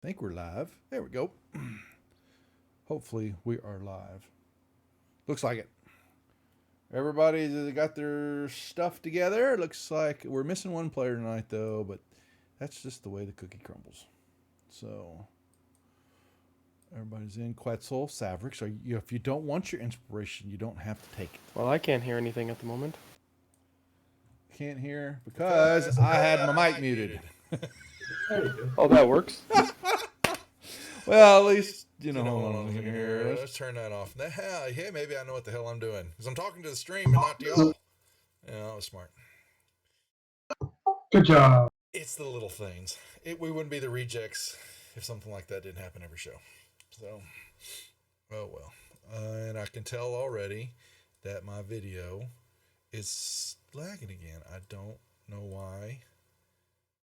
think we're live. There we go. Hopefully we are live. Looks like it. Everybody got their stuff together. Looks like we're missing one player tonight though, but that's just the way the cookie crumbles. So everybody's in. Quetzal, Savrix. If you don't want your inspiration, you don't have to take it. Well, I can't hear anything at the moment. Can't hear because I had my mic muted. Oh, that works. Well, at least you know what I'm here. Let's turn that off. Hey, maybe I know what the hell I'm doing because I'm talking to the stream and not to y'all. Yeah, that was smart. Good job. It's the little things. We wouldn't be the rejects if something like that didn't happen every show. So, oh well. And I can tell already that my video is lagging again. I don't know why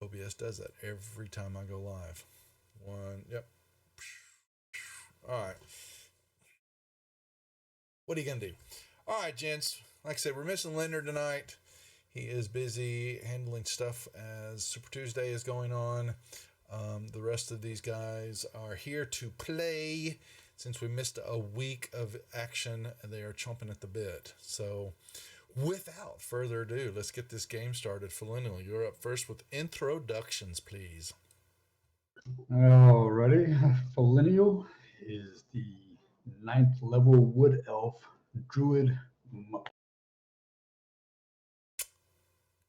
OBS does that every time I go live. Yep. All right. What are you going to do? All right, gents. Like I said, we're missing Leonard tonight. He is busy handling stuff as Super Tuesday is going on. The rest of these guys are here to play. Since we missed a week of action, they are chomping at the bit. So, without further ado, let's get this game started. Felinial, you're up first with introductions, please. Alrighty. Felinial is the 9th level wood elf druid.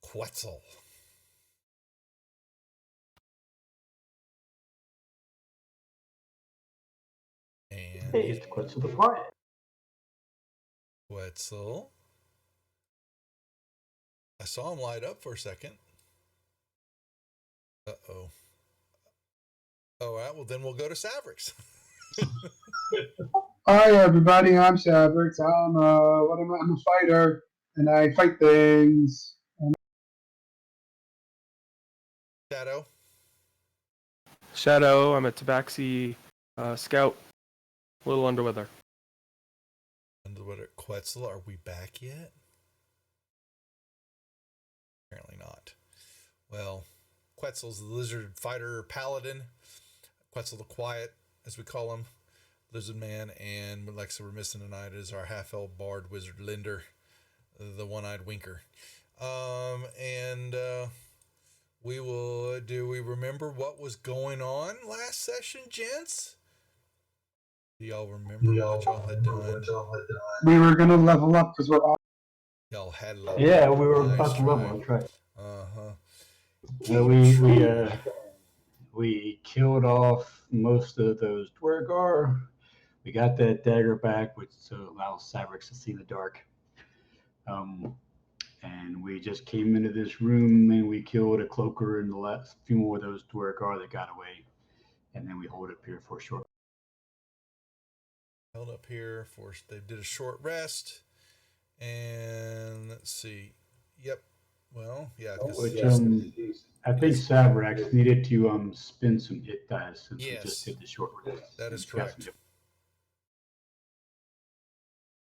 Quetzal. And Hey, it's Quetzal the Quiet. Quetzal. I saw him light up for a second. Uh-oh. All right, well, then we'll go to Savrix. Hi, everybody. I'm Savrix. I'm a fighter, and I fight things. Shadow. Shadow, I'm a Tabaxi scout. A little under weather. Underwater. Quetzal, are we back yet? Apparently not. Well, Quetzal's the lizard fighter paladin. Quetzal the Quiet, as we call him. Lizard man. And like I said, we're missing tonight is our half-elf bard wizard Linder, the one-eyed winker. We will. Do we remember what was going on last session, gents? Do y'all remember what y'all had done? We were gonna level up because we're all. Y'all had level. Yeah, we were about to level. That's right. We killed off most of those Dwergar. We got that dagger back, which allows Savrix to see in the dark. And we just came into this room and we killed a cloaker and the last few more of those Dwergar that got away. And then we hold up here for a short. Held up here for they did a short rest, and let's see. Yep. Well, yeah. I think Savrix needed to spin some hit dice since we just did the short rest. That is correct.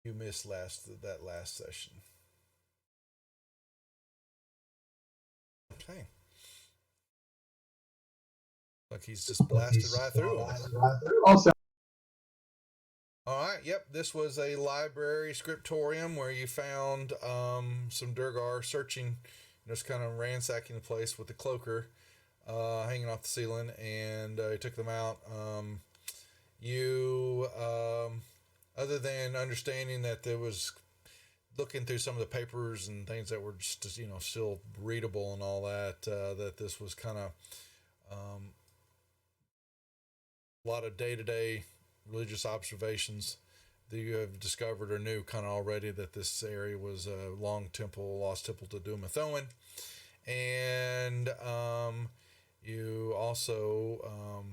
You missed that last session. Okay. Like he's just blasted right through. Also. All right. Yep. This was a library scriptorium where you found some Durgar searching, just kind of ransacking the place with the cloaker hanging off the ceiling, and you took them out. Other than understanding that there was looking through some of the papers and things that were just still readable and all that, that this was kind of a lot of day-to-day religious observations that you have discovered or knew kind of already that this area was a lost temple to Dumathoin. And you also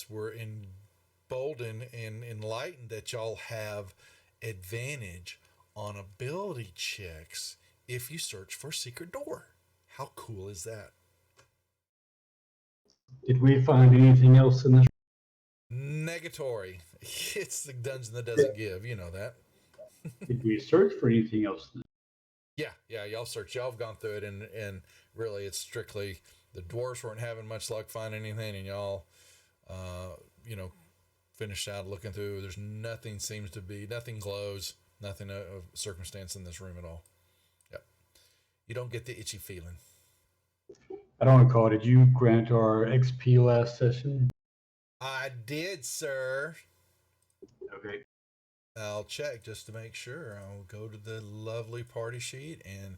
were emboldened and enlightened that y'all have advantage on ability checks if you search for a secret door. How cool is that? Did we find anything else in this? Negatory. It's the dungeon that doesn't give. You know that. Did we search for anything else? Yeah. Y'all search. Y'all have gone through it, and really, it's strictly the dwarves weren't having much luck finding anything, and y'all you know, finished out looking through. There's nothing nothing glows, nothing of circumstance in this room at all. Yep. You don't get the itchy feeling. I don't recall. Did you grant our XP last session? I did, sir. Okay. I'll check just to make sure. I'll go to the lovely party sheet and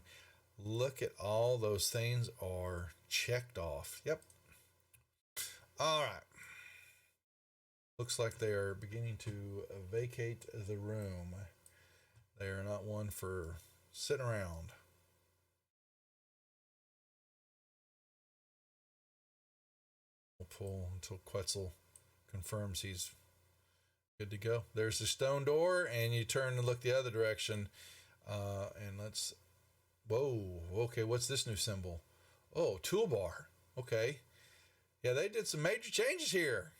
look at all those things are checked off. Yep. All right. Looks like they are beginning to vacate the room. They are not one for sitting around. We'll pull until Quetzal confirms he's good to go. There's the stone door, and you turn and look the other direction. And let's. Whoa. Okay, what's this new symbol? Oh, toolbar. Okay. Yeah, they did some major changes here.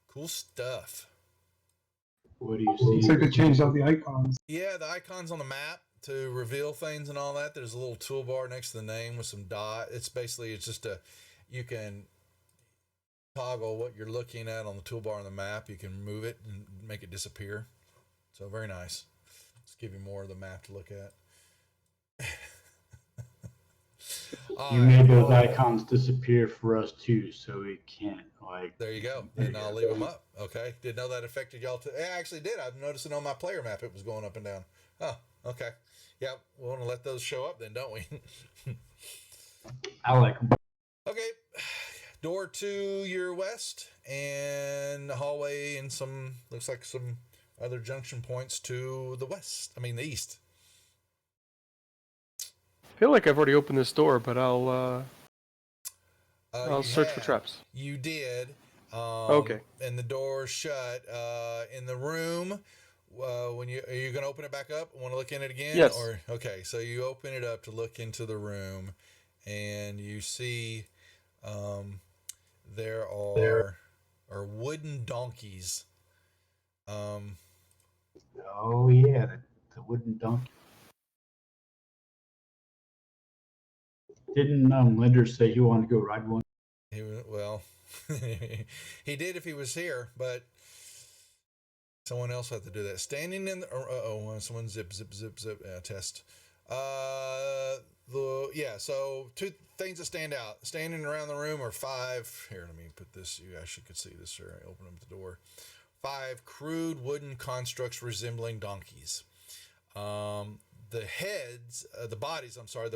Cool stuff. What do you see? So they changed all the icons. Yeah, the icons on the map to reveal things and all that. There's a little toolbar next to the name with some dot. It's just you can toggle what you're looking at on the toolbar on the map. You can move it and make it disappear. So very nice. Let's give you more of the map to look at. You made those icons disappear for us too, so we can't There you go. Then I'll leave them up. Okay. Didn't know that affected y'all too. It actually did. I've noticed it on my player map. It was going up and down. Oh, okay. Yeah, we want to let those show up then, don't we? I like them. Okay. Door to your west and hallway and looks like some other junction points to the the east. I feel like I've already opened this door, but I'll search for traps. You did. Okay. And the door's shut. In the room, are you going to open it back up? Want to look in it again? Yes. Okay, so you open it up to look into the room, and you see there are wooden donkeys. Oh yeah, the wooden donkey. Didn't Linder say he wanted to go ride one? He did if he was here, but someone else had to do that. Standing in the someone zip test. So two things that stand out. Standing around the room are 5. Here, let me put this. You actually could see this, sir. I open up the door. 5 crude wooden constructs resembling donkeys. The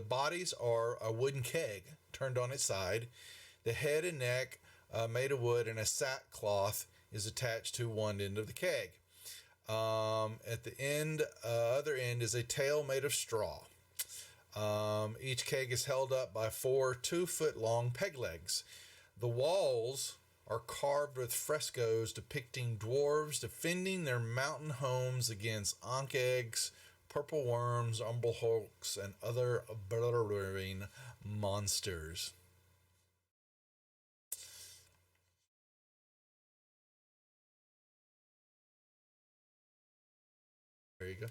bodies are a wooden keg turned on its side. The head and neck made of wood, and a sackcloth is attached to one end of the keg. At the other end is a tail made of straw. Each keg is held up by 4 2-foot-long peg legs. The walls are carved with frescoes depicting dwarves defending their mountain homes against ankh eggs, purple worms, umblehulks, and other blurring monsters. There you go.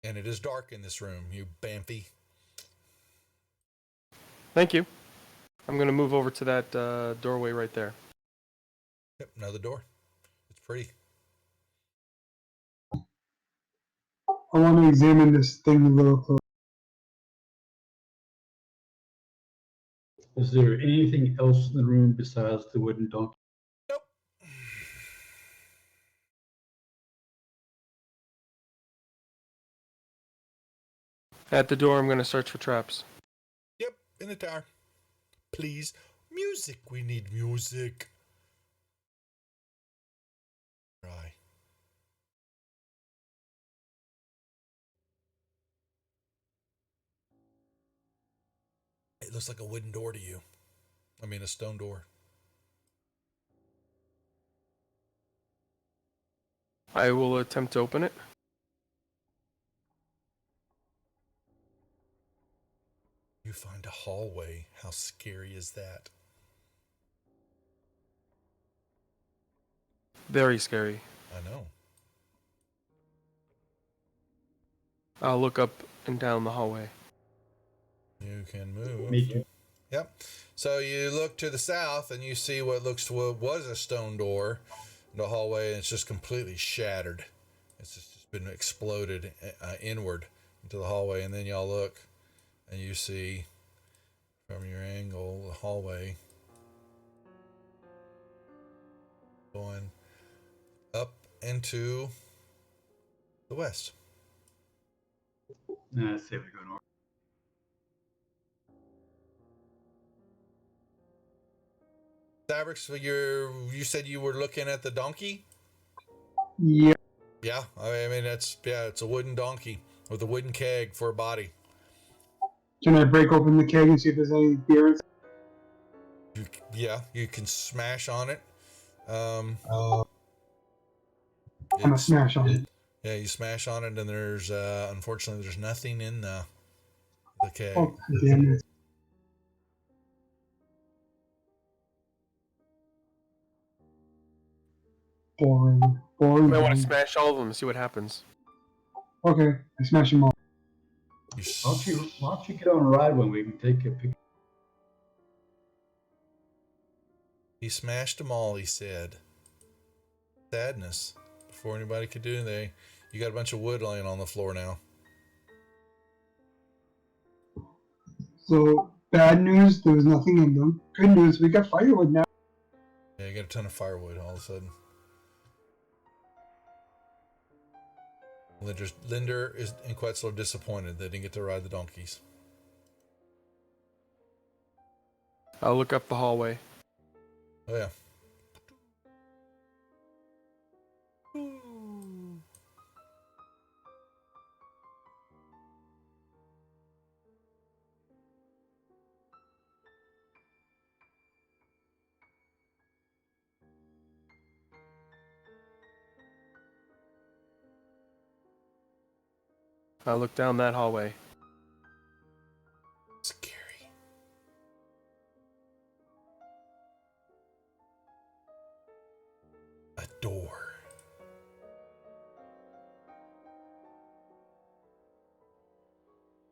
And it is dark in this room, you Bamfy. Thank you. I'm going to move over to that doorway right there. Yep, another door. It's pretty. I want to examine this thing a little closer. Is there anything else in the room besides the wooden donkey? Nope. At the door, I'm going to search for traps. Yep, in the tower. Please. Music. We need music. Right. It looks like a wooden door to you. I mean, a stone door. I will attempt to open it. You find a hallway. How scary is that? Very scary. I know. I'll look up and down the hallway. You can move. Me too. Yep. So you look to the south and you see what looks to what was a stone door in the hallway, and it's just completely shattered. It's just been exploded inward into the hallway, and then y'all look and you see from your angle the hallway going up into the west. I say we go north. Fabrics, you said you were looking at the donkey? Yeah. Yeah, I mean it's a wooden donkey with a wooden keg for a body. Can I break open the keg and see if there's any beer inside? You can smash on it. I'm gonna It's smash on it. Yeah, you smash on it, and there's unfortunately there's nothing in the keg. Oh, damn it. Boring. You Boring. might want boring. to smash all of them and see what happens. Okay, I smash them all. Why don't you get on a ride when we can take a picture? He smashed them all. He said, "Sadness." Before anybody could do anything, you got a bunch of wood laying on the floor now. So, bad news, there was nothing in them. Good news, we got firewood now. Yeah, you got a ton of firewood all of a sudden. Linder is and Quetzal are disappointed they didn't get to ride the donkeys. I'll look up the hallway. Oh yeah. I'll look down that hallway. Scary. A door.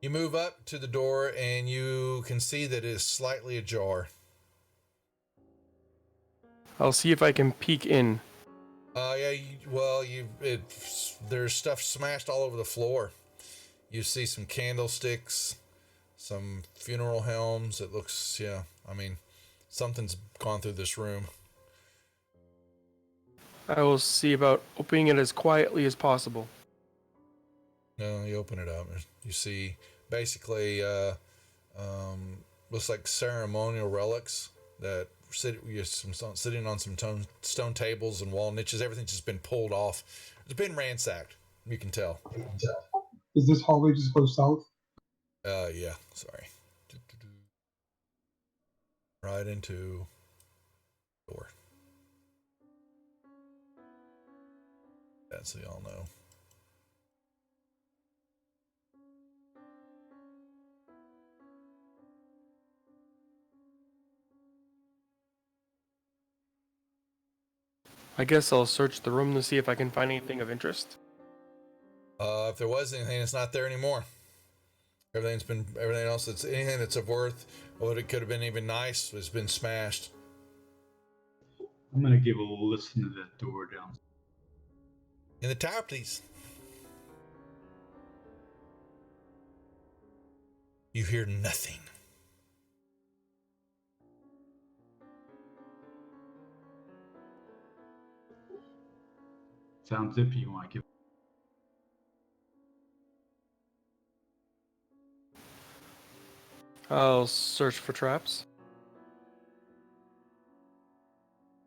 You move up to the door and you can see that it is slightly ajar. I'll see if I can peek in. There's stuff smashed all over the floor. You see some candlesticks, some funeral helms. It looks, something's gone through this room. I will see about opening it as quietly as possible. No, you open it up. You see basically looks like ceremonial relics that sitting on some stone tables and wall niches. Everything's just been pulled off. It's been ransacked. You can tell. Does this hallway just go south? Yeah. Sorry. Right into door. That's so y'all know. I guess I'll search the room to see if I can find anything of interest. If there was anything, it's not there anymore. Everything else anything that's of worth, or it could have been even nice, has been smashed. I'm gonna give a little listen to that door down. In the tower, please. You hear nothing. Sounds iffy. You want to give? I'll search for traps.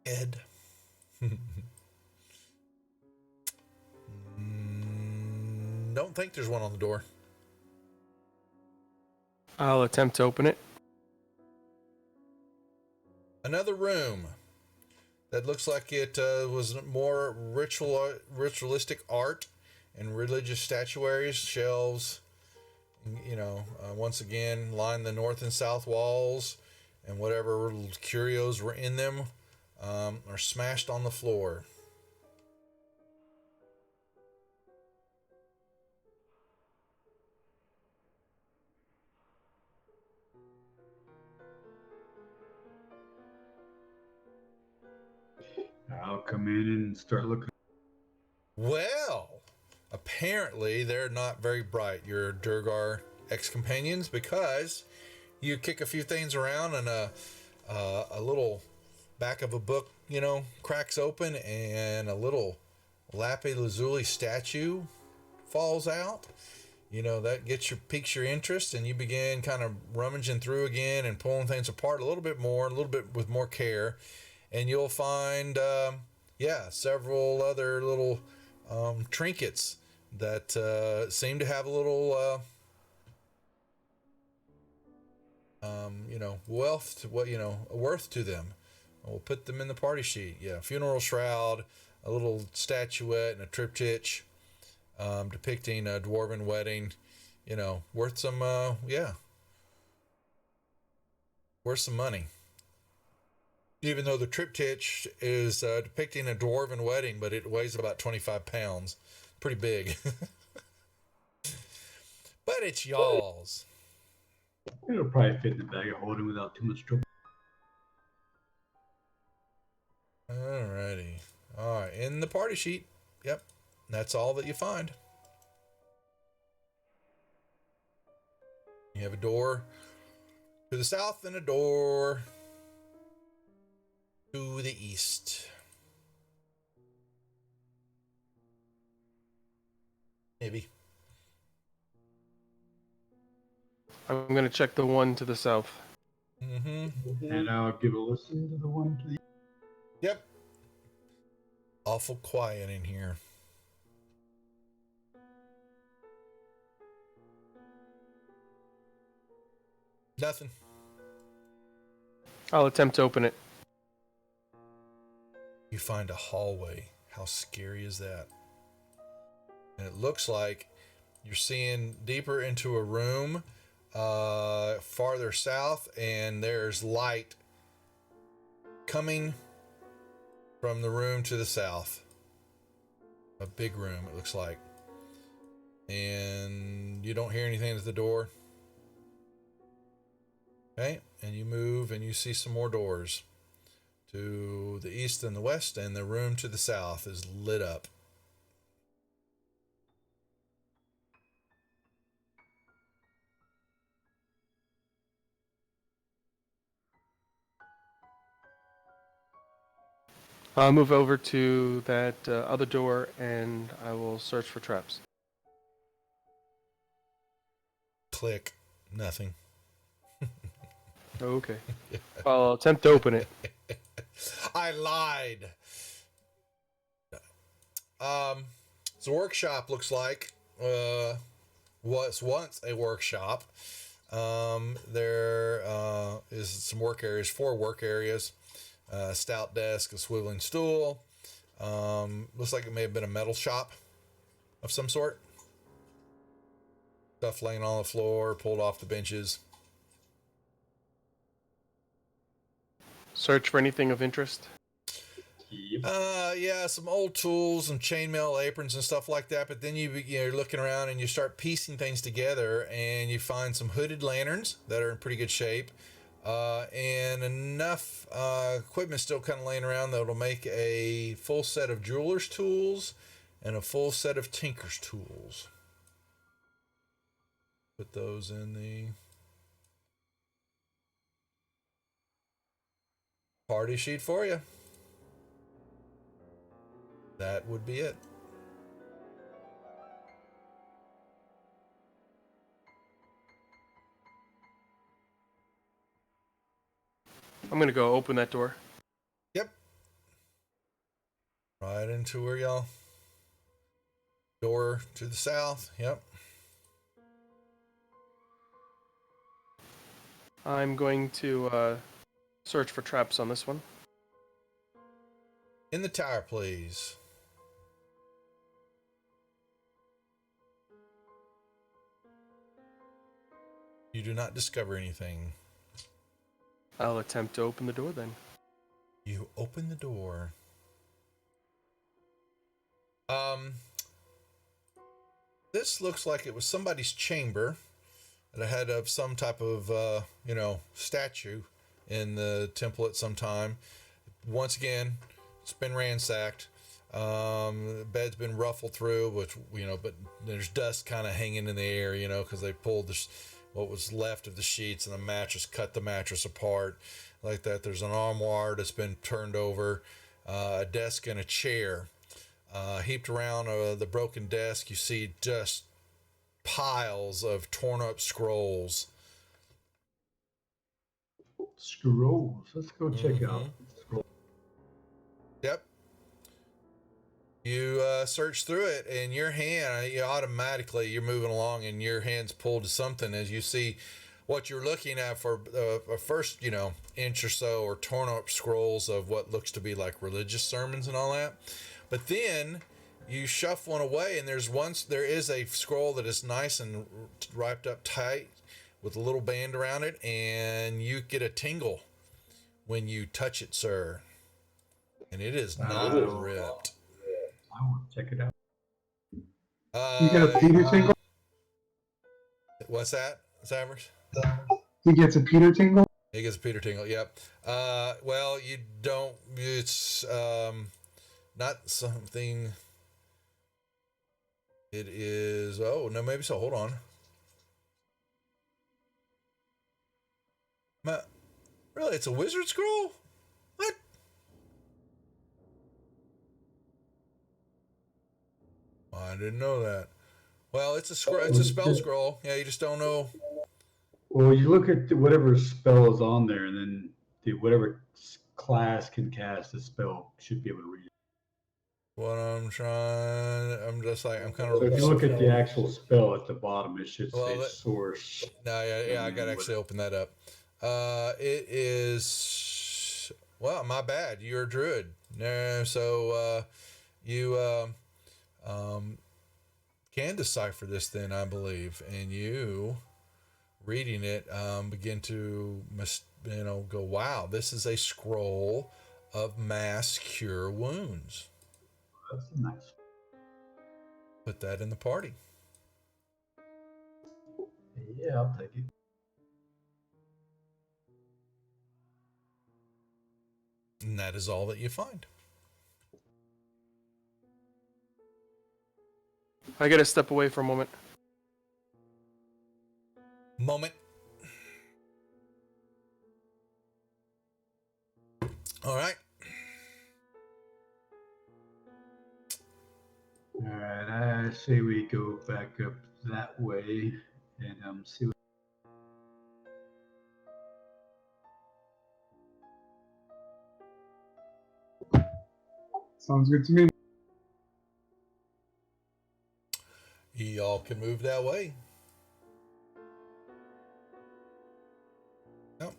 Ed. Don't think there's one on the door. I'll attempt to open it. Another room that looks like it was more ritualistic art and religious statuaries, shelves. Once again, line the north and south walls, and whatever curios were in them are smashed on the floor. I'll come in and start looking. Well, apparently they're not very bright, your Durgar ex-companions, because you kick a few things around and a little back of a book, cracks open and a little lapis lazuli statue falls out. That piques your interest, and you begin kind of rummaging through again and pulling things apart a little bit with more care, and you'll find, several other little trinkets that seem to have a little, worth to them. We'll put them in the party sheet. Yeah, funeral shroud, a little statuette, and a triptych depicting a dwarven wedding. Worth some, worth some money. Even though the triptych is depicting a dwarven wedding, but it weighs about 25 pounds. Pretty big. But it's y'all's. It'll probably fit in the bag of holding without too much trouble. Alrighty. Alright, in the party sheet. Yep. That's all that you find. You have a door to the south and a door to the east. Maybe. I'm going to check the one to the south. And I'll give a listen to the one to the. Yep. Awful quiet in here. Nothing. I'll attempt to open it. You find a hallway. How scary is that? And it looks like you're seeing deeper into a room farther south, and there's light coming from the room to the south. A big room, it looks like. And you don't hear anything at the door. Okay, and you move and you see some more doors to the east and the west, and the room to the south is lit up. I'll move over to that other door and I will search for traps. Click. Nothing. Okay. I'll attempt to open it. I lied. The workshop looks like was once a workshop. There is some work areas, 4 work areas, a stout desk, a swiveling stool. Looks like it may have been a metal shop of some sort. Stuff laying on the floor, pulled off the benches. Search for anything of interest. Yeah, some old tools and chainmail aprons and stuff like that. But then you're looking around and you start piecing things together, and you find some hooded lanterns that are in pretty good shape, and enough equipment still kind of laying around that'll make a full set of jeweler's tools and a full set of tinker's tools. Put those in the party sheet for you. That would be it. I'm going to go open that door. Yep. Right into where y'all. Door to the south. Yep. I'm going to search for traps on this one. In the tower, please. You do not discover anything. I'll attempt to open the door then. You open the door. This looks like it was somebody's chamber that had of some type of, statue in the temple at some time. Once again, It's been ransacked. The bed's been ruffled through, which, but there's dust kind of hanging in the air, because they pulled what was left of the sheets, and the mattress cut the mattress apart like that. There's an armoire that's been turned over, a desk and a chair. Heaped around the broken desk, you see just piles of torn up scrolls. Scrolls. Let's go check out. Scrolls. Yep. You search through it, and your hand, you're moving along, and your hand's pulled to something as you see what you're looking at for a first, inch or so, or torn up scrolls of what looks to be like religious sermons and all that. But then you shove one away, and there is a scroll that is nice and wrapped up tight with a little band around it, and you get a tingle when you touch it, sir. And it is not ripped. I want to check it out. You got a Peter tingle? What's that, Savers? He gets a Peter tingle? He gets a Peter tingle, yep. Well, you don't, it's not something, it is, oh, no, maybe so, hold on. Really, it's a wizard scroll? What? I didn't know that. Well, it's a spell scroll. Yeah, you just don't know. Well, you look at whatever spell is on there, and then whatever class can cast a spell should be able to read it. What I'm just like, I'm kind So of. if you look at the actual spell at the bottom, it should say Well, source. No, yeah, I got to actually open that up. It is, well, my bad. You're a druid. So you can decipher this then, I believe, and you reading it begin to go, wow, this is a scroll of mass cure wounds. That's nice. Put that in the party. Yeah, I'll take it. And that is all that you find. I gotta step away for a moment. All right. All right, I say we go back up that way and see what. Sounds good to me. Y'all can move that way. Yep.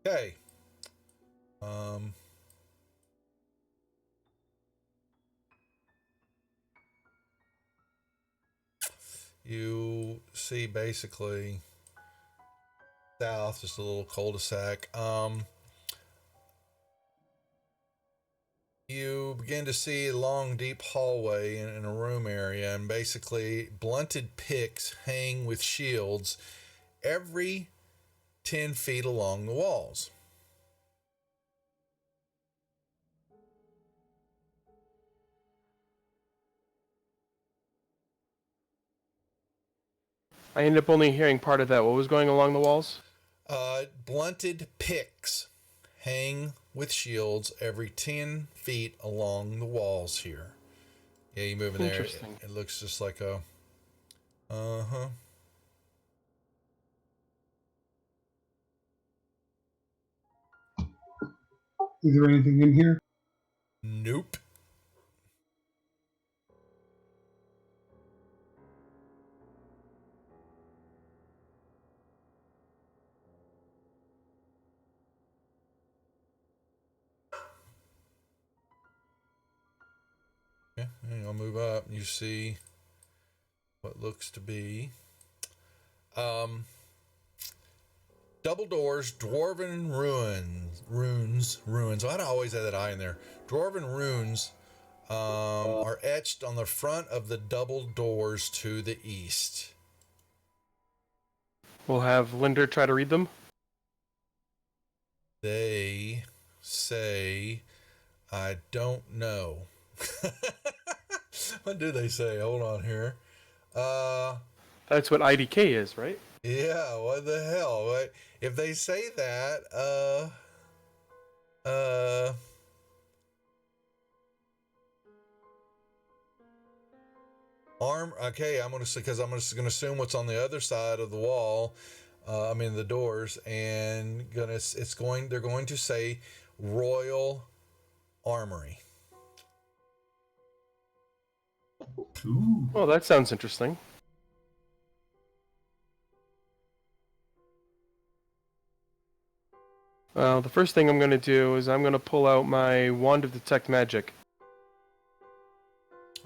Okay. You see basically south, just a little cul-de-sac. You begin to see a long, deep hallway in a room area, and basically blunted picks hang with shields every 10 feet along the walls. I ended up only hearing part of that. What was going along the walls? Blunted picks hang with shields every 10 feet along the walls here. Yeah, you move in there. It looks just like a. Is there anything in here? Nope. Okay, and I'll move up. And you see what looks to be double doors, dwarven ruins. Why do I always have that I in there? Dwarven ruins are etched on the front of the double doors to the east. We'll have Linder try to read them. They say, I don't know. What do they say? Hold on here. That's what IDK is, right? Yeah, what the hell? What, if they say that, okay, I'm gonna say, because I'm just gonna assume what's on the other side of the wall. I mean the doors, and they're going to say Royal Armory. Ooh. Oh, that sounds interesting. Well, the first thing I'm going to do is I'm going to pull out my Wand of Detect Magic.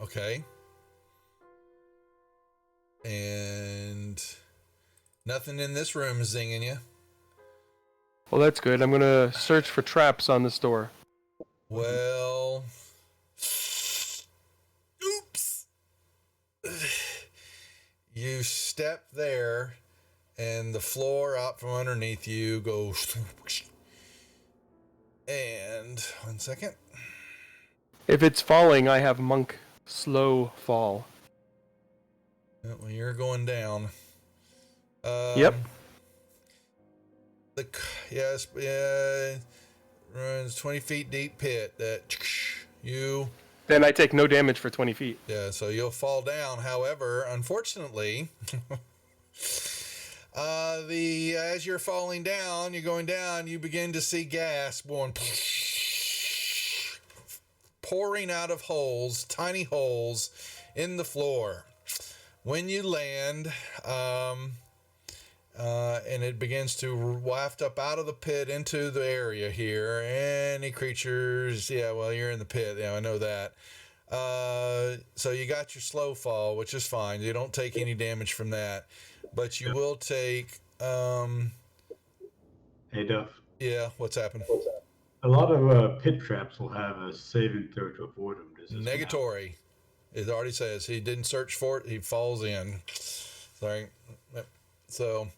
Okay. And nothing in this room is zinging you. Well, that's good. I'm going to search for traps on this door. Well, oops. You step there, and the floor out from underneath you goes. And 1 second. If it's falling, I have Monk slow fall. Well, you're going down. Yep. Yes, runs 20 feet deep pit that you. Then I take no damage for 20 feet. Yeah, so you'll fall down. However, unfortunately, as you're falling down, you're going down, you begin to see gas pouring out of holes, tiny holes in the floor. When you land, and it begins to waft up out of the pit into the area here. Any creatures? Yeah, well, you're in the pit. Yeah, I know that. So you got your slow fall, which is fine. You don't take any damage from that, but you will take. Hey, Duff. Yeah, what's happened? A lot of pit traps will have a saving throw to avoid them. Does this one have- Negatory. It already says he didn't search for it. He falls in. Sorry. So,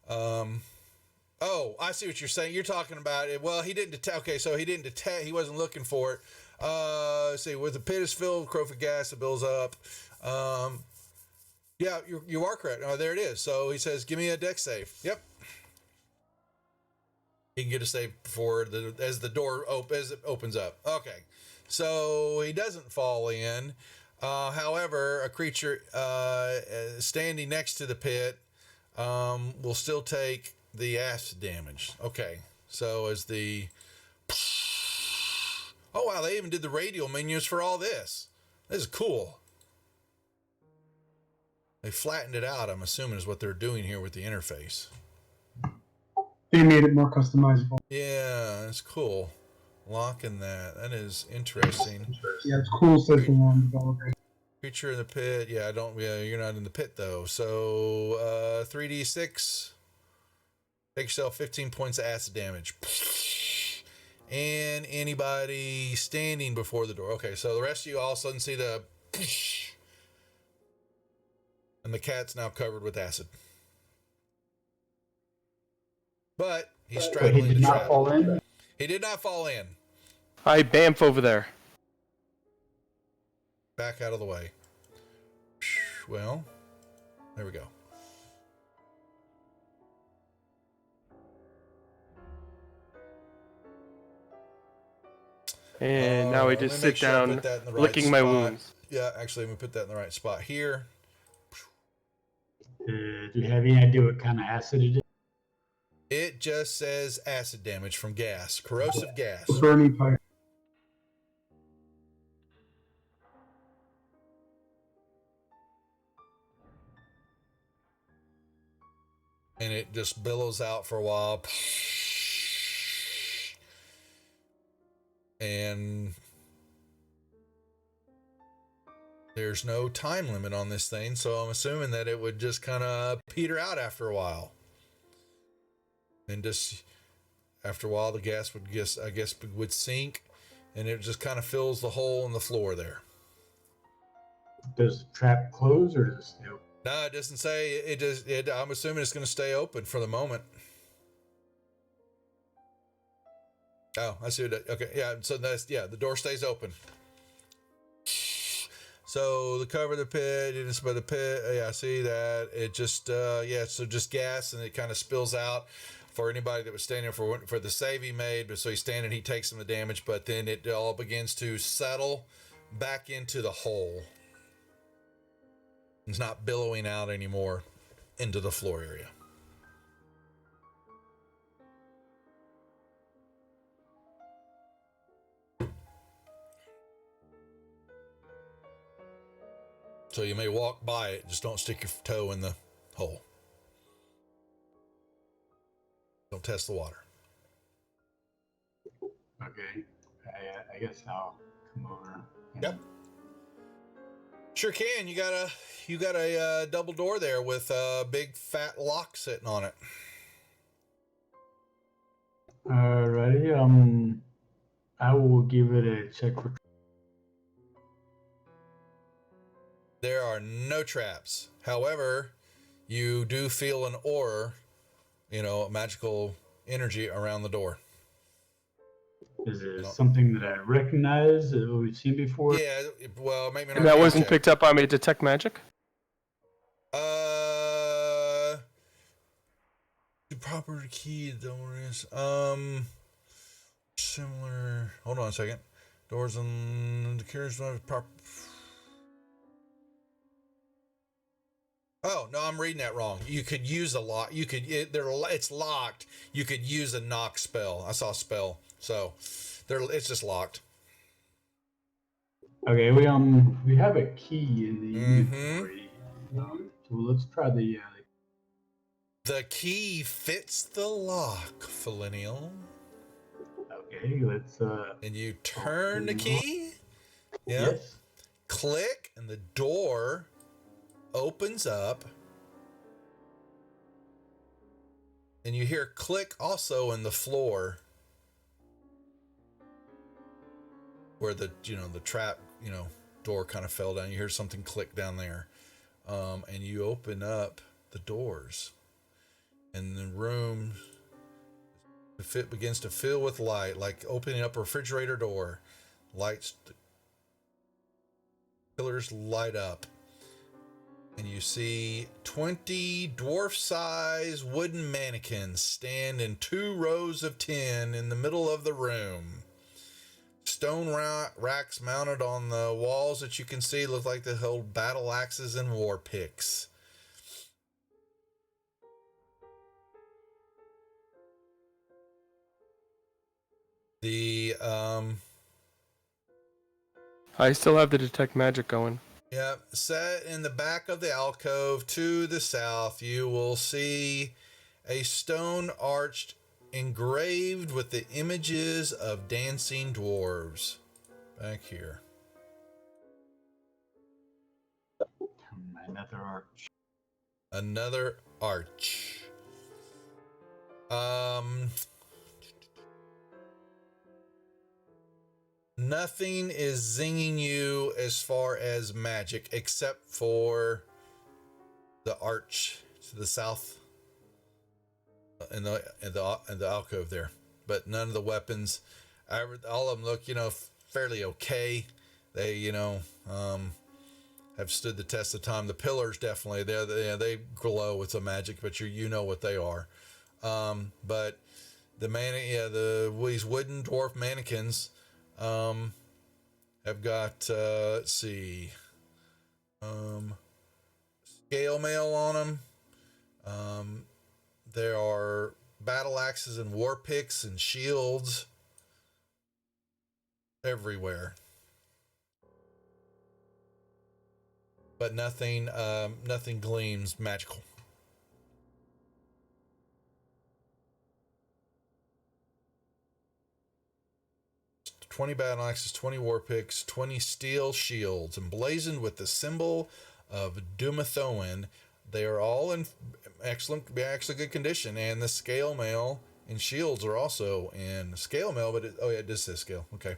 oh, I see what you're saying. You're talking about it. Well, he didn't detect. Okay, so he didn't detect. He wasn't looking for it. Let's see, where the pit is filled, crowfoot gas, it builds up. Yeah, you are correct. Oh, there it is. So he says, give me a deck save. Yep. He can get a save before as the door as it opens up. Okay. So he doesn't fall in. However, a creature standing next to the pit will still take the acid damage. Okay. So as the... Oh, wow. They even did the radial menus for all this. This is cool. They flattened it out, I'm assuming, is what they're doing here with the interface. They made it more customizable. Yeah, it's cool. Locking that. That is interesting. Yeah, it's cool system on developer. Creature in the pit. Yeah, you're not in the pit, though. So, 3d6. Take yourself 15 points of acid damage. And anybody standing before the door. Okay, so the rest of you all of a sudden see the... And the cat's now covered with acid. But he's straddling he did the not trap. fall in? He did not fall in. I bamf over there. Back out of the way. Well, there we go. And now I Let me just make sit sure I down, put that in the right licking my spot. wounds. Yeah, actually, let me put that in the right spot here. Do you have any idea what kind of acid it is? It just says acid damage from gas, corrosive gas. Burning pipe. And it just billows out for a while. And there's no time limit on this thing, so I'm assuming that it would just kind of peter out after a while. And just after a while, the gas would would sink, and it just kind of fills the hole in the floor there. Does the trap close or does it stay open? No, it doesn't say. I'm assuming it's going to stay open for the moment. Oh, I see it. Okay, yeah. So the door stays open. So the cover of the pit, you just by the pit. Yeah, I see that. It just so just gas, and it kind of spills out for anybody that was standing for the save he made. But so he's standing, he takes some of the damage, but then it all begins to settle back into the hole. It's not billowing out anymore into the floor area. So you may walk by it, just don't stick your toe in the hole. Don't test the water. Okay. I guess I'll come over. Yep. Sure can. You got a double door there with a big fat lock sitting on it. Alrighty. I will give it a check for. There are no traps. However, you do feel an aura, a magical energy around the door. Is it something that I recognize that we've seen before? Yeah, well, maybe not. And that wasn't picked up by me to detect magic? The proper key doors. Similar. Hold on a second. Doors on the carriage proper. Oh no, I'm reading that wrong. You could use a lock. It's locked. You could use a knock spell. I saw a spell, so it's just locked. Okay, we have a key in the inventory. So let's try the. The key fits the lock, Philenial. Okay, let's. And you turn the key. Yeah. Yes. Click, and the door opens up, and you hear click also in the floor where the trap door kind of fell down. You hear something click down there, and you open up the doors, and the room begins to fill with light, like opening up a refrigerator door. Lights, pillars light up. And you see 20 dwarf-size wooden mannequins stand in 2 rows of 10 in the middle of the room. Stone racks mounted on the walls that you can see look like they hold battle axes and war picks. I still have the detect magic going. Yep, set in the back of the alcove to the south, you will see a stone arch engraved with the images of dancing dwarves. Back here. Another arch. Another arch. Nothing is zinging you as far as magic except for the arch to the south in the alcove there. But none of the weapons, all of them look, fairly okay. They, have stood the test of time. The pillars definitely, they glow with some magic, but you know what they are. But these wooden dwarf mannequins have got let's see, scale mail on them. There are battle axes and war picks and shields everywhere, but nothing gleams magical. 20 battle axes, 20 war picks, 20 steel shields, emblazoned with the symbol of Dumathoin. They are all in excellent good condition, and the scale mail and shields are also in scale mail. But it does say scale. Okay,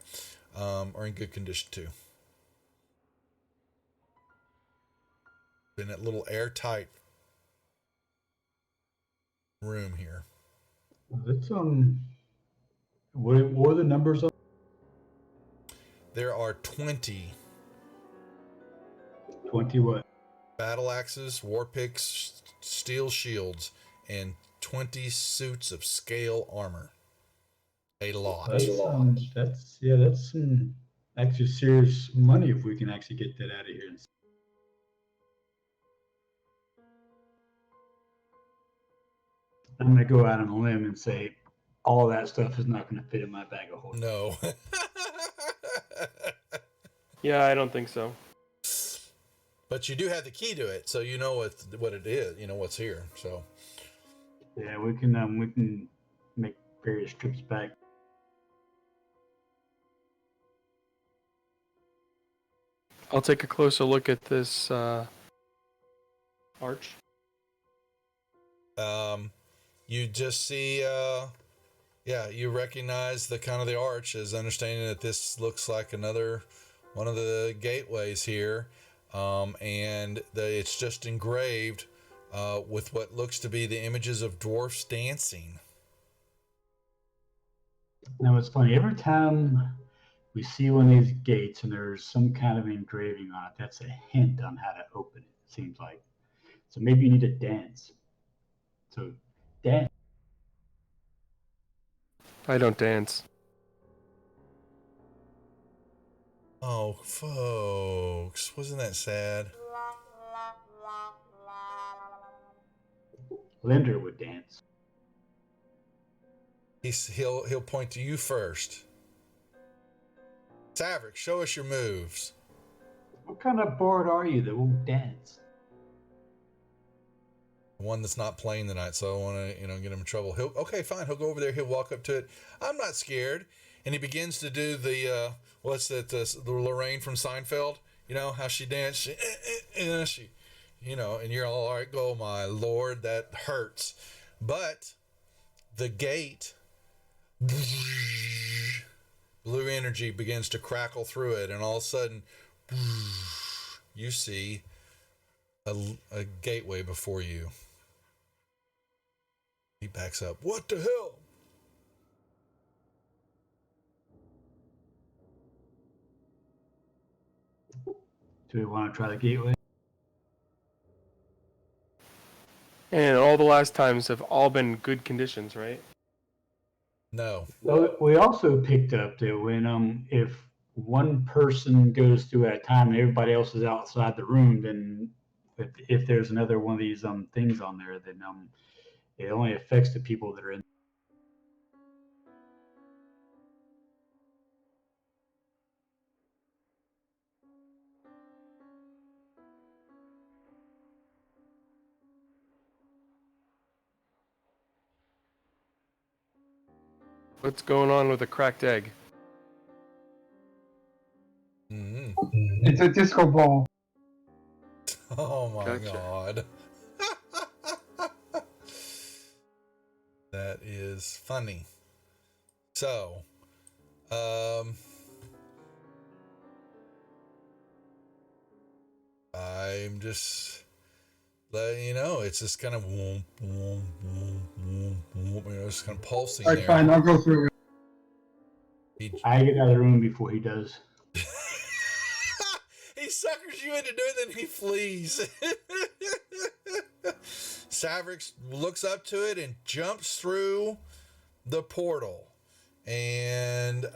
are in good condition too. In that little airtight room here. Let's what are the numbers of? There are 20 20 what? battle axes, war picks, steel shields, and 20 suits of scale armor. A lot. That's some actually serious money if we can actually get that out of here. I'm gonna go out on a limb and say all that stuff is not gonna fit in my bag of holding. No. Yeah, I don't think so. But you do have the key to it, so you know what it is. You know what's here. So yeah, we can make various trips back. I'll take a closer look at this arch. you just see, you recognize the kind of the arch as understanding that this looks like another one of the gateways here, and it's just engraved with what looks to be the images of dwarfs dancing. Now it's funny, every time we see one of these gates and there's some kind of engraving on it, that's a hint on how to open it, it seems like. So maybe you need to dance. So dance. I don't dance. Oh, folks, wasn't that sad? Linder would dance. He'll point to you first. Saverick, show us your moves. What kind of bard are you that won't dance? One that's not playing tonight, so I don't want to, get him in trouble. Okay, fine. He'll go over there. He'll walk up to it. I'm not scared, and he begins to do the what's that? The Lorraine from Seinfeld. You know how she danced. She, and you're all right. Oh my lord, that hurts. But the gate, blue energy begins to crackle through it, and all of a sudden, you see a gateway before you. He backs up. What the hell? Do we want to try the gateway? And all the last times have all been good conditions, right? No. Well, we also picked up that when if one person goes through at a time and everybody else is outside the room, then if there's another one of these things on there, then it only affects the people that are in. What's going on with a cracked egg? Mm-hmm. It's a disco ball. Oh my Gotcha. god. That is funny. So, I'm just letting you know, it's just kind of it's kind of pulsing All right, there. fine, I'll go through it. I get out of the room before he does. He suckers you into doing it, then he flees. Saverick looks up to it and jumps through the portal. And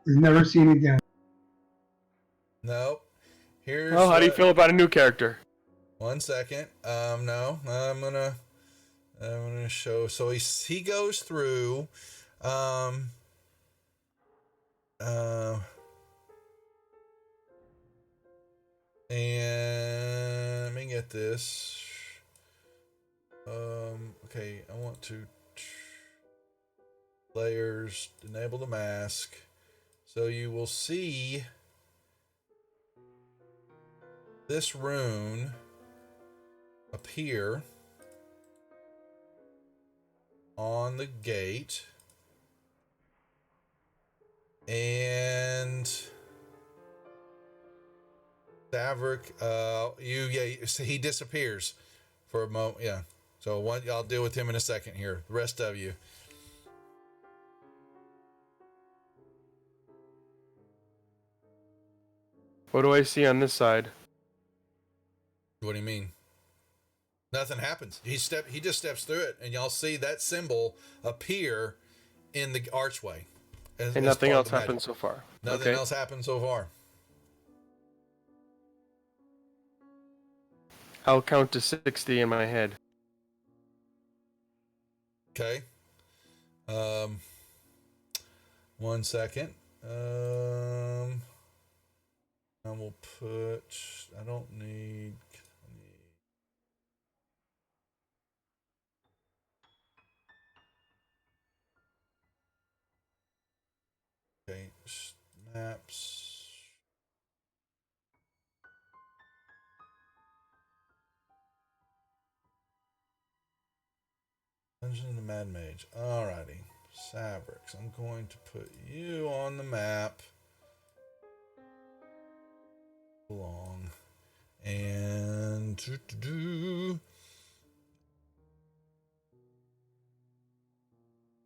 We've never seen again. nope. Here's Well, how do you feel about a new character? 1 second. No, I'm gonna show. So he goes through. And let me get this. Okay, I want to layers, enable the mask. So you will see this rune appear on the gate. And Saverick, so he disappears for a moment. Yeah. So I'll deal with him in a second here. The rest of you. What do I see on this side? What do you mean? Nothing happens. He just steps through it, and y'all see that symbol appear in the archway. And nothing else happened so far. Nothing else happened so far. I'll count to 60 in my head. Okay. 1 second. I will put. I don't need. Okay. Maps. Dungeon of the Mad Mage. Alrighty. Sabriks. I'm going to put you on the map. Long. And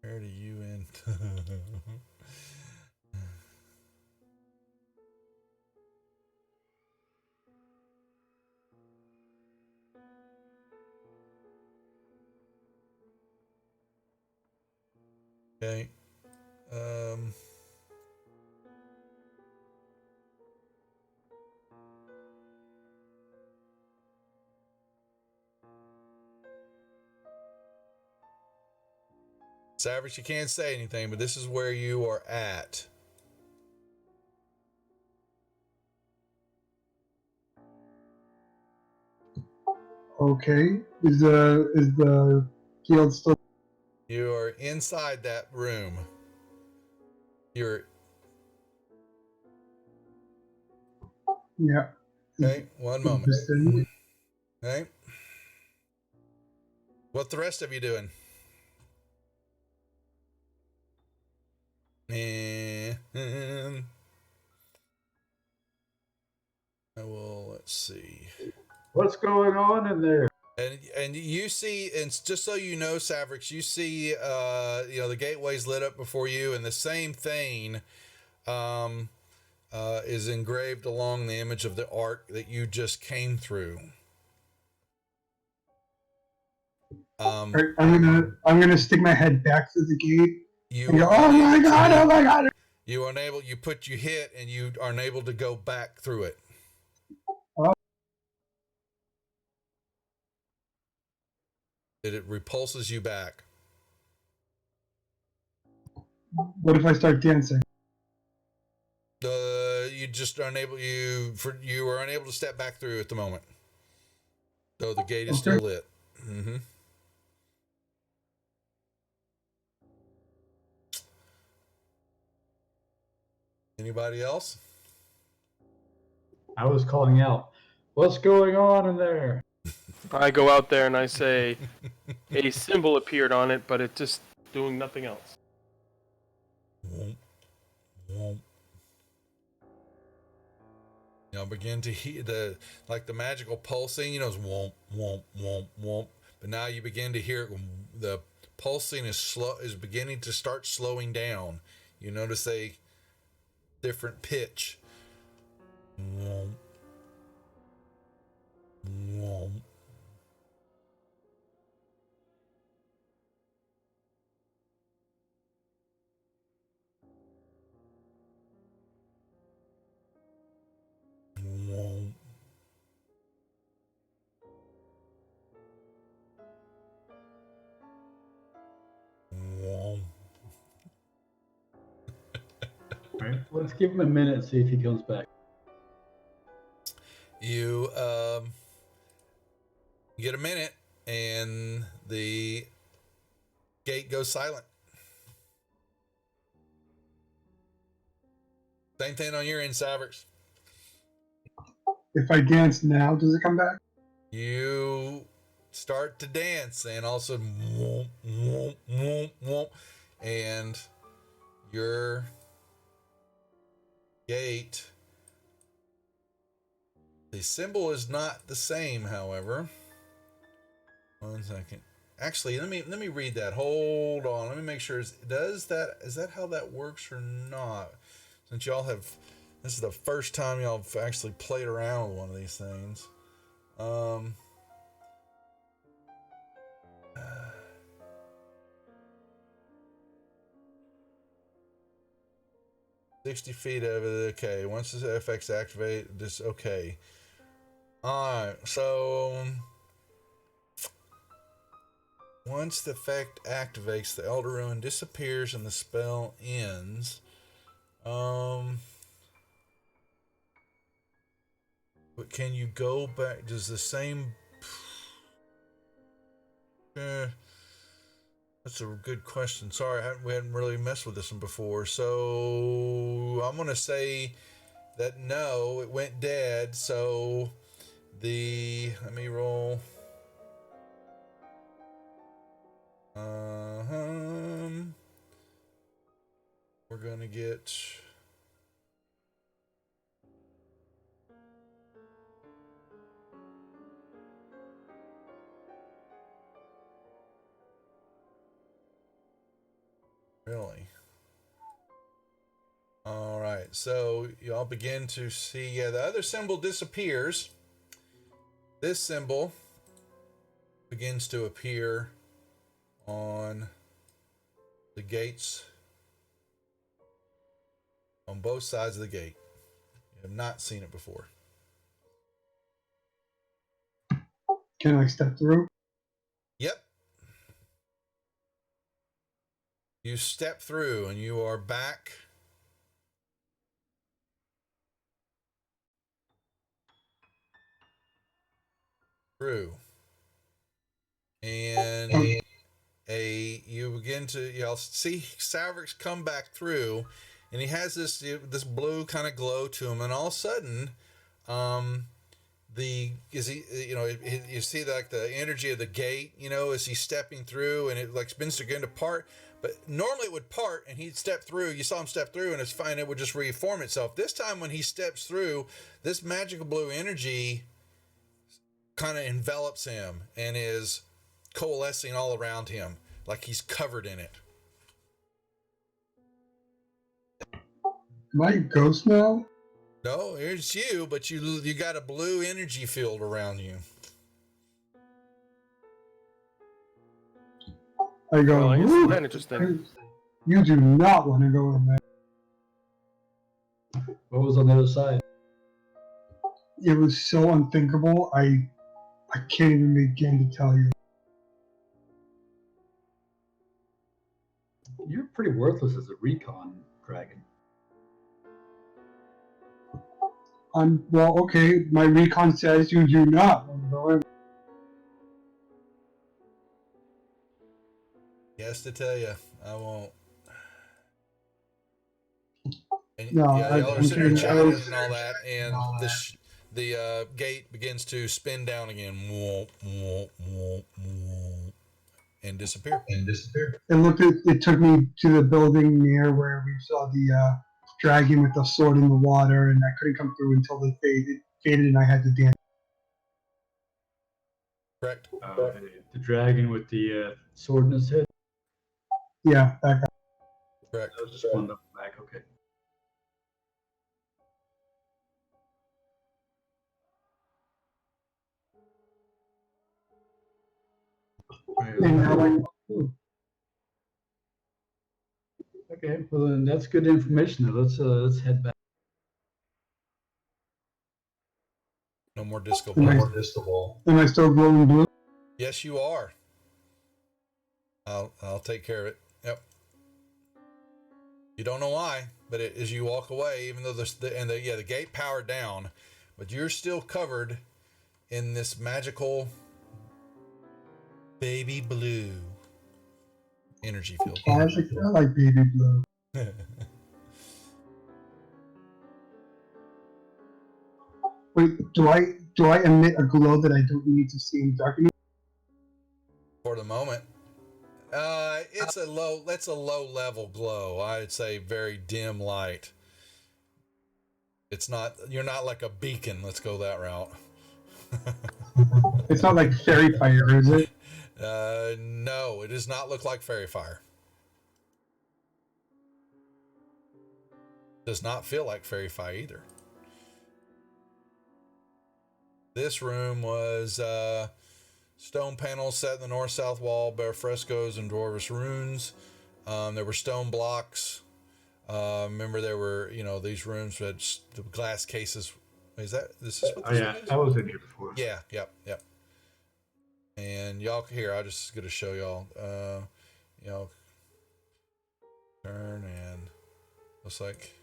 where do you end? Okay. Savage, you can't say anything, but this is where you are at. Okay. Is the guild still? You are inside that room. You're Yeah. okay. One moment. Interesting. Okay. What the rest of you doing? And I will. Let's see. What's going on in there? And you see, and just so you know, Savrix, you see, the gateway's lit up before you, and the same thing, is engraved along the image of the arc that you just came through. Alright, I'm gonna stick my head back through the gate You and go, are oh my unable god, to- oh my god. You hit, and you are unable to go back through it. Oh. It repulses you back. What if I start dancing? You just are unable. You are unable to step back through at the moment, though the gate is Okay. still lit. Mm-hmm. Anybody else? I was calling out, what's going on in there? I go out there and I say, a symbol appeared on it, but it's just doing nothing else. Womp, womp. Begin to hear the magical pulsing. It's womp, womp, womp, womp. But now you begin to hear the pulsing is beginning to start slowing down. You notice a different pitch. Womp, womp. Womp. Womp. All right, let's give him a minute and see if he comes back. You get a minute, and the gate goes silent. Same thing on your end, Savrix. If I dance now, does it come back? You start to dance, and also womp, womp, womp, womp, and your gate. The symbol is not the same, however. 1 second. Actually, let me read that. Hold on. Let me make sure. Is that how that works or not? Since y'all have, this is the first time y'all have actually played around with one of these things. 60 feet of it. Okay. Once this FX activate, this okay. Alright, so once the effect activates, the Elder Ruin disappears and the spell ends. But can you go back? Does the same? That's a good question. Sorry, we hadn't really messed with this one before. So I'm gonna say that no, it went dead. So let me roll. We're gonna get. Really? All right, so y'all begin to see, yeah, the other symbol disappears. This symbol begins to appear on the gates on both sides of the gate. You have not seen it before. Can I step through? Yep. You step through and you are back through. And you begin to, you'll see Savrix come back through, and he has this blue kind of glow to him, and all of a sudden, you see like the energy of the gate, as he's stepping through, and it like begins to begin to part. But normally it would part, and he'd step through. You saw him step through, and it's fine. It would just reform itself. This time, when he steps through, this magical blue energy kind of envelops him and is coalescing all around him, like he's covered in it. Am I a ghost now? No, it's you, but you got a blue energy field around you. I go, Well, I guess "Ooh, that's interesting. you do not want to go in there." What was on the other side? It was so unthinkable. I can't even begin to tell you. You're pretty worthless as a recon dragon. Well, okay. My recon says you do not want to go in. Yes, to tell you, I won't. And No, y'all are I'm sitting there kidding. chatting and all that, and the gate begins to spin down again, and disappear. It took me to the building near where we saw the dragon with the sword in the water, and I couldn't come through until they faded, and I had to dance. Correct. The dragon with the sword in his head. Yeah, that guy. Correct. I was just one up back. Okay. And now Okay, well then that's good information. Though. Let's head back. No more disco Am I- ball. am I still glowing blue? Yes, you are. I'll take care of it. Yep. You don't know why, but as you walk away, even though the gate powered down, but you're still covered in this magical baby blue energy field. I like baby blue. Wait, do I emit a glow that I don't need to see in darkness? For the moment, it's a low level glow. I'd say very dim light. It's not. You're not like a beacon. Let's go that route. It's not like fairy fire, is it? No, it does not look like fairy fire. Does not feel like fairy fire either. This room was stone panels set in the north-south wall, bare frescoes and dwarvish runes. There were stone blocks. Remember, there were, these rooms had the glass cases. This is what Oh this yeah, is? I was in here before. Yeah, yep. And y'all here, I'm just gonna show y'all. Turn and looks like.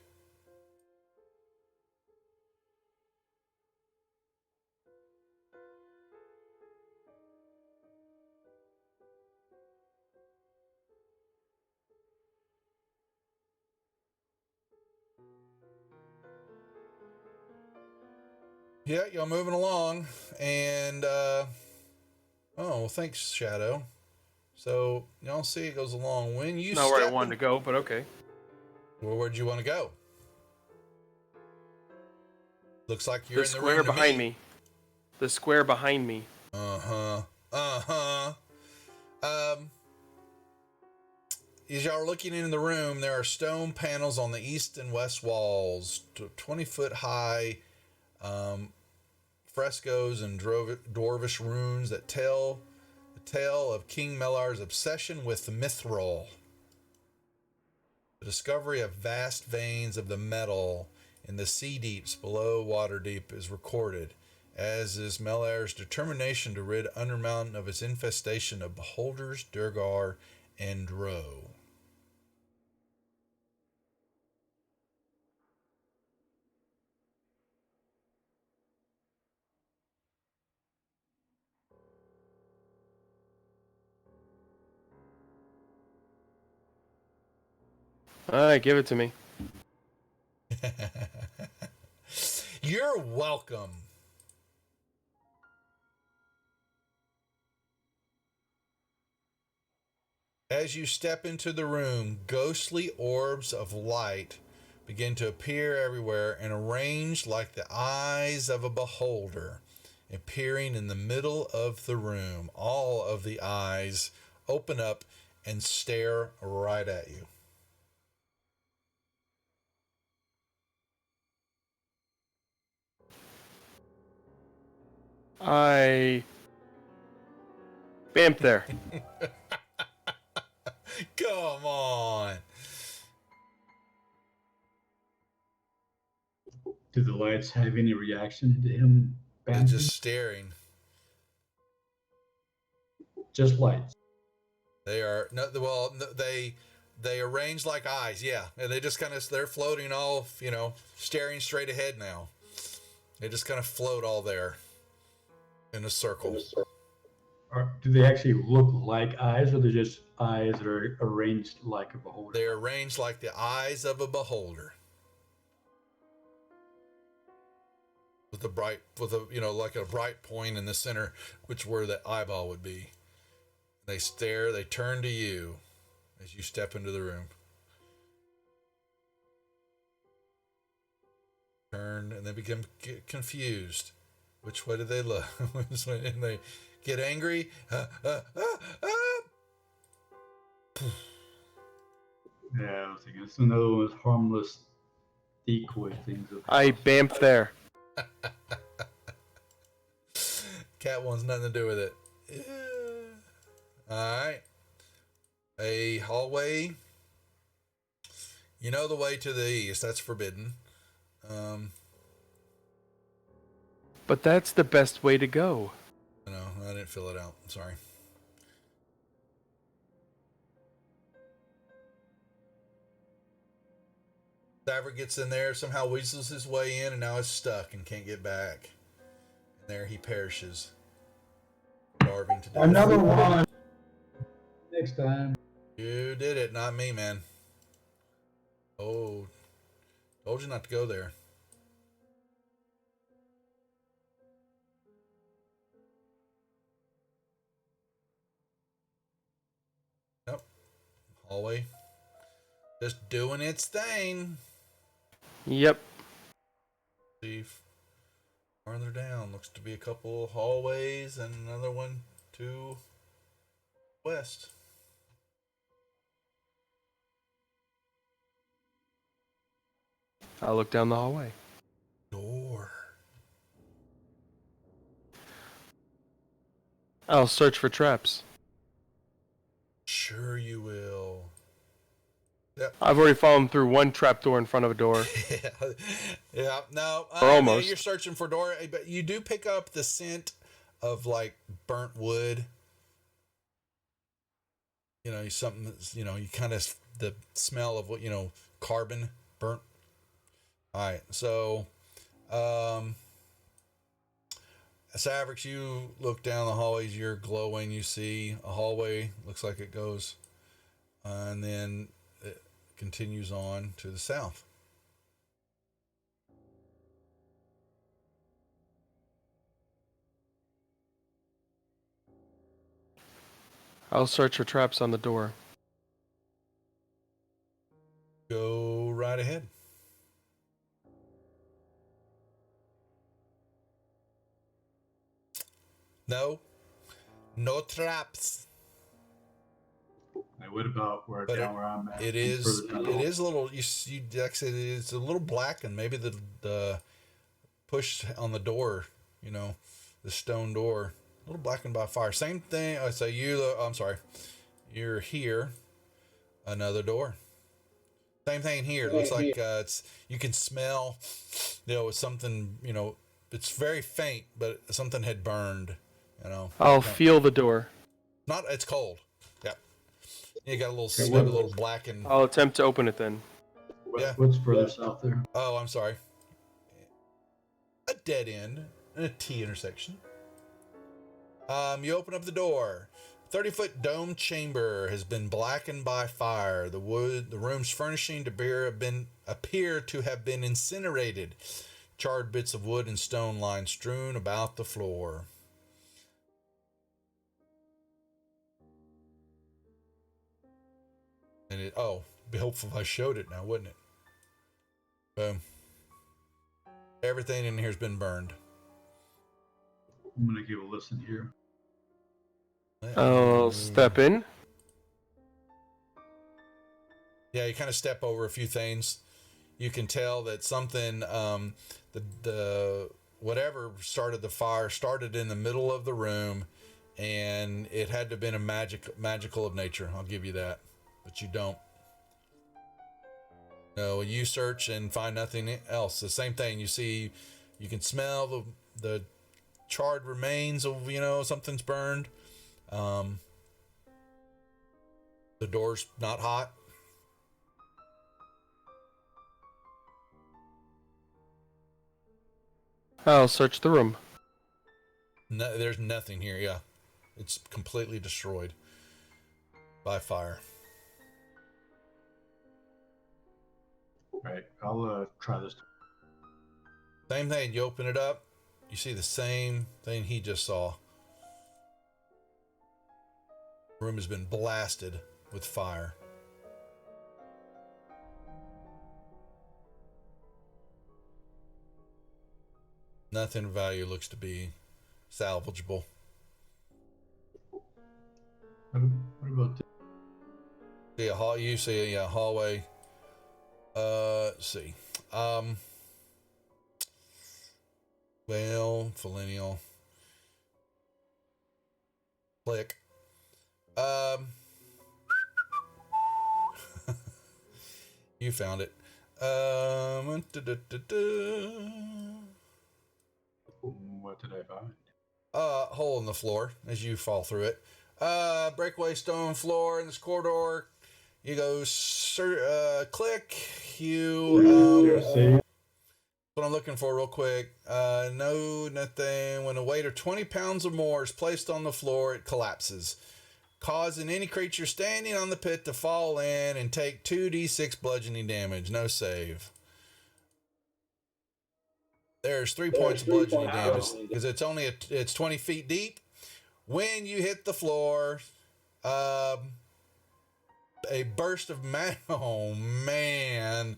Yeah, y'all moving along, and thanks, Shadow. So y'all see it goes along when you. Not where I wanted to go, but okay. Well, where'd you want to go? Looks like you're The in the square room behind me. The square behind me. As y'all are looking in the room, there are stone panels on the east and west walls, 20-foot high. Frescoes and dwarvish runes that tell the tale of King Melar's obsession with the mithril. The discovery of vast veins of the metal in the sea deeps below Waterdeep is recorded, as is Melar's determination to rid Undermountain of its infestation of beholders, Durgar, and Drow. Alright, give it to me. You're welcome. As you step into the room, ghostly orbs of light begin to appear everywhere and arranged like the eyes of a beholder, appearing in the middle of the room. All of the eyes open up and stare right at you. I bamf there. Come on. Do the lights have any reaction to him? They're Bouncing? just staring. Just lights. They are they arrange like eyes, yeah. And they just they're floating all, staring straight ahead now. They just kind of float all there in a circle. Do they actually look like eyes, or they're just eyes that are arranged like a beholder? They're arranged like the eyes of a beholder. With like a bright point in the center, which where the eyeball would be. They stare, they turn to you as you step into the room. Turn, and they get confused. Which way do they look? And they get angry. Yeah, I was thinking it's another one of those harmless decoy things. I bamf there. Cat wants nothing to do with it. Alright. A hallway. You know the way to the east. That's forbidden. But that's the best way to go. No, I didn't fill it out. Sorry. Diver gets in there, somehow weasels his way in, and now is stuck and can't get back. And there he perishes. Starving to death. Another one. Next time. You did it, not me, man. Oh, told you not to go there. Yep. Hallway. Just doing its thing. Yep. Farther down, looks to be a couple hallways and another one to west. I'll look down the hallway. Door. I'll search for traps. Sure you will. Yep. I've already fallen through one trap door in front of a door. Yeah. No. Or almost. You're searching for door, but you do pick up the scent of like burnt wood. You know, something that's, you kind of the smell of what, carbon burnt. All right. So, Savrix, you look down the hallways, you're glowing, you see a hallway, looks like it goes, and then it continues on to the south. I'll search for traps on the door. Go right ahead. No traps. Hey, what about where I'm at? It is a little. You actually, it's a little black, and maybe the push on the door. The stone door, a little blackened by fire. Same thing. I say I'm sorry. You're here. Another door. Same thing here. It looks like you can smell. It's something. It's very faint, but something had burned. I'll feel the door. It's cold. Yeah. You got a little blackened. I'll attempt to open it then. What's further south there? Oh, I'm sorry. A dead end and a T intersection. You open up the door. 30-foot dome chamber has been blackened by fire. The room's furnishing appear to have been incinerated. Charred bits of wood and stone line strewn about the floor. And be helpful if I showed it now, wouldn't it? Boom. Everything in here has been burned. I'm gonna give a listen here. I'll step in. Yeah, you kind of step over a few things. You can tell that something, the whatever started the fire started in the middle of the room, and it had to have been magical of nature. I'll give you that. But you don't. No, you search and find nothing else. The same thing. You can smell the charred remains of, something's burned. The door's not hot. I'll search the room. No, there's nothing here. Yeah. It's completely destroyed by fire. Right, I'll try this. Same thing. You open it up, you see the same thing he just saw. The room has been blasted with fire. Nothing of value looks to be salvageable. What about this? You see a hallway. Let's see. Millennial. Click. You found it. What did I find? Hole in the floor as you fall through it. Breakaway stone floor in this corridor. You go, click. What I'm looking for real quick. No, nothing. When a weight of 20 pounds or more is placed on the floor, it collapses, causing any creature standing on the pit to fall in and take 2d6 bludgeoning damage. No save. There's 3 points of bludgeoning damage because it's 20 feet deep. When you hit the floor, a burst of oh man,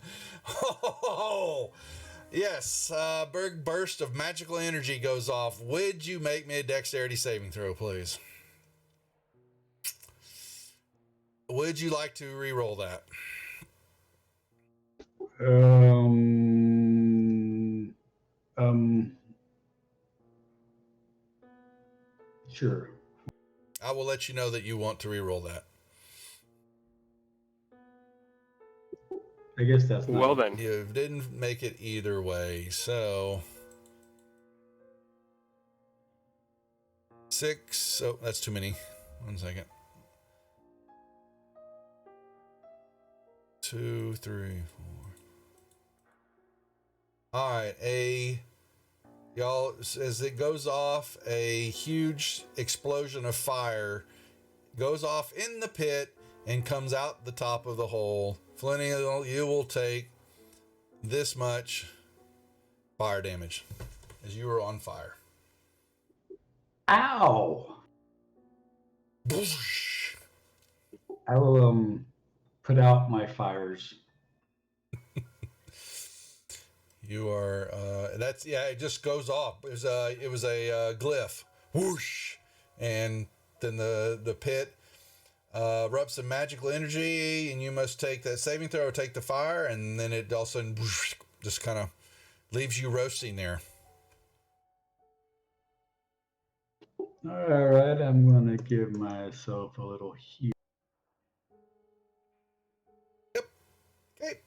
Yes, big burst of magical energy goes off. Would you make me a dexterity saving throw, please? Would you like to re-roll that? Sure. I will let you know that you want to re-roll that. I guess that's not. Well then. You didn't make it either way, so 6. Oh, that's too many. 1 second. 2, 3, 4. All right, y'all, as it goes off, a huge explosion of fire goes off in the pit and comes out the top of the hole. Flinny, you will take this much fire damage as you are on fire. Ow! I will put out my fires. You are it just goes off. It was a glyph. Whoosh. And then the pit erupts some magical energy, and you must take that saving throw or take the fire, and then it all of a sudden whoosh, just kind of leaves you roasting there. All right, I'm gonna give myself a little heal. Yep. Okay.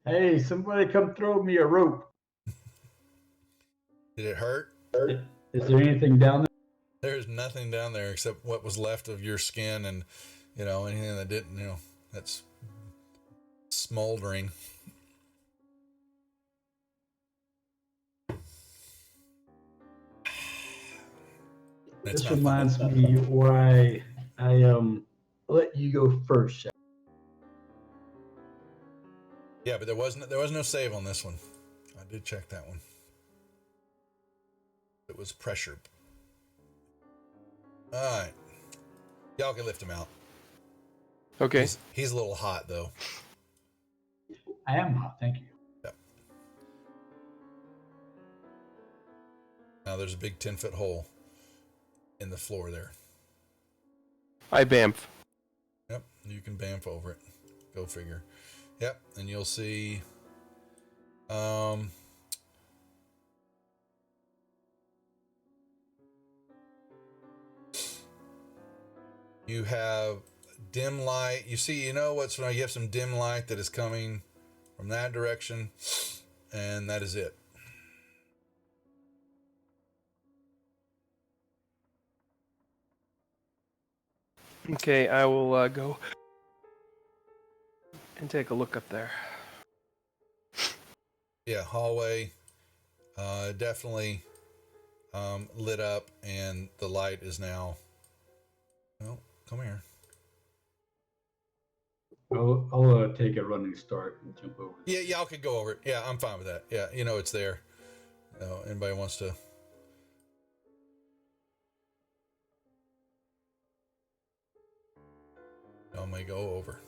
Hey, somebody come throw me a rope. Did it hurt? Is there anything down there? There's nothing down there except what was left of your skin, and anything that didn't, that's smoldering. This reminds me why I let you go first. Yeah, but there was no save on this one. I did check that one. It was pressure. All right, y'all can lift him out. Okay. He's a little hot though. I am hot, thank you. Yep. Now there's a big 10-foot hole in the floor there. I bamf. Yep, you can bamf over it. Go figure. Yep, and you'll see you have dim light. You see, what's when you have some dim light that is coming from that direction, and that is it. Okay, I will go and take a look up there. Yeah, hallway, definitely lit up, and the light is now. Well, come here. I'll take a running start and jump over. Yeah, y'all could go over it. Yeah, I'm fine with that. Yeah, it's there. Anybody wants to? Y'all may go over.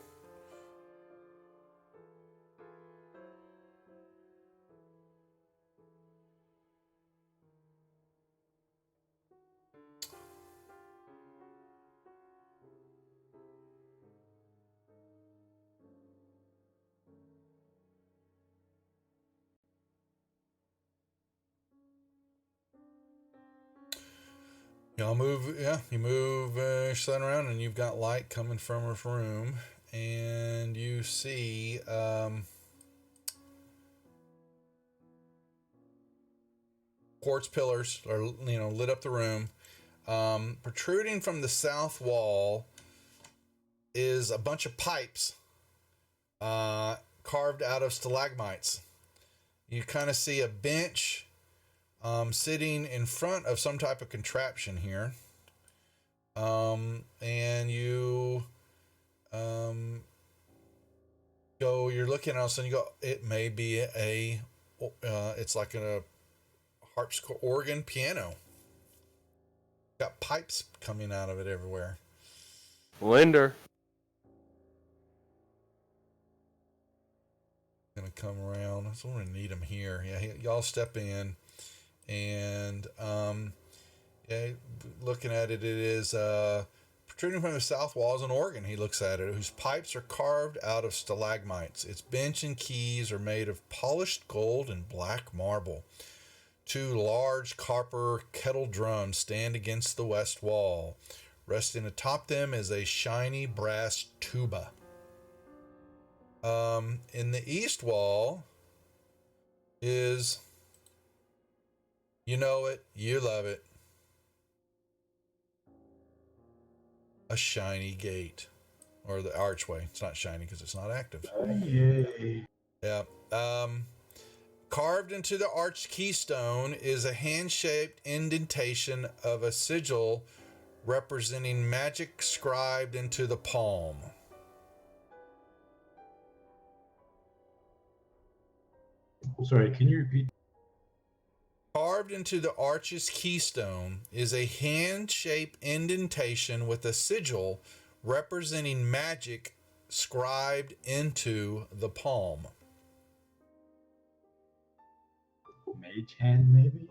Y'all move, you move sun around, and you've got light coming from her room, and you see quartz pillars are lit up the room. Protruding from the south wall is a bunch of pipes carved out of stalagmites. You kind of see a bench sitting in front of some type of contraption here. And you you're looking at it, and you go, it may be it's like a harpsichord, organ, piano. Got pipes coming out of it everywhere. Linder. Gonna come around. So we're gonna need him here. Yeah, y'all step in, and yeah, looking at it, it is protruding from the south walls an organ. He looks at it, whose pipes are carved out of stalagmites. Its bench and keys are made of polished gold and black marble. 2 large copper kettle drums stand against the west wall. Resting atop them is a shiny brass tuba. In the east wall is, you know it, you love it, a shiny gate, or the archway. It's not shiny because it's not active. Yay. Yeah. Carved into the arched keystone is a hand-shaped indentation of a sigil representing magic scribed into the palm. Sorry, can you repeat? Carved into the arch's keystone is a hand-shaped indentation with a sigil representing magic scribed into the palm. Mage hand, maybe?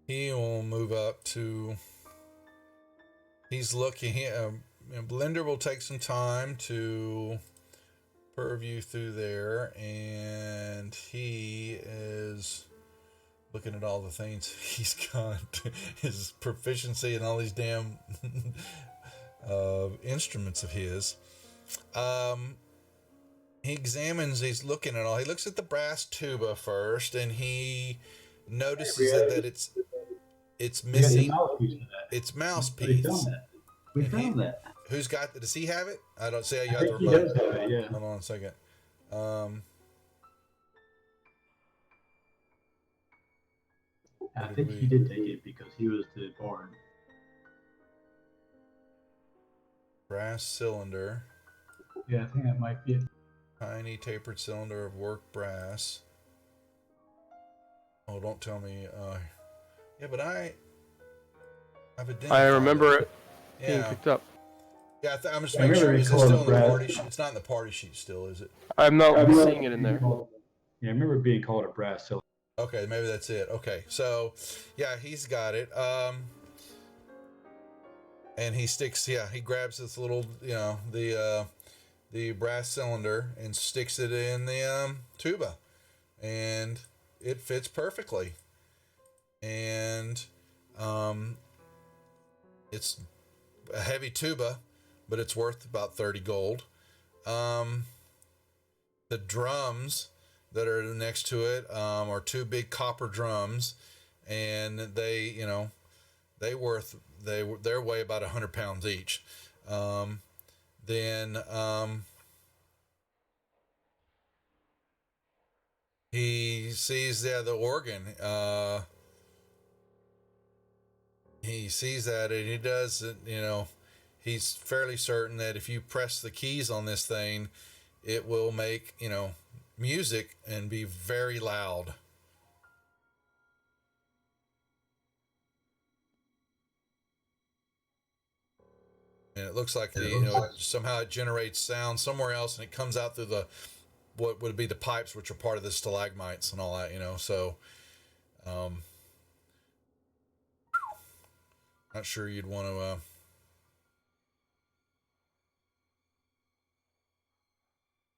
He will move up to... He's looking... Blender will take some time to purview through there, and he is looking at all the things he's got. His proficiency in all these damn instruments of his. He examines, he's looking at all. He looks at the brass tuba first, and he notices that it's missing its mouthpiece. We found that. Who's got that? Does he have it? I don't see how you I have the think he remote. does have it, yeah. Hold on a second. I think he did take it because he was the bard. Brass cylinder. Yeah, I think that might be it. Tiny tapered cylinder of worked brass. Oh, don't tell me. Yeah, but I've identified I remember it being Yeah. picked up. Yeah, I'm just I making sure. remember Is it they called still it in the brass. party sheet? It's not in the party sheet still, is it? I'm not seeing it in there. Yeah, I remember it being called a brass cylinder. Okay, maybe that's it. Okay, so yeah, he's got it. And he sticks. Yeah, he grabs this little, the brass cylinder and sticks it in the tuba, and it fits perfectly. And it's a heavy tuba, but it's worth about 30 gold. The drums that are next to it are 2 big copper drums, and they weigh about 100 pounds each. Then he sees the organ. He sees that, and he does it. He's fairly certain that if you press the keys on this thing, it will make music and be very loud. And it looks like somehow it generates sound somewhere else, and it comes out through what would be the pipes, which are part of the stalagmites and all that. So not sure you'd want to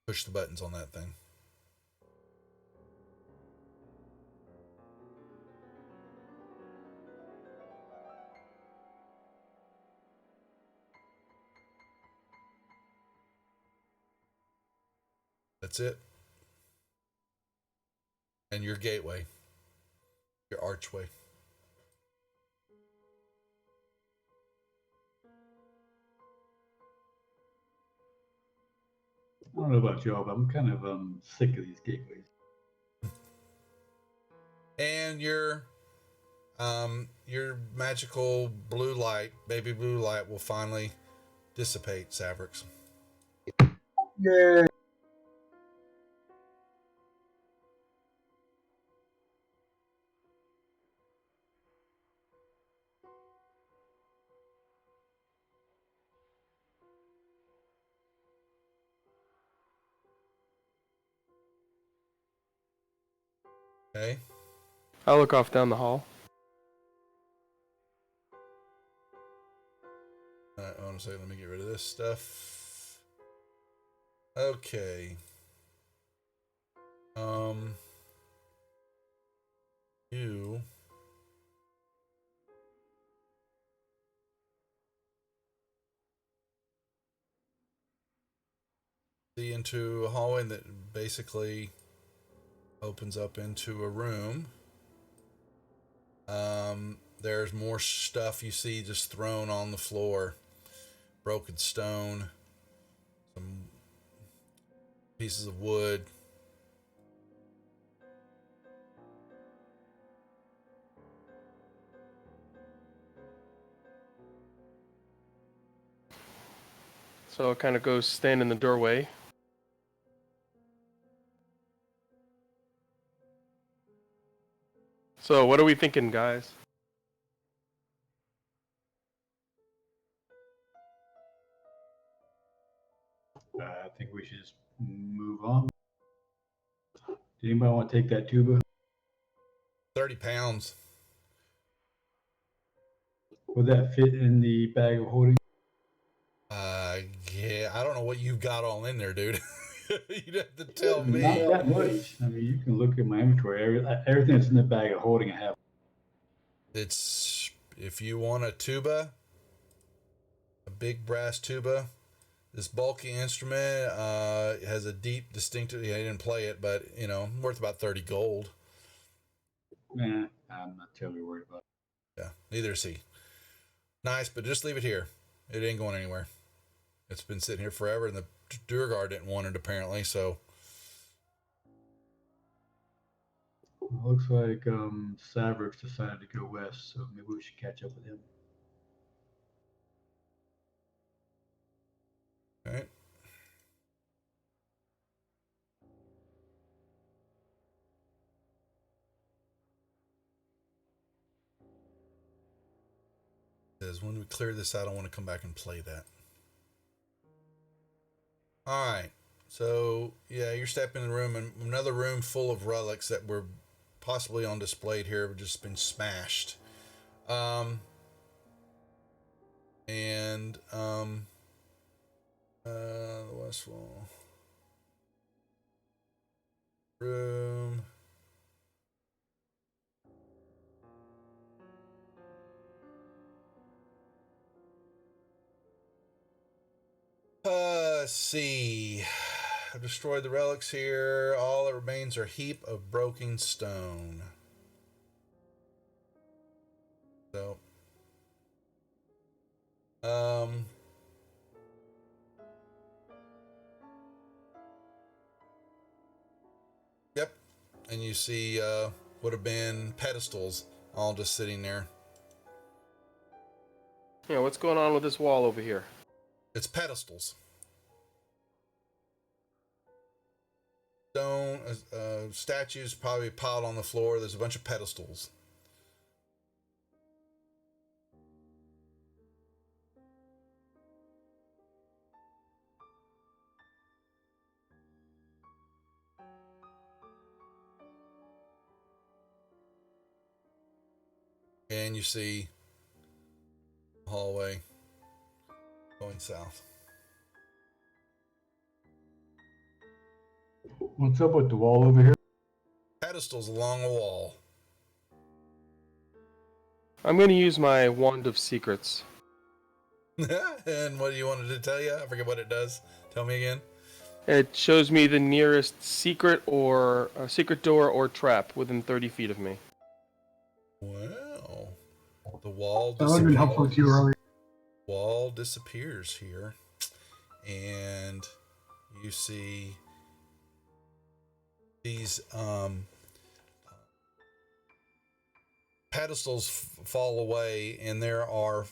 push the buttons on that thing. That's it. And your gateway, your archway. I don't know about y'all, but I'm kind of sick of these gateways. And your magical blue light, baby blue light, will finally dissipate, Savrix. Yeah. Okay. I'll look off down the hall. Alright, hold on a second. Let me get rid of this stuff. Okay. You see into a hallway that basically opens up into a room. There's more stuff you see just thrown on the floor. Broken stone, some pieces of wood. So it kind of goes stand in the doorway. So what are we thinking, guys? I think we should just move on. Does anybody want to take that tuba? 30 pounds. Would that fit in the bag of holding? Yeah, I don't know what you've got all in there, dude. You'd have to tell me. Not that much. I mean, you can look at my inventory. Everything that's in the bag of holding, I have. It's, if you want a tuba, a big brass tuba, this bulky instrument has a deep, distinctive. Yeah, I didn't play it, but you know, worth about 30 gold. Man, I'm not terribly worried about it. Yeah, neither is he. Nice, but just leave it here. It ain't going anywhere. It's been sitting here forever, and the Durgar didn't want it apparently. So Looks like Savrix decided to go west, so maybe we should catch up with him. all right. Says when we clear this out, I want to come back and play that. All right. So yeah, you're stepping in the room, and another room full of relics that were possibly on display here have just been smashed. The west wall room. Let's see. I've destroyed the relics here. All that remains are a heap of broken stone. So, yep. And you see, would have been pedestals all just sitting there. Yeah, what's going on with this wall over here? It's pedestals. Stone statues probably piled on the floor. There's a bunch of pedestals. And you see a hallway going south. What's up with the wall over here? Pedestals along the wall. I'm going to use my Wand of Secrets. And what do you wanted to tell you? I forget what it does. Tell me again. It shows me the nearest secret or secret door or trap within 30 feet of me. Wow. The wall That would have been helpful to you earlier. Wall disappears here. And you see these pedestals fall away, and there are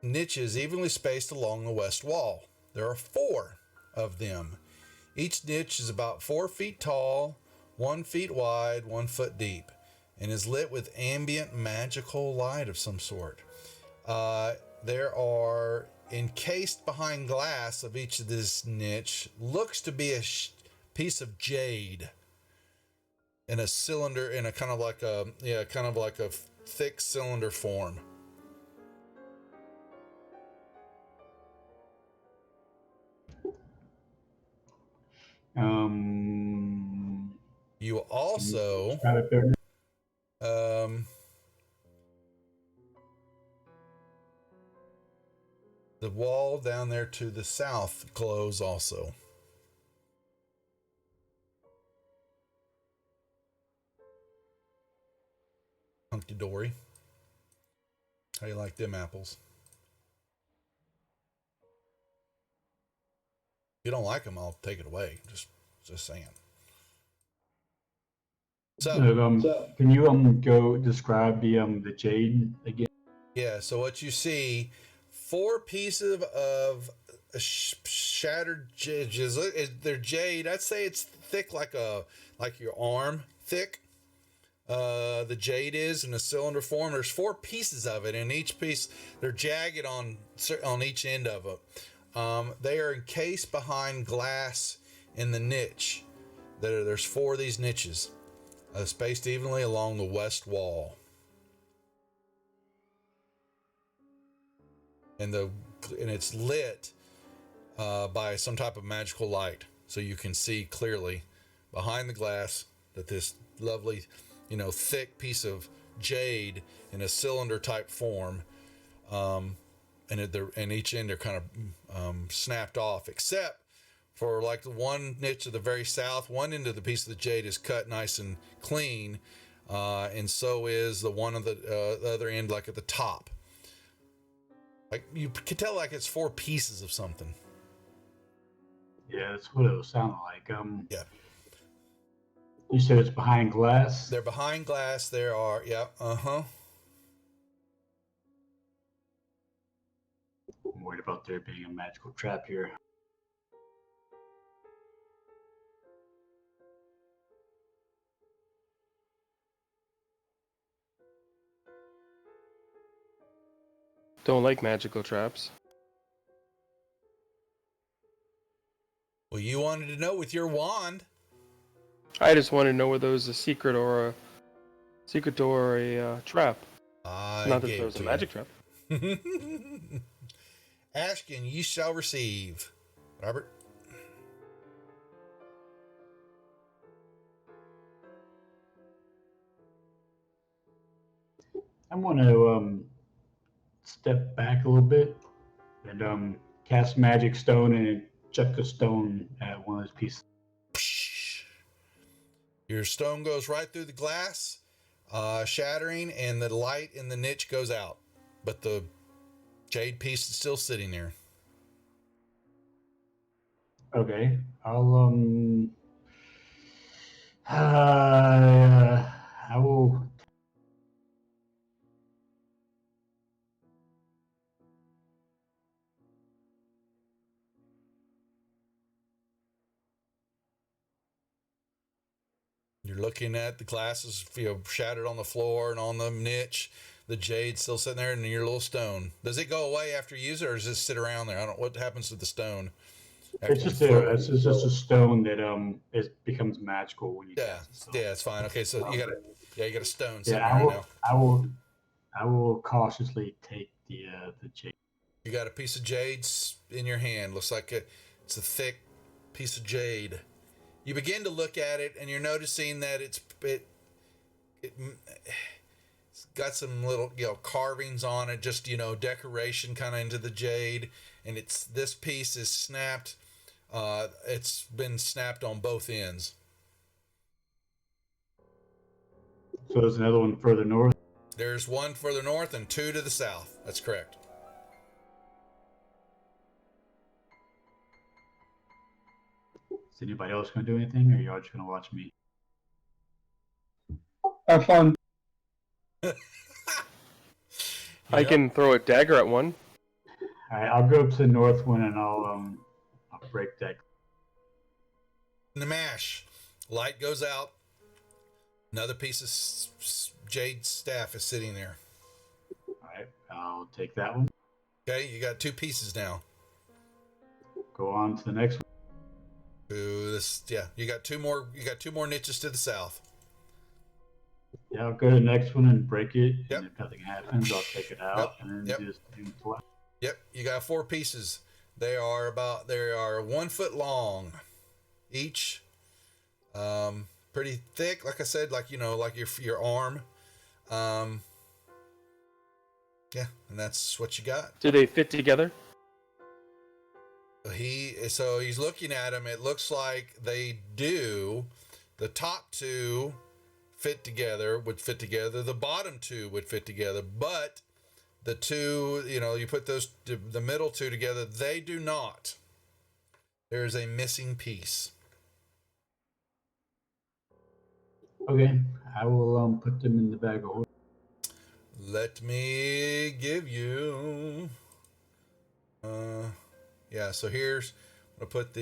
niches evenly spaced along the west wall. There are 4 of them. Each niche is about 4 feet tall, 1 foot wide, 1 foot deep, and is lit with ambient magical light of some sort. There are encased behind glass of each of this niche looks to be a piece of jade in a cylinder, in a kind of like a thick cylinder form. You also the wall down there to the south glows also. Hunky dory. How you like them apples? If you don't like them, I'll take it away. Just saying. So, can you go describe the jade again? Yeah. So what you see, 4 pieces of shattered jade. They're jade. I'd say it's thick like your arm thick. The jade is in a cylinder form. There's 4 pieces of it, and each piece they're jagged on each end of it. They are encased behind glass in the niche. There's 4 of these niches, spaced evenly along the west wall, and it's lit by some type of magical light, so you can see clearly behind the glass that this lovely, thick piece of jade in a cylinder type form, and each end are kind of snapped off, except for like the one niche to the very south. One end of the piece of the jade is cut nice and clean, and so is the one of the other end, like at the top. Like you can tell, like it's 4 pieces of something. Yeah, that's what it was sounding like. Yeah. You said it's behind glass? They're behind glass. There are, yeah, I'm worried about there being a magical trap here. Don't like magical traps. Well, you wanted to know with your wand. I just want to know whether there's a secret door or a trap. Not that there was a magic trap. Ashkin, you shall receive. Robert? I'm going to step back a little bit and cast magic stone and chuck a stone at one of those pieces. Your stone goes right through the glass, shattering, and the light in the niche goes out, but the jade piece is still sitting there. Okay, I will. You're looking at the glasses, shattered on the floor and on the niche. The jade still sitting there, and your little stone. Does it go away after you use it, or does it sit around there? I don't know what happens to the stone. It's just a stone that it becomes magical when you cast it. So. Yeah, it's fine. Okay, so you got a stone. Yeah, I will cautiously take the jade. You got a piece of jade in your hand. Looks like it's a thick piece of jade. You begin to look at it, and you're noticing that it's got some little carvings on it, just decoration kind of into the jade, and this piece is snapped. It's been snapped on both ends. So there's another one further north? There's one further north and 2 to the south. That's correct. Is anybody else going to do anything, or are y'all just going to watch me? Have fun. I can throw a dagger at one. All right, I'll go up to the north one and I'll break that. In the mash, light goes out. Another piece of jade staff is sitting there. All right, I'll take that one. Okay, you got 2 pieces now. Go on to the next one. You got 2 more. You got 2 more niches to the south. Yeah, I'll go to the next one and break it, Yep. and if nothing happens, I'll take it out and then just do flat. Yep, you got 4 pieces. They are 1 foot long each. Pretty thick, like I said, like like your arm. Yeah, and that's what you got. Do they fit together? He's looking at them. It looks like they do. The top 2 would fit together. The bottom 2 would fit together, but the 2, you put the middle 2 together, they do not. There is a missing piece. Okay, I will put them in the bag of holding. Let me give you. Yeah. So here's. I'm gonna put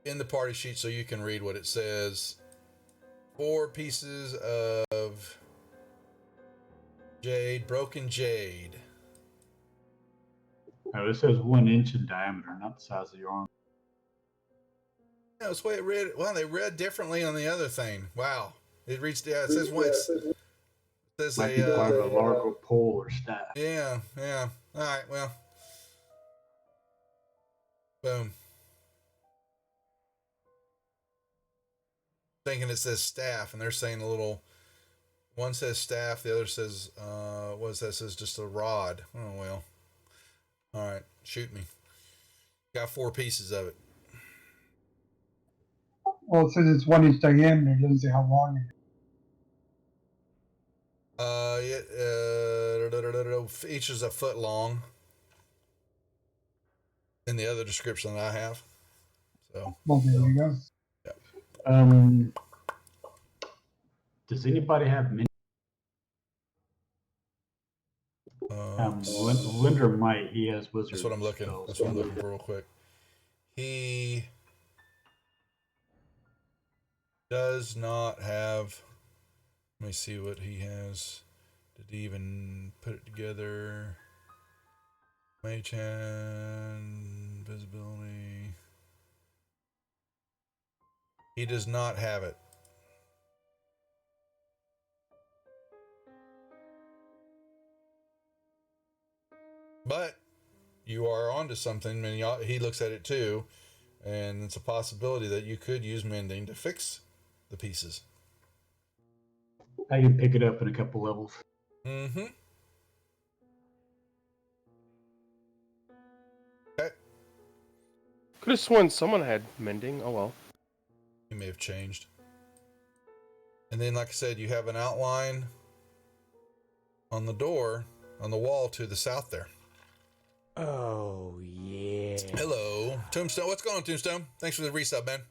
in the party sheet so you can read what it says. 4 pieces of broken jade. Oh, this says 1 inch in diameter, not the size of your arm. Yeah, that's the way it read. Well, they read differently on the other thing. Wow. It reads. Yeah, it says what? It says Might be part of a larger pole or staff. Yeah. All right. Well. Boom. Thinking it says staff, and they're saying a little. One says staff, the other says what is that? Says just a rod. Oh well. All right, shoot me. Got 4 pieces of it. Well, it says it's 1 inch diameter. It doesn't say how long it is. Each is a foot long. In the other description that I have. So. Well, there you go. Yeah. Does anybody have mini? Linder might. He has wizard. That's what I'm looking. That's what I'm looking for real quick. He does not have. Let me see what he has. Did he even put it together? Mage hand, visibility. He does not have it. But you are onto something, and he looks at it too, and it's a possibility that you could use mending to fix the pieces. I can pick it up in a couple levels. Mm-hmm. Okay. Could have sworn someone had mending. Oh well. He may have changed. And then, like I said, you have an outline on the door, on the wall to the south there. Oh, yeah. Hello, Tombstone. What's going on, Tombstone? Thanks for the resub, man.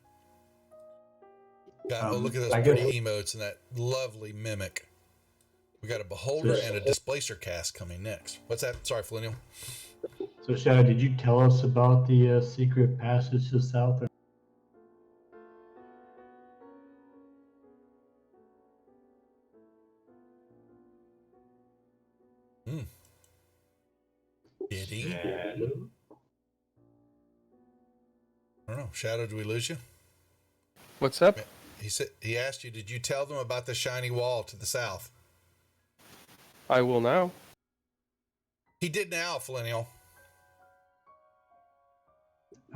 Look at those pretty emotes and that lovely mimic. We got a beholder and a displacer cast coming next. What's that? Sorry, Flinnial. So, Shadow, did you tell us about the secret passage to the south? Did he? Shadow? I don't know. Shadow, did we lose you? What's up? He asked you, did you tell them about the shiny wall to the south? I will now. He did now, Flinnial.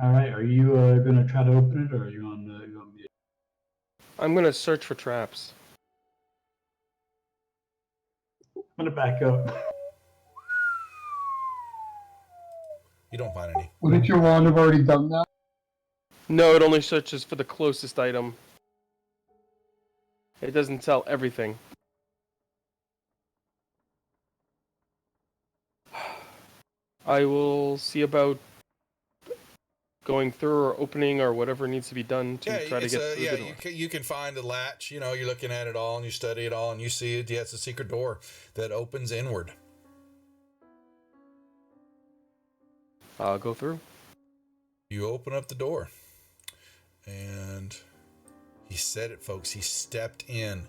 All right. Are you going to try to open it, or are you on mute? I'm going to search for traps. I'm going to back up. You don't find any. Wouldn't your wand have already done that? No, it only searches for the closest item. It doesn't tell everything. I will see about going through or opening or whatever needs to be done to try to get through the door. You can find the latch. You're looking at it all and you study it all and you see it. Yeah, it's a secret door that opens inward. I'll go through. You open up the door. And he said it, folks. He stepped in.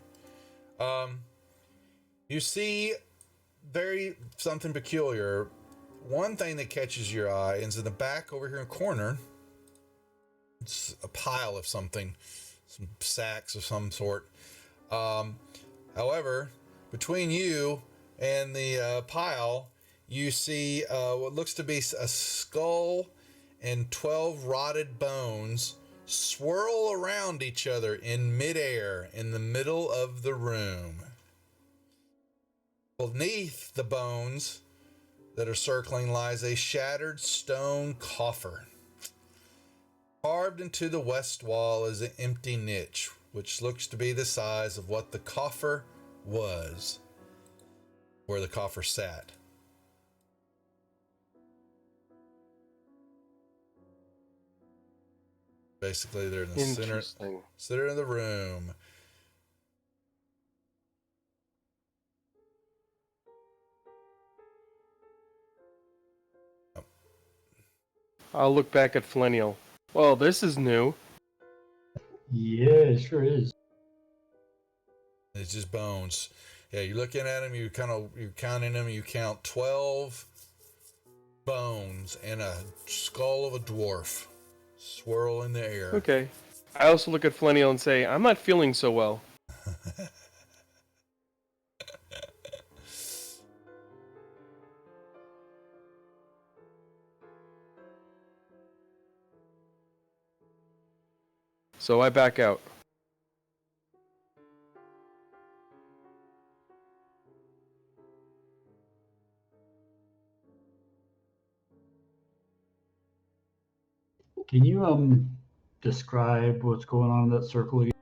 You see something peculiar. One thing that catches your eye is in the back over here in the corner. It's a pile of something. some sacks of some sort. However, between you and the pile, you see what looks to be a skull and 12 rotted bones swirl around each other in midair in the middle of the room. Beneath the bones that are circling lies a shattered stone coffer. Carved into the west wall is an empty niche, which looks to be the size of what the coffer was, where the coffer sat. Basically, they're in the center of the room. I'll look back at Flennial. Well, this is new. Yeah, it sure is. It's just bones. Yeah, you're looking at them, you're counting them, you count 12 bones and a skull of a dwarf swirl in the air. Okay. I also look at Flennial and say, I'm not feeling so well. So I back out. Can you describe what's going on in that circle again?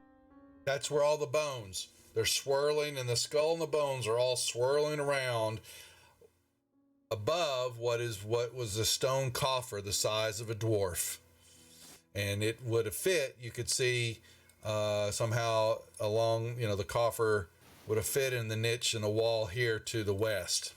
That's where all the bones, they're swirling, and the skull and the bones are all swirling around above what was a stone coffer the size of a dwarf. And it would have fit, you could see somehow along, the coffer would have fit in the niche in the wall here to the west.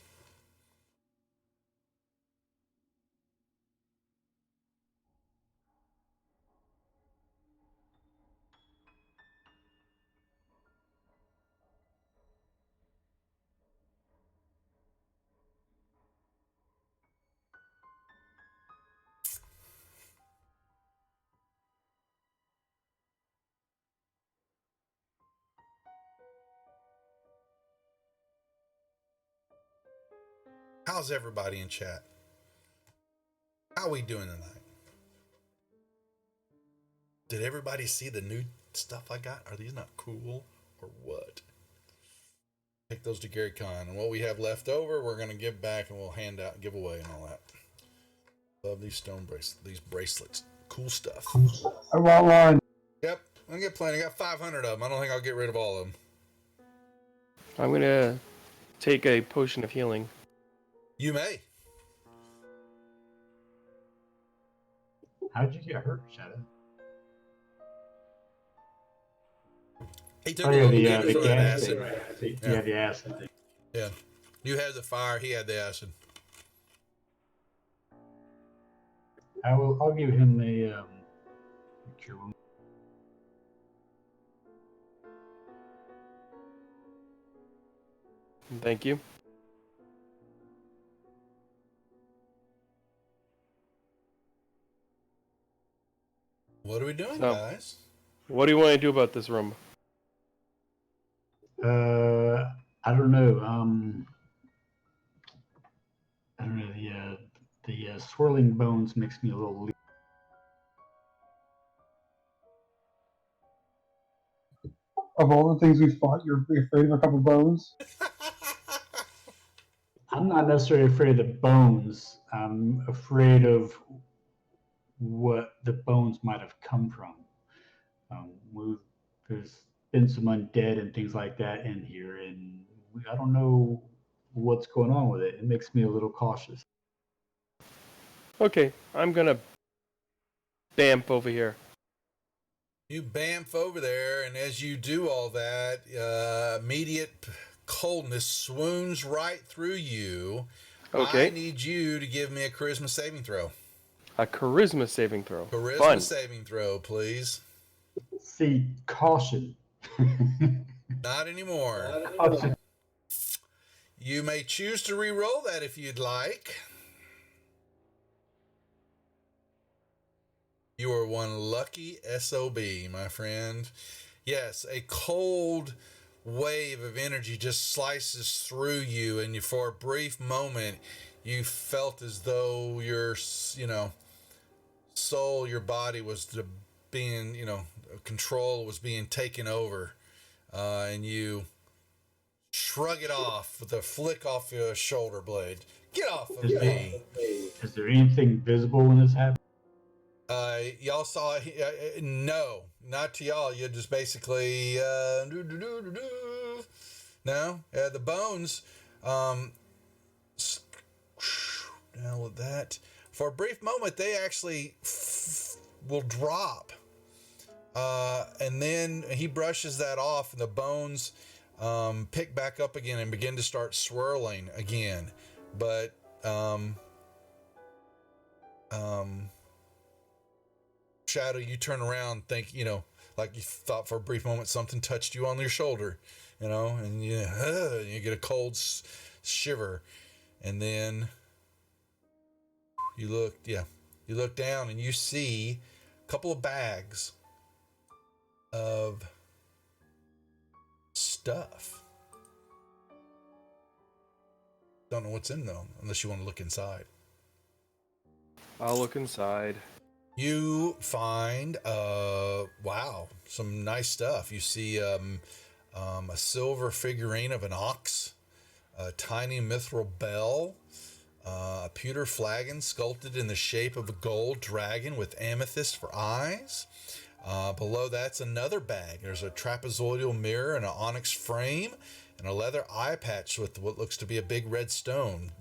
How's everybody in chat? How are we doing tonight? Did everybody see the new stuff I got? Are these not cool or what? Take those to Gary Con, and what we have left over, we're going to give back, and we'll hand out, give away, and all that. Love these stone bracelets, these bracelets. Cool stuff. I want one. Yep, I'm get plenty. I got 500 of them. I don't think I'll get rid of all of them. I'm gonna take a potion of healing. You may. How'd you get hurt, Shadow? He took a little bit of that acid. Yeah, the acid thing. Yeah. You had the fire, he had the acid. I'll give him the cure wound. Thank you. What are we doing, guys? What do you want to do about this room? I don't know. I don't know. The swirling bones makes me a little. Of all the things we fought, you're afraid of a couple bones? I'm not necessarily afraid of the bones. I'm afraid of what the bones might have come from. There's been some undead and things like that in here, and I don't know what's going on with it. It makes me a little cautious. Okay, I'm gonna bamf over here. You bamf over there, and as you do all that, immediate coldness swoons right through you. Okay. I need you to give me a charisma saving throw. A charisma saving throw. Charisma Fun. saving throw, please. See, caution. Not anymore. Caution. You may choose to re-roll that if you'd like. You are one lucky SOB, my friend. Yes, a cold wave of energy just slices through you, and for a brief moment, you felt as though your, soul, your body was being, control was being taken over, and you shrug it off with a flick off your shoulder blade. Get off of me. Is there anything visible when this happened? Y'all saw no, not to y'all. You just basically no, the bones. Now with that, for a brief moment, they actually will drop, and then he brushes that off, and the bones pick back up again and begin to start swirling again, but Shadow, you turn around, think, like you thought for a brief moment something touched you on your shoulder, and you get a cold shiver, and then you look down and you see a couple of bags of stuff. Don't know what's in them unless you want to look inside. I'll look inside. You find, some nice stuff. You see a silver figurine of an ox, a tiny mithril bell, a pewter flagon sculpted in the shape of a gold dragon with amethyst for eyes. Below that's another bag. There's a trapezoidal mirror and an onyx frame and a leather eye patch with what looks to be a big red stone.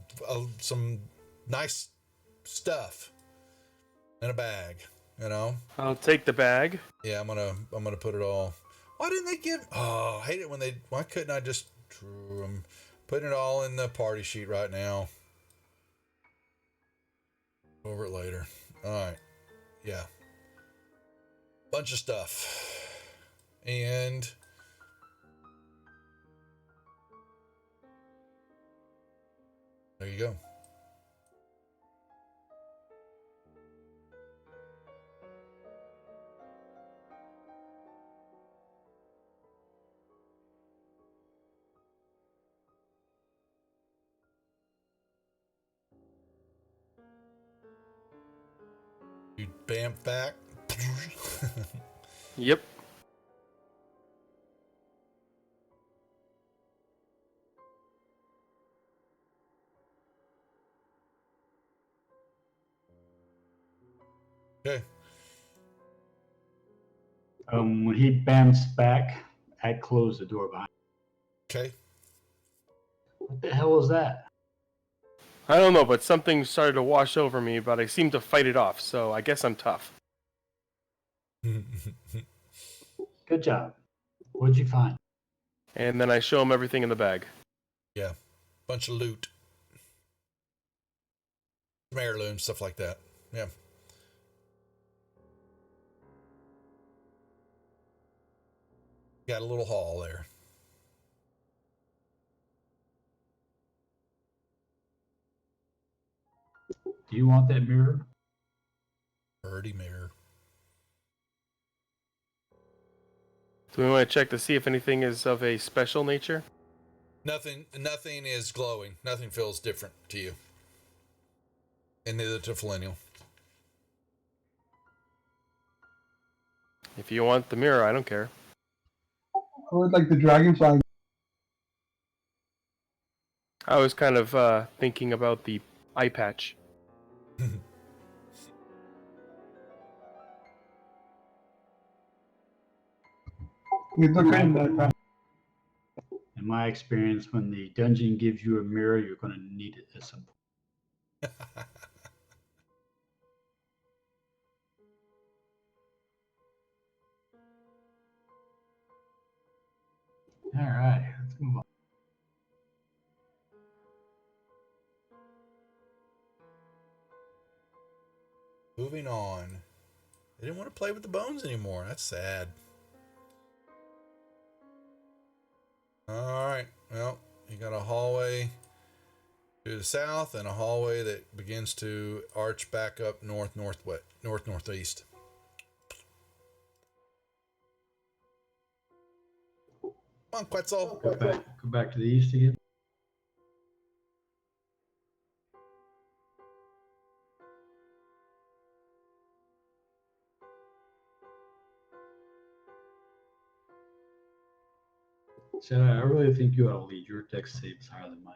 Some nice stuff in a bag, I'll take the bag. Yeah, I'm gonna put it all. Why didn't they give? Oh, I hate it when they. Why couldn't I just? I'm putting it all in the party sheet right now. Over it later. All right. Yeah. Bunch of stuff, and there you go. You bamf back. Yep. Okay. When he bamps back, I close the door behind him. Okay. What the hell was that? I don't know, but something started to wash over me, but I seem to fight it off, so I guess I'm tough. Good job. What'd you find? And then I show him everything in the bag. Yeah. Bunch of loot. Some heirlooms, stuff like that. Yeah. Got a little haul there. Do you want that mirror? Birdie mirror. Do we want to check to see if anything is of a special nature? Nothing is glowing. Nothing feels different to you. And neither to Flaneal. If you want the mirror, I don't care. I would like the dragonfly. I was kind of thinking about the eye patch. You look good. In my experience, when the dungeon gives you a mirror, you're going to need it at some point. All right, let's move on. Moving on. They didn't want to play with the bones anymore. That's sad. All right. Well, you got a hallway to the south and a hallway that begins to arch back up northeast. Come on, Quetzal. Go back to the east again. So I really think you ought to lead. Your dex save is higher than mine.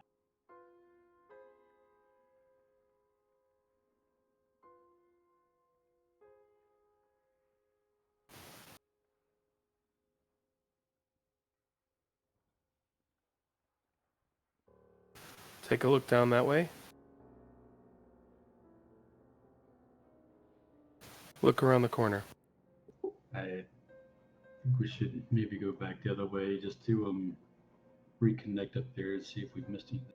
Take a look down that way. Look around the corner. I think we should maybe go back the other way just to reconnect up there and see if we've missed anything.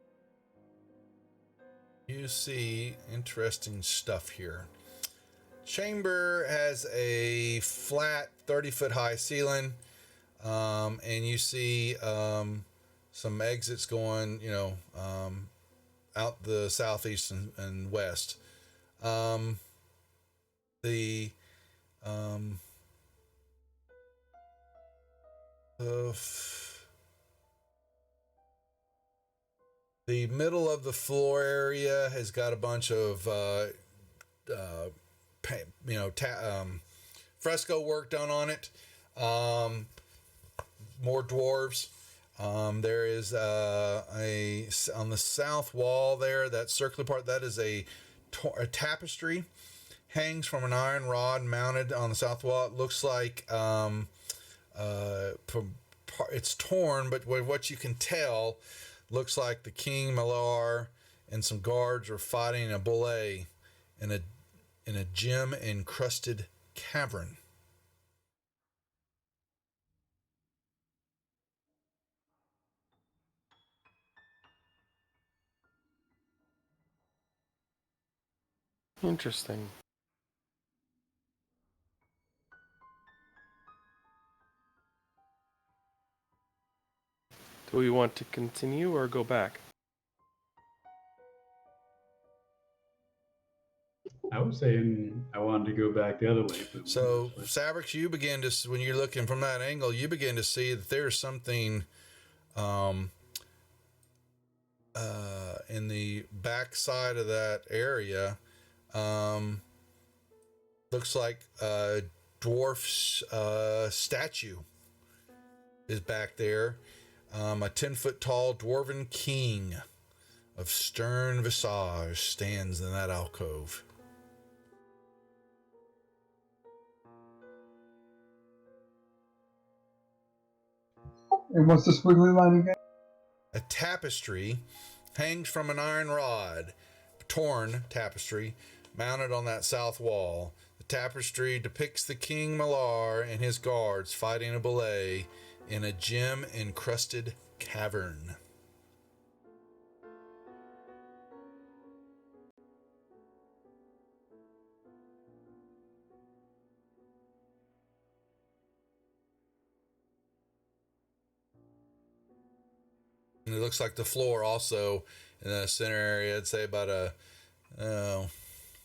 You see interesting stuff here. Chamber has a flat 30-foot high ceiling, and you see some exits going, out the southeast and west. The middle of the floor area has got a bunch of fresco work done on it. More dwarves. There is on the south wall there, that circular part, that is a tapestry, hangs from an iron rod mounted on the south wall. It looks like it's torn, but what you can tell looks like the King Malar and some guards are fighting a bullet in a gem encrusted cavern. Interesting. Do we want to continue or go back? I was saying I wanted to go back the other way. But so, Sabrix, you begin to, when you're looking from that angle, you begin to see that there's something in the back side of that area. Looks like a dwarf's statue is back there. A 10-foot tall dwarven king of stern visage stands in that alcove. And what's the squiggly line again? A tapestry hangs from an iron rod, torn tapestry, mounted on that south wall. The tapestry depicts the King Malar and his guards fighting a bullet in a gem-encrusted cavern. And it looks like the floor also in the center area, I'd say about a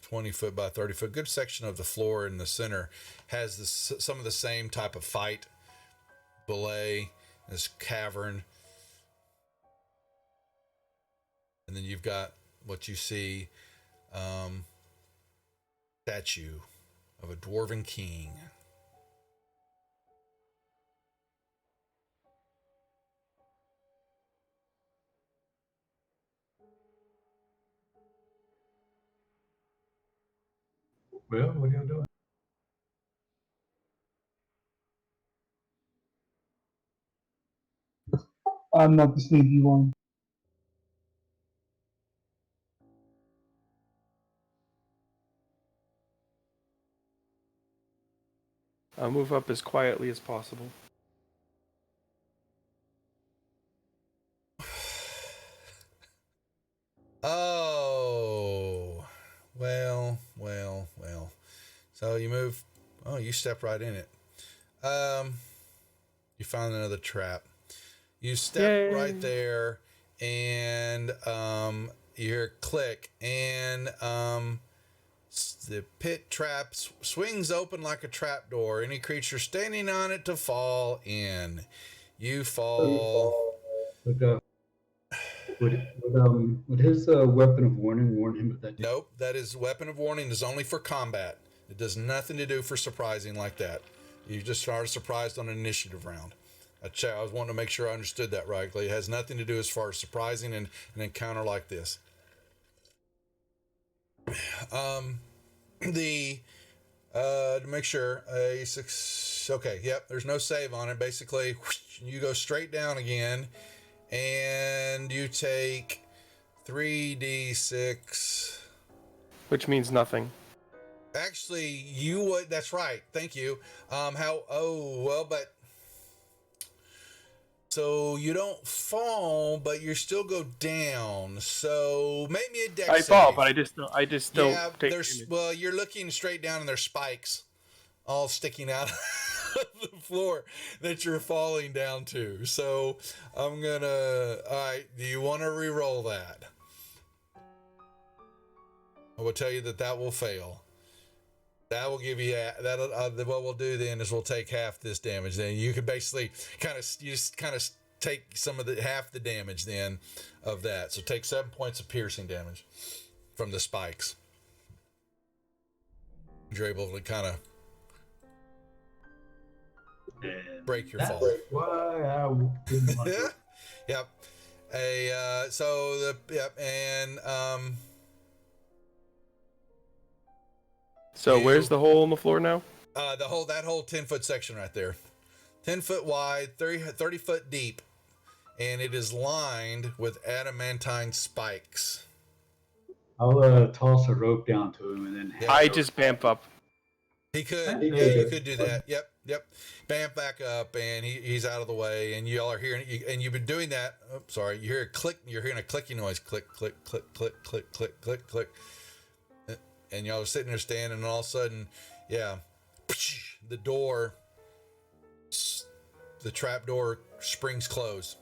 20 foot by 30 foot, good section of the floor in the center has some of the same type of fight, belay, this cavern. And then you've got what you see, statue of a dwarven king. Well, what are y'all doing? I'm not the sneaky one. I'll move up as quietly as possible. Oh, well. So you move. Oh, you step right in it. You found another trap. You step right there, and you hear a click, and the pit trap swings open like a trap door. Any creature standing on it to fall in. You fall. Would his weapon of warning warn him of that? Nope, that is weapon of warning is only for combat. It does nothing to do for surprising like that. You just are surprised on an initiative round. I was wanting to make sure I understood that right. It has nothing to do as far as surprising an encounter like this. To make sure, a 6. Okay, yep. There's no save on it. Basically, you go straight down again, and you take 3d6. Which means nothing. Actually, you would. That's right. Thank you. But so you don't fall, but you still go down. So make me a dex I save. fall, but I just don't take there's damage. well, you're looking straight down, and there's spikes all sticking out of the floor that you're falling down to. So I'm gonna. All right. Do you want to re-roll that? I will tell you that will fail. That will give you that. What we'll do then is we'll take half this damage. Then you can basically just take some of the half the damage then of that. So take 7 points of piercing damage from the spikes. You're able to kind of break your fall. Why I didn't want to. Yep. So where's the hole in the floor now? That whole 10-foot section right there. 10 foot wide, 30 foot deep, and it is lined with adamantine spikes. I'll toss a rope down to him and then. I just bamf up. He could, you could do that. Yep. Bamf back up, and he's out of the way, and y'all are hearing, and you've been doing that. Oh, sorry, you hear a click. You're hearing a clicking noise. Click, click, click, click, click, click, click, click. And y'all are sitting there standing, and all of a sudden, the trap door springs closed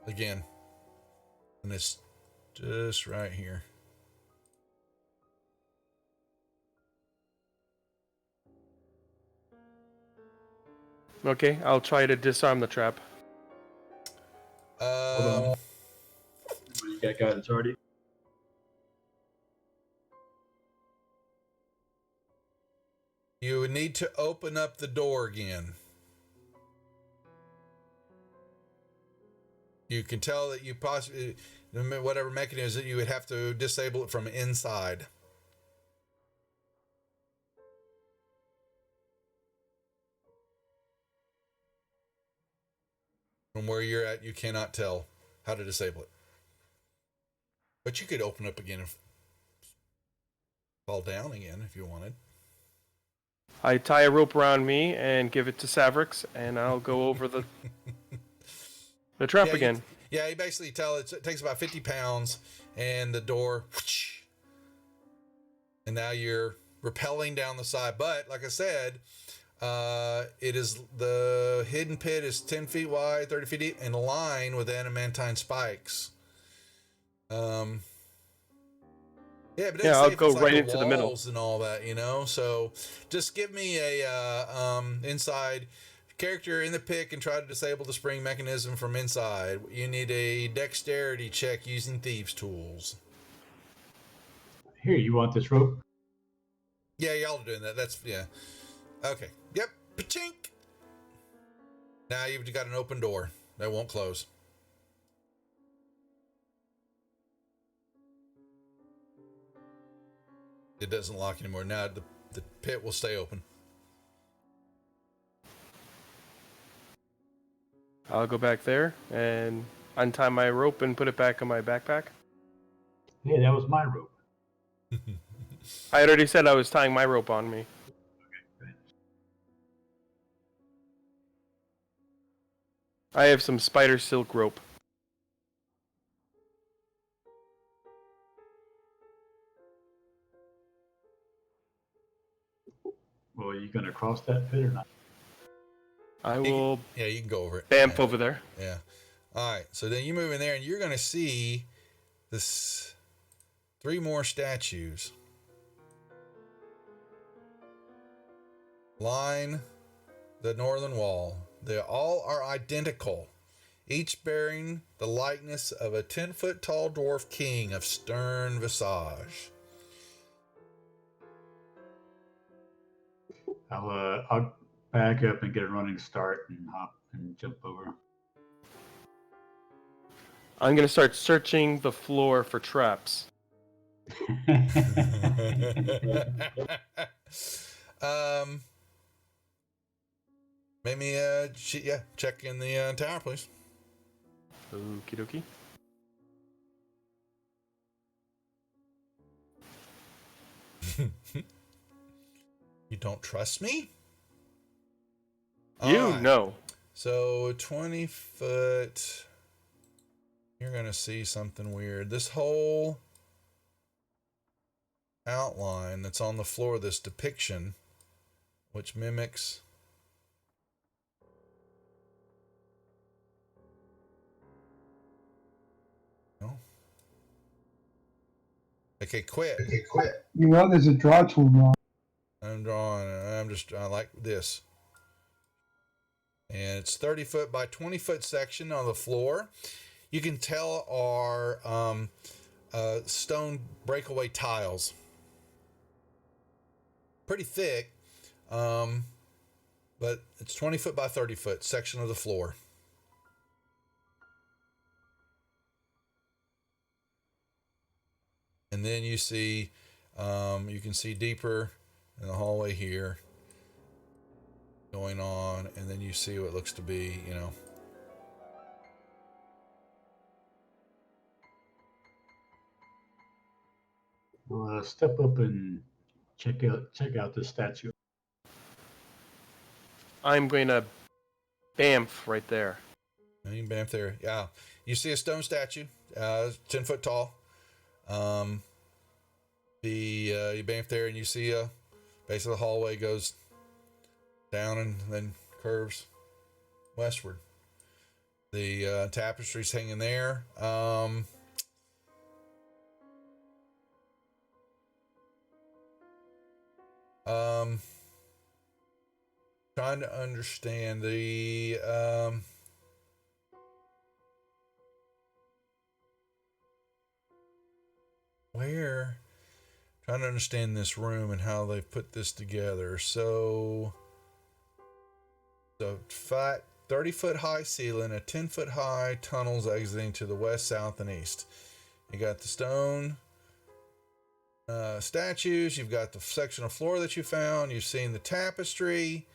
again. And it's just right here. Okay, I'll try to disarm the trap. You got guidance already? You would need to open up the door again. You can tell that you possibly, whatever mechanism, you would have to disable it from inside. From where you're at, you cannot tell how to disable it. But you could open up again and fall down again if you wanted. I tie a rope around me and give it to Savrix, and I'll go over the trap again. You basically tell it takes about 50 pounds, and the door, and now you're rappelling down the side. But like I said, the hidden pit is 10 feet wide, 30 feet deep, and lined with adamantine spikes. I'll go right into the middle and all that, So just give me a inside character in the pit and try to disable the spring mechanism from inside. You need a dexterity check using thieves' tools. Here, you want this rope? Yeah, y'all are doing that. Okay. Yep. Pachink. Now you've got an open door that won't close. It doesn't lock anymore. Now the pit will stay open. I'll go back there and untie my rope and put it back on my backpack. Yeah, that was my rope. I had already said I was tying my rope on me. Okay. I have some spider silk rope. Well, are you going to cross that pit or not? I will. Yeah, you can go over it. Bamf over there. Yeah. All right. So then you move in there, and you're going to see this 3 more statues line the northern wall. They all are identical, each bearing the likeness of a 10-foot tall dwarf king of stern visage. I'll back up and get a running start and hop and jump over. I'm gonna start searching the floor for traps. Maybe check in the tower, please. Okie dokie. You don't trust me? You right. know. So 20 foot. You're going to see something weird. This whole outline that's on the floor, this depiction, which mimics. No. Okay, quit. You know, there's a draw tool now. I'm drawing. I like this. And it's 30 foot by 20 foot section on the floor. You can tell are stone breakaway tiles. Pretty thick, but it's 20 foot by 30 foot section of the floor. And then you see, you can see deeper in the hallway here going on, and then you see what looks to be, We'll step up and check out this statue. I'm going to bamf right there. You can bamf there. Yeah. You see a stone statue, 10 foot tall. You bamf there and you see base of the hallway goes down and then curves westward. The tapestry's hanging there. Trying to understand the trying to understand this room and how they've put this together. So 30 foot high ceiling, a 10 foot high tunnels exiting to the west, south, and east. You got the stone statues. You've got the section of floor that you found. You've seen the tapestry.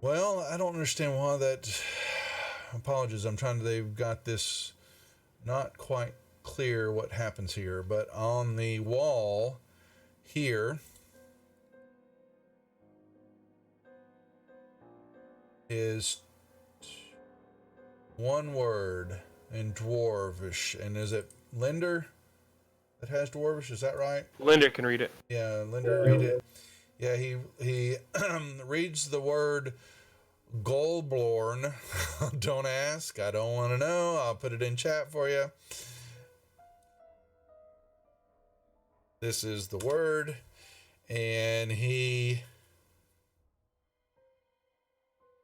Well, I don't understand why that. Apologies. They've got this not quite clear what happens here, but on the wall here is one word in Dwarvish. And is it Linder that has Dwarvish? Is that right? Linder can read it. Yeah, Linder read it. Yeah, he reads the word Golborn. Don't ask. I don't want to know. I'll put it in chat for you. This is the word. And he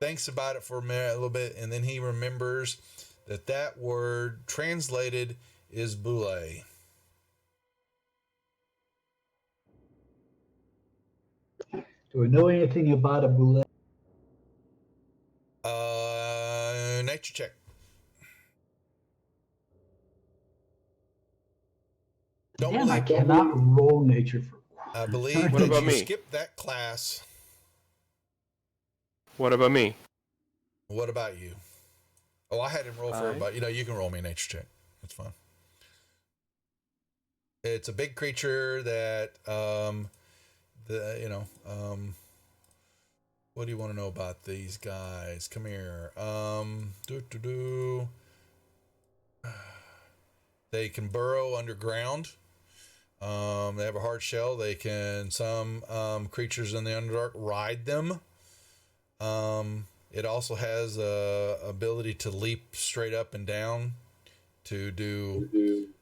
thinks about it for a little bit, and then he remembers that word translated is boule. Do we know anything about a boule? Nature check. Damn, I cannot roll nature for. I believe What that about you me? skipped that class. What about me? What about you? Oh, I had him roll for everybody. You can roll me a nature check. That's fine. It's a big creature that, what do you want to know about these guys? Come here. They can burrow underground. They have a hard shell. Some creatures in the Underdark ride them. It also has a ability to leap straight up and down to do,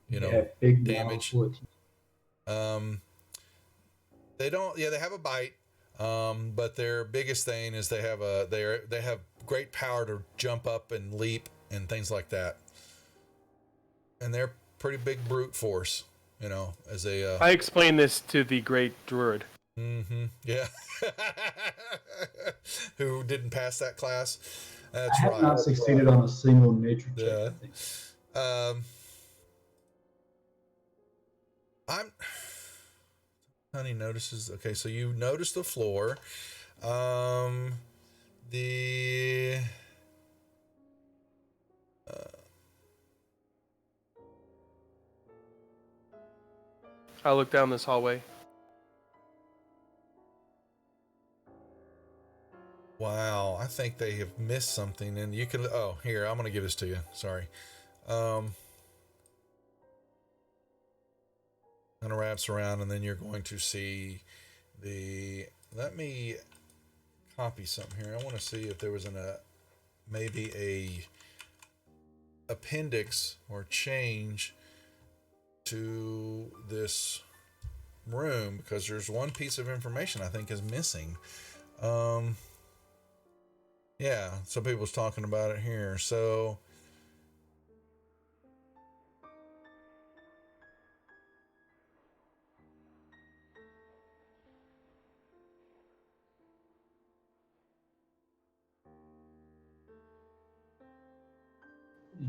you know, big damage. They don't. Yeah, they have a bite. But their biggest thing is they have great power to jump up and leap and things like that. And they're pretty big brute force, you know, as a... I explained this to the great druid. Mm-hmm. Yeah. Who didn't pass that class. That's I have right. not succeeded on a single nature check, Yeah. I think. Honey notices... Okay, so you notice the floor. The... I'll look down this hallway. Wow, I think they have missed something, and you can... Oh, here, I'm going to give this to you. Sorry. Kind of wraps around, and then you're going to see the... Let me copy something here. I want to see if there was maybe a appendix or change to this room, because there's one piece of information I think is missing. Yeah, some people's talking about it here. So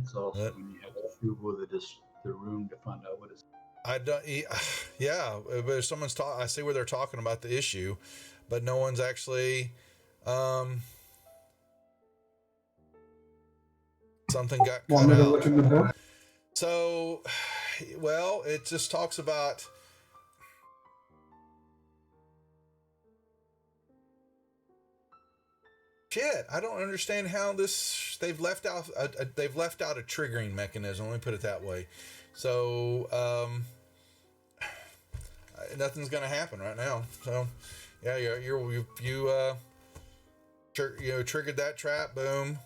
It's also when you have to Google the room to find out what it's... I don't... Yeah, but if someone's talking, I see where they're talking about the issue, but no one's actually... Something got cut Want me to out. look in the book? So, well, it just talks about... Shit, I don't understand how this... They've left out a triggering mechanism. Let me put it that way. So, nothing's gonna happen right now. So, yeah, you triggered that trap. Boom.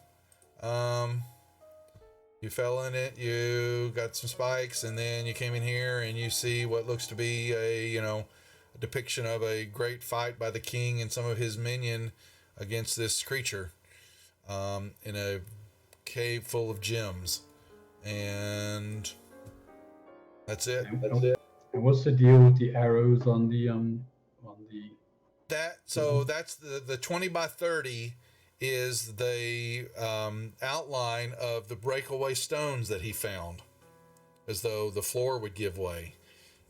You fell in it, you got some spikes, and then you came in here and you see what looks to be a depiction of a great fight by the king and some of his minion against this creature in a cave full of gems. And that's it. And what's the deal with the arrows on the That's the 20 by 30 is the outline of the breakaway stones that he found, as though the floor would give way.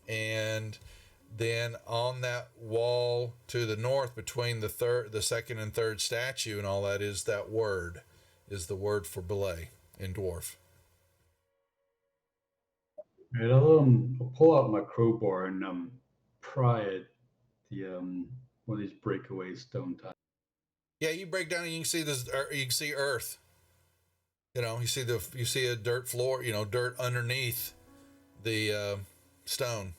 And then on that wall to the north between the second and third statue and all that is the word for belay in dwarf. Right, I'll pull out my crowbar and pry at the one of these breakaway stone tiles. Yeah, you break down and you can see this. You can see earth. You see a dirt floor. Dirt underneath the stone.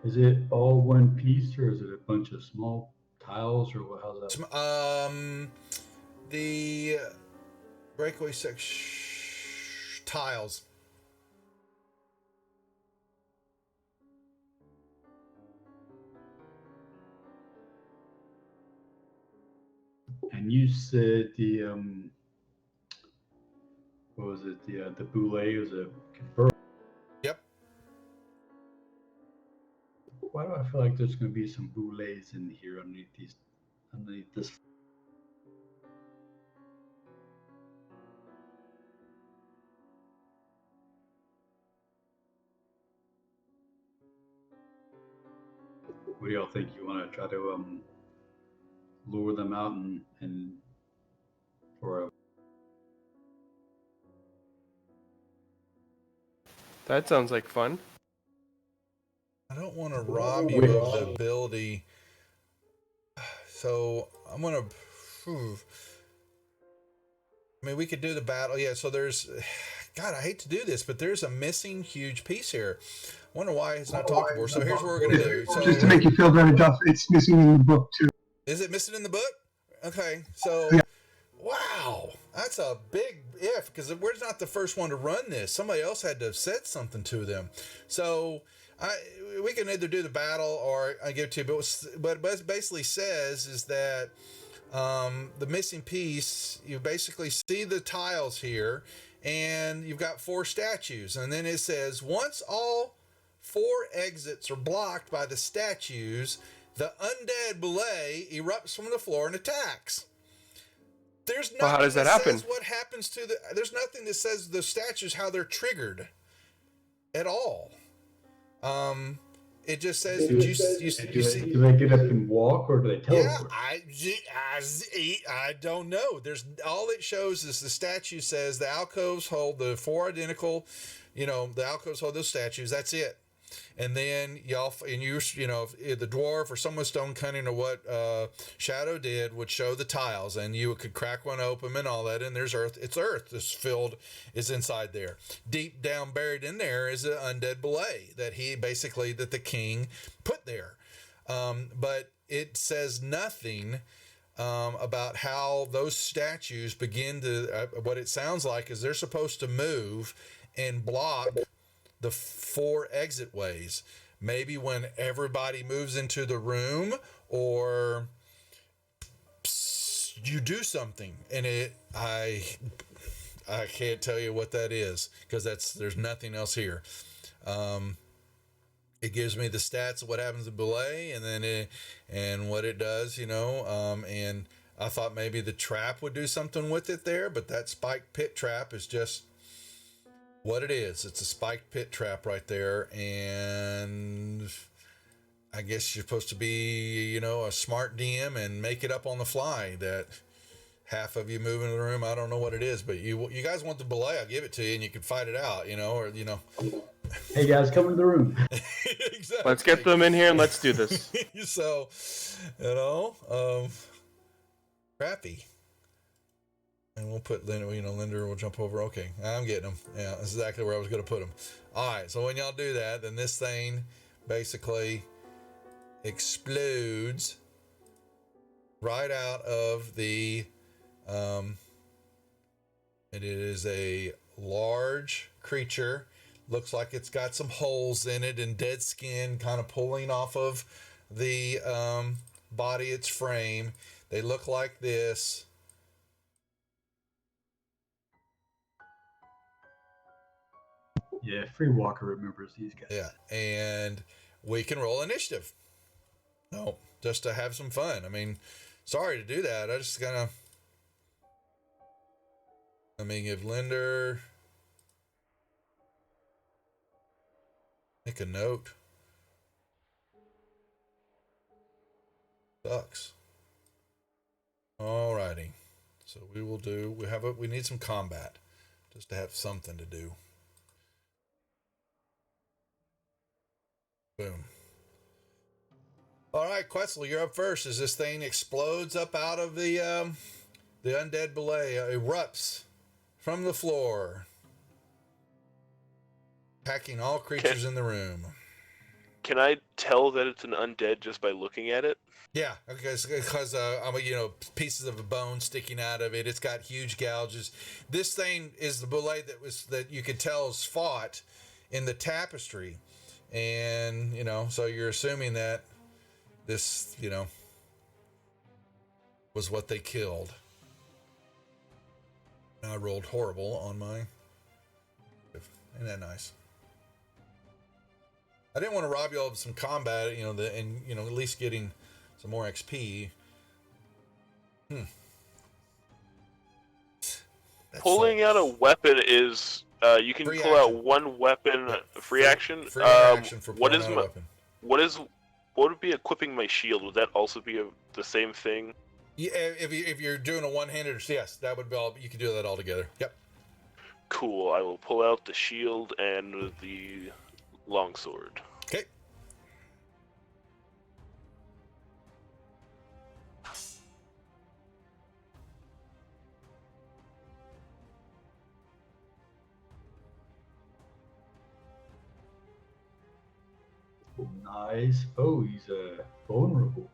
Is it all one piece, or is it a bunch of small tiles, or what? How's that? The breakaway section tiles. And you said the what was it? The boule was a convert. Yep. Why do I feel like there's going to be some boulets in here underneath this? What do y'all think? You want to try to lure them out and or That sounds like fun. I don't want to rob you of the ability, so I'm gonna. I mean, we could do the battle. Yeah, so there's... God, I hate to do this, but there's a missing huge piece here. Wonder why it's not talked for. So here's what we're going to do. So, just to make you feel better, Duff, it's missing in the book, too. Is it missing in the book? Okay, so... Yeah. Wow, that's a big if, because we're not the first one to run this. Somebody else had to have said something to them. So we can either do the battle or I give it to you. But what it basically says is that the missing piece, you basically see the tiles here, and you've got 4 statues. And then it says, once all 4 exits are blocked by the statues, the undead belay erupts from the floor and attacks. There's nothing how does that happen? Says what happens to there's nothing that says the statues, how they're triggered at all. It just says you see. Do they get up and walk, or do they teleport? Yeah, I don't know. There's all it shows is the statue says the alcoves hold the 4 identical, the alcoves hold those statues. That's it. And then the dwarf or someone stone cutting or what Shadow did would show the tiles, and you could crack one open and all that. And there's earth. It's earth. Is inside there. Deep down, buried in there is an undead belay that the king put there. But it says nothing about how those statues begin to. What it sounds like is they're supposed to move and block the 4 exit ways. Maybe when everybody moves into the room, or you do something, and I can't tell you what that is, because there's nothing else here. It gives me the stats of what happens to belay, and then and what it does, and I thought maybe the trap would do something with it there, but that spiked pit trap is just what it is. It's a spiked pit trap right there, and I guess you're supposed to be, a smart DM and make it up on the fly that half of you move into the room. I don't know what it is, but you guys want the belay, I'll give it to you, and you can fight it out, Hey guys, come into the room. Exactly. Let's get them in here and let's do this. So, crappy. And we'll put Linder will jump over. Okay, I'm getting them. Yeah, that's exactly where I was going to put them. All right, so when y'all do that, then this thing basically explodes right out of the. It is a large creature. Looks like it's got some holes in it and dead skin kind of pulling off of the body, its frame. They look like this. Yeah, Free Walker remembers these guys. Yeah, and we can roll initiative. No, just to have some fun. I mean, sorry to do that. I just gotta. Let me give Linder. Make a note. Sucks. Alrighty. So we need some combat. Just to have something to do. Boom. All right, Quetzal, you're up first. As this thing explodes up out of the undead belay, erupts from the floor, attacking all creatures in the room. Can I tell that it's an undead just by looking at it? Yeah, because pieces of a bone sticking out of it. It's got huge gouges. This thing is the belay that you could tell is fought in the tapestry. And, so you're assuming that this, was what they killed. And I rolled horrible on my... Isn't that nice? I didn't want to rob you all of some combat, at least getting some more XP. Pulling out a weapon is... you can pull out one weapon, free action. Free action for pulling out a weapon. What would be equipping my shield? Would that also be the same thing? Yeah, if you're doing a one-handed, yes, that would be all. You can do that all together. Yep. Cool. I will pull out the shield and the longsword. Okay. Nice. Oh, he's vulnerable.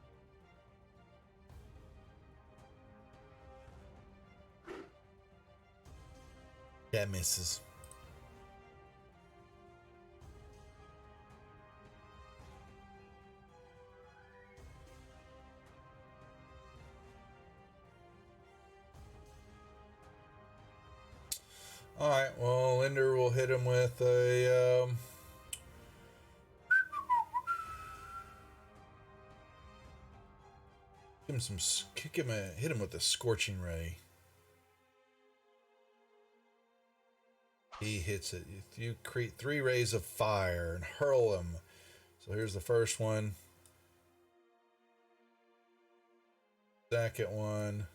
That misses. All right. Well, Linder will hit him with a. Hit him with a scorching ray. He hits it. You create 3 rays of fire and hurl them. So here's the first one. Second one.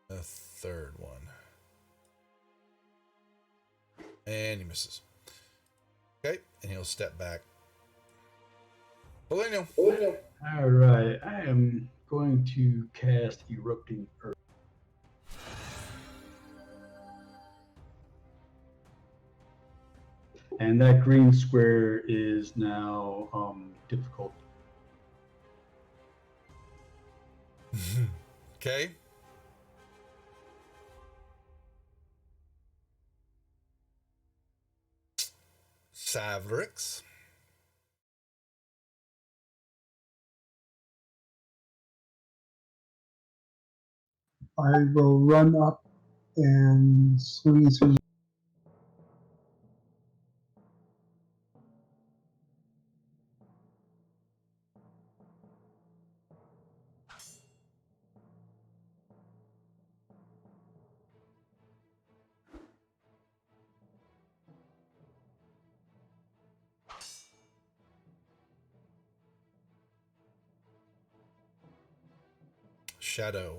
The third one. And he misses. Okay, and he'll step back. Polino. All right, I am going to cast Erupting Earth. And that green square is now difficult. Okay. Savrix. I will run up and swing his Shadow.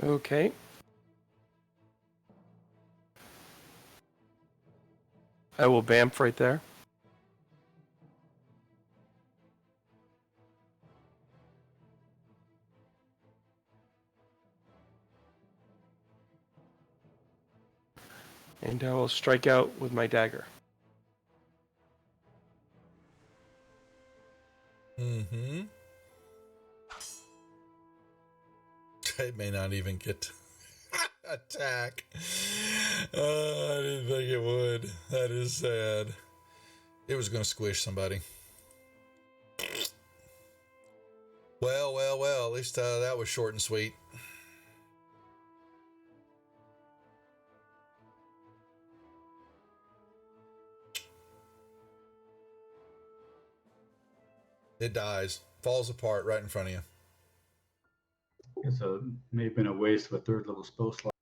Okay. I will vamp right there. And I will strike out with my dagger. Mm-hmm. It may not even get to attack. I didn't think it would. That is sad. It was going to squish somebody. Well. At least that was short and sweet. It dies. Falls apart right in front of you. So it may have been a waste of a 3rd level spell slot.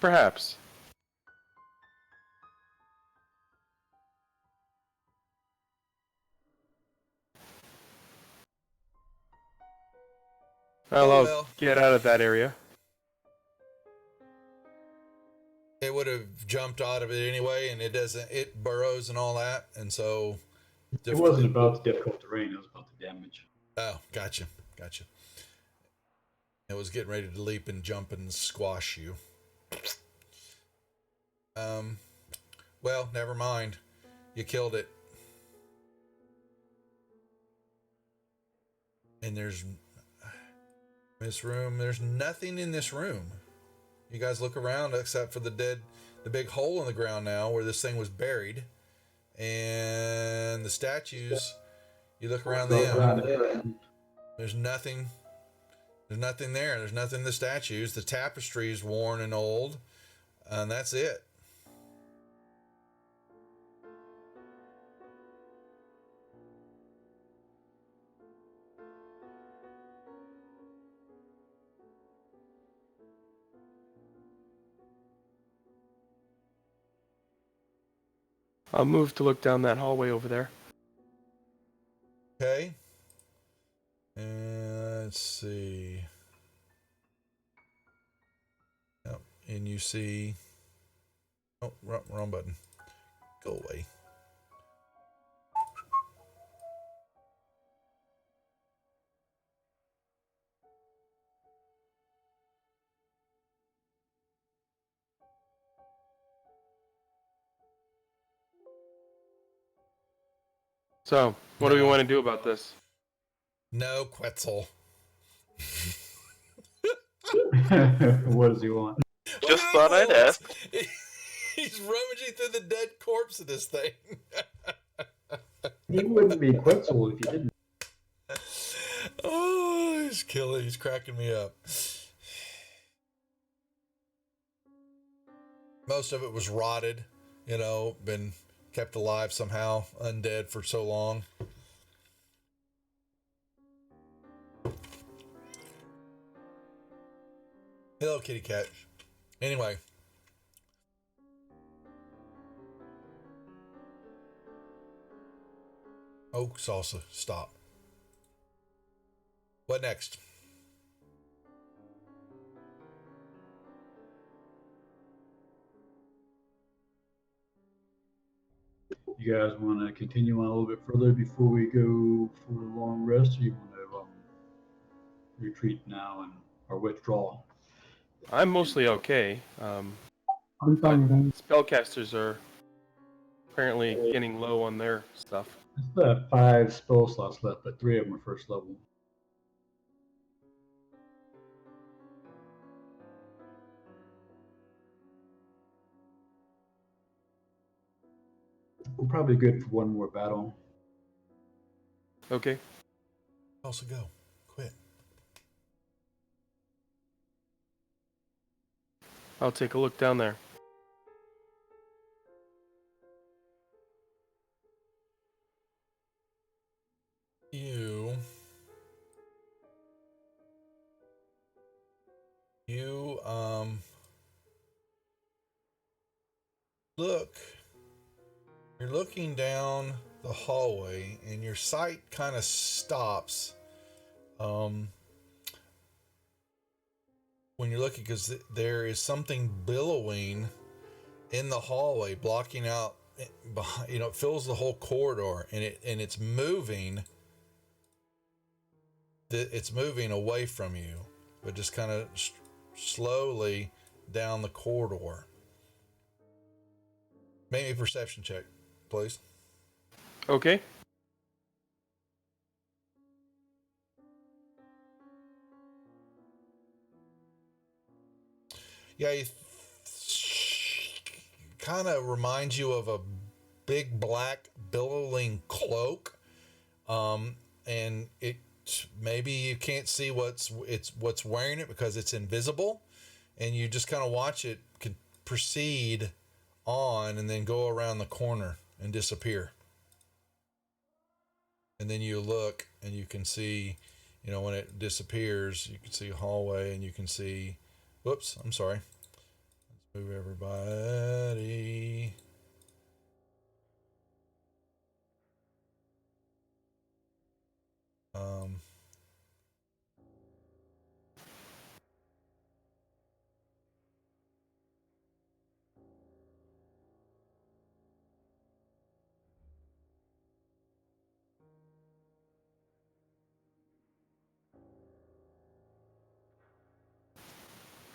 Perhaps. I'll get out of that area. It would have jumped out of it anyway, and it doesn't. It burrows and all that, and so. It wasn't about the difficult terrain, it was about the damage. Oh, gotcha. It was getting ready to leap and jump and squash you. Well, never mind. You killed it. And there's nothing in this room. You guys look around except for the big hole in the ground now where this thing was buried. And the statues, you look around them. There's nothing there. There's nothing in the statues. The tapestry is worn and old. And that's it. I'll move to look down that hallway over there. Okay. And let's see. Yep. And you see. Oh, wrong button. Go away. So, what do we want to do about this? No, Quetzal. What does he want? Just thought I'd ask. He's rummaging through the dead corpse of this thing. He wouldn't be Quetzal if you didn't. Oh, he's killing. He's cracking me up. Most of it was rotted, been kept alive somehow, undead for so long. Hello, kitty cat. Anyway. Oh, salsa, stop. What next? You guys want to continue on a little bit further before we go for a long rest, or you want to retreat now or withdraw? I'm mostly okay. I'm fine with that. Spellcasters are apparently getting low on their stuff. There's about 5 spell slots left, but 3 of them are first level. We're probably good for one more battle. Okay. Also go. Quit. I'll take a look down there. You're looking down the hallway and your sight kind of stops when you're looking, because there is something billowing in the hallway, blocking out, it fills the whole corridor, and it's moving. It's moving away from you, but just kind of slowly down the corridor. Make me a perception check, please. Okay. Yeah, it kind of reminds you of a big black billowing cloak, and maybe you can't see what's wearing it because it's invisible, and you just kind of watch it proceed on and then go around the corner and disappear. And then you look and you can see, when it disappears, you can see a hallway, and you can see, whoops, I'm sorry. Let's move everybody.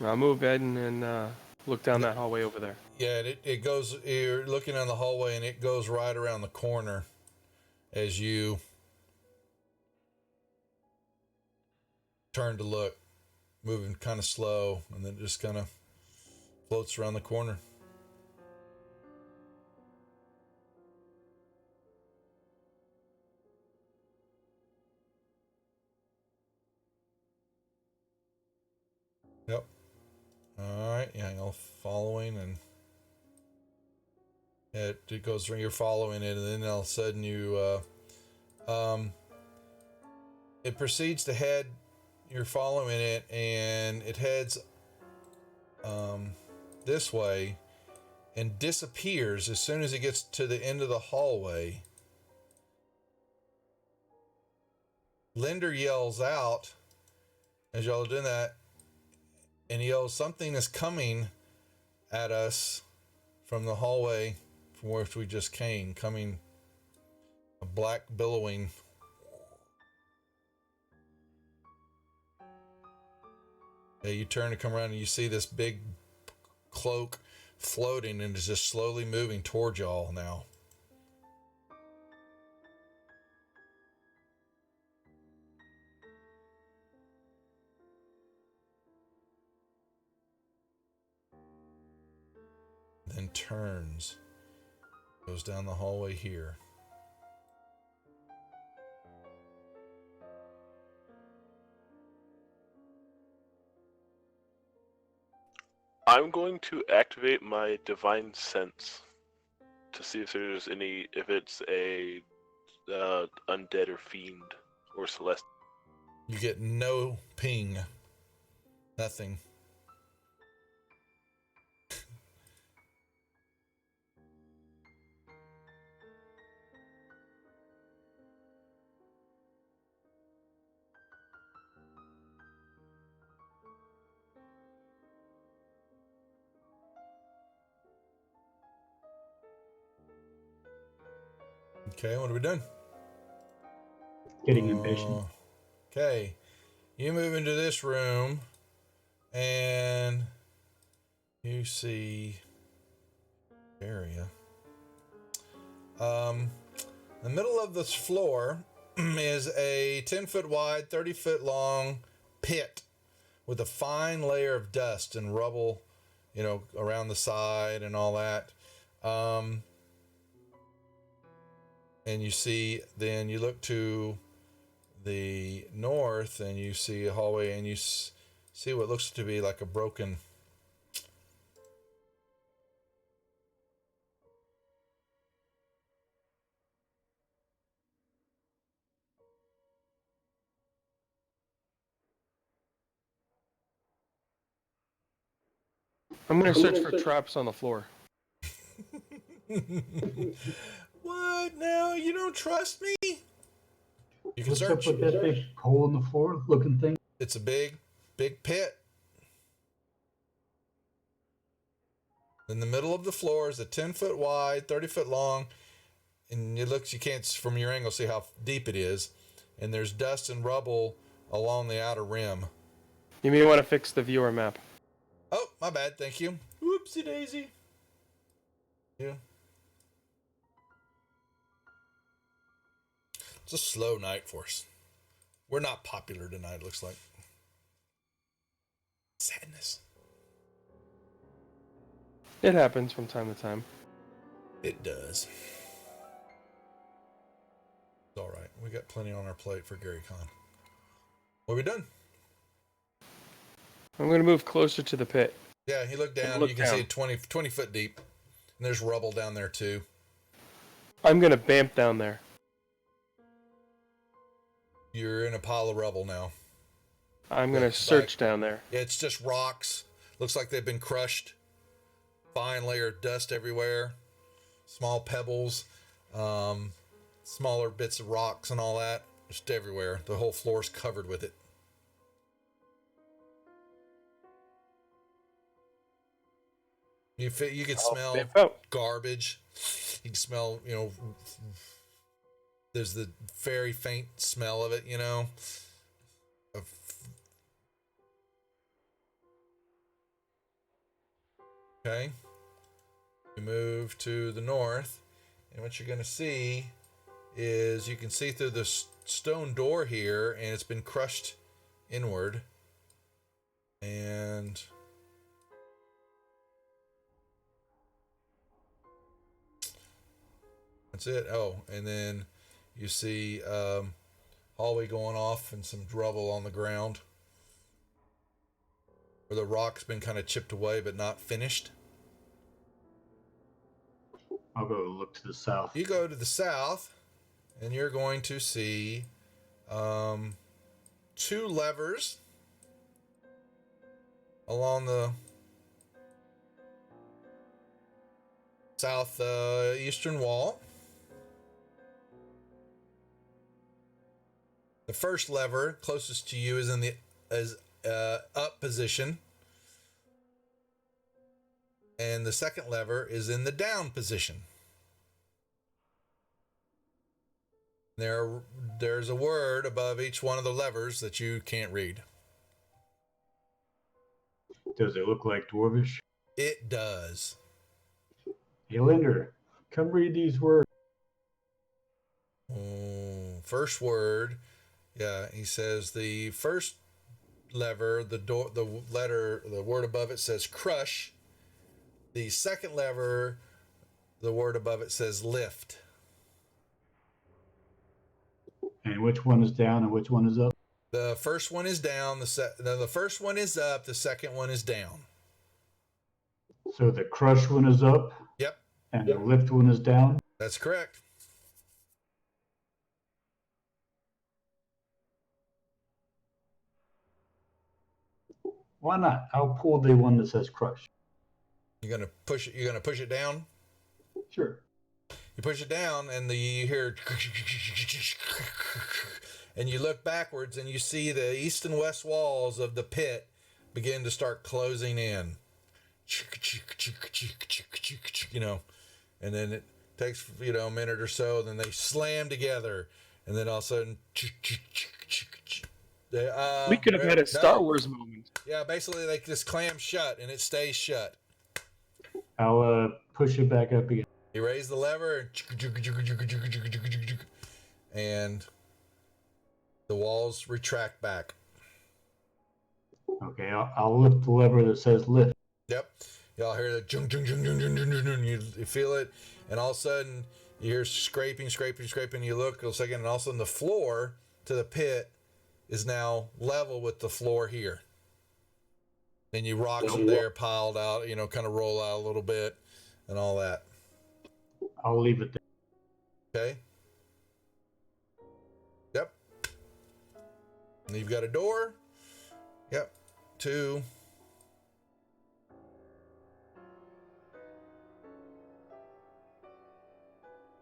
I'll move Ed and look down that hallway over there. Yeah, it goes, you're looking on the hallway, and it goes right around the corner as you turn to look, moving kind of slow, and then just kind of floats around the corner. Yep. All right. Yeah, you're following, and it goes through. You're following it, and then all of a sudden it proceeds to head. You're following it, and it heads this way, and disappears as soon as it gets to the end of the hallway. Linder yells out as y'all are doing that, and he yells, "Something is coming at us from the hallway from where we just came, coming, a black billowing." Yeah, you turn to come around, and you see this big cloak floating, and is just slowly moving towards y'all now. then turns, goes down the hallway here. I'm going to activate my divine sense to see if there's if it's a undead or fiend or celestial. You get no ping. Nothing. Okay, what are we doing? Getting impatient. Okay, you move into this room, and you see area. The middle of this floor is a 10-foot wide, 30-foot long pit with a fine layer of dust and rubble, around the side and all that. And you see, then you look to the north and you see a hallway, and you see what looks to be like a broken I'm going to search for traps on the floor. What now? You don't trust me? You can What's search. up with that big hole in the floor looking thing? It's a big pit. In the middle of the floor is a 10-foot wide, 30-foot long, and you can't from your angle see how deep it is. And there's dust and rubble along the outer rim. You may want to fix the viewer map. Oh, my bad. Thank you. Whoopsie daisy. Yeah. It's a slow night for us. We're not popular tonight, it looks like. Sadness. It happens from time to time. It does. It's all right. We got plenty on our plate for Gary Con. What have we done? I'm going to move closer to the pit. Yeah, he looked down. You can see it 20 foot deep. And there's rubble down there, too. I'm going to bamp down there. You're in a pile of rubble now. I'm going to search down there. Yeah, it's just rocks. Looks like they've been crushed. Fine layer of dust everywhere. Small pebbles. Smaller bits of rocks and all that. Just everywhere. The whole floor's covered with it. You could smell garbage. You can smell, there's the very faint smell of it, Okay. You move to the north, and what you're going to see is you can see through the stone door here, and it's been crushed inward. And that's it. Oh, and then you see hallway going off and some rubble on the ground where the rock's been kind of chipped away but not finished. I'll go look to the south. You go to the south, and you're going to see 2 levers along the south eastern wall. The first lever closest to you is in the up position, and the second lever is in the down position. There's a word above each one of the levers that you can't read. Does it look like Dwarvish? It does. Hey, Linder, come read these words. First word. Yeah, he says the first lever, the word above it says crush. The second lever, the word above it says lift. And which one is down and which one is up? The first one is down. The first one is up. The second one is down. So the crush one is up. Yep. And the lift one is down. That's correct. Why not? I'll pull the one that says crush. You're gonna push it. You're gonna push it down. Sure. You push it down, and you hear, and you look backwards, and you see the east and west walls of the pit begin to start closing in. You know, and then it takes a minute or so. Then they slam together, and then all of a sudden, we could have had a Star Wars moment. Yeah, basically they just clam shut, and it stays shut. I'll push it back up again. You raise the lever, and the walls retract back. Okay, I'll lift the lever that says lift. Yep. Y'all hear the jung, jung, jung, jung, jung, jung, jung, jung. You feel it, and all of a sudden you hear scraping. You look a second, and all of a sudden the floor to the pit is now level with the floor here. And you rocks are there piled out, kind of roll out a little bit and all that. I'll leave it there. Okay. Yep. And you've got a door. Yep. 2.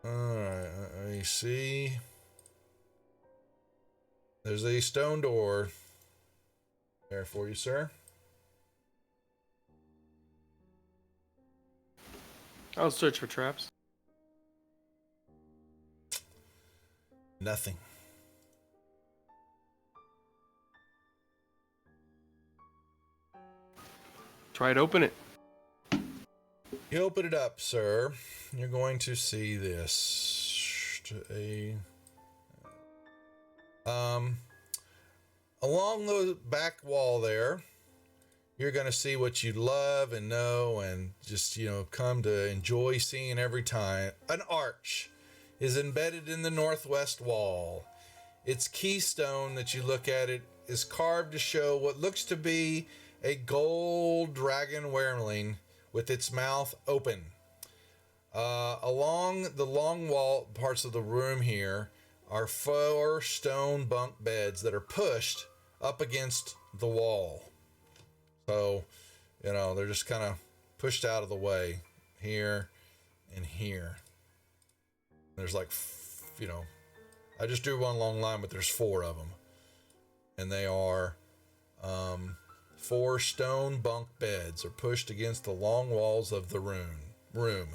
All right. Let me see. There's a stone door there for you, sir. I'll search for traps. Nothing. Try to open it. You open it up, sir. You're going to see this. Along the back wall there, you're going to see what you love and know and just, come to enjoy seeing every time. An arch is embedded in the northwest wall. Its keystone that you look at it is carved to show what looks to be a gold dragon wyrmling with its mouth open. Along the long wall parts of the room here are 4 stone bunk beds that are pushed up against the wall. So, they're just kind of pushed out of the way here and here. There's like, I just drew one long line, but there's 4 of them. And they are 4 stone bunk beds are pushed against the long walls of the room.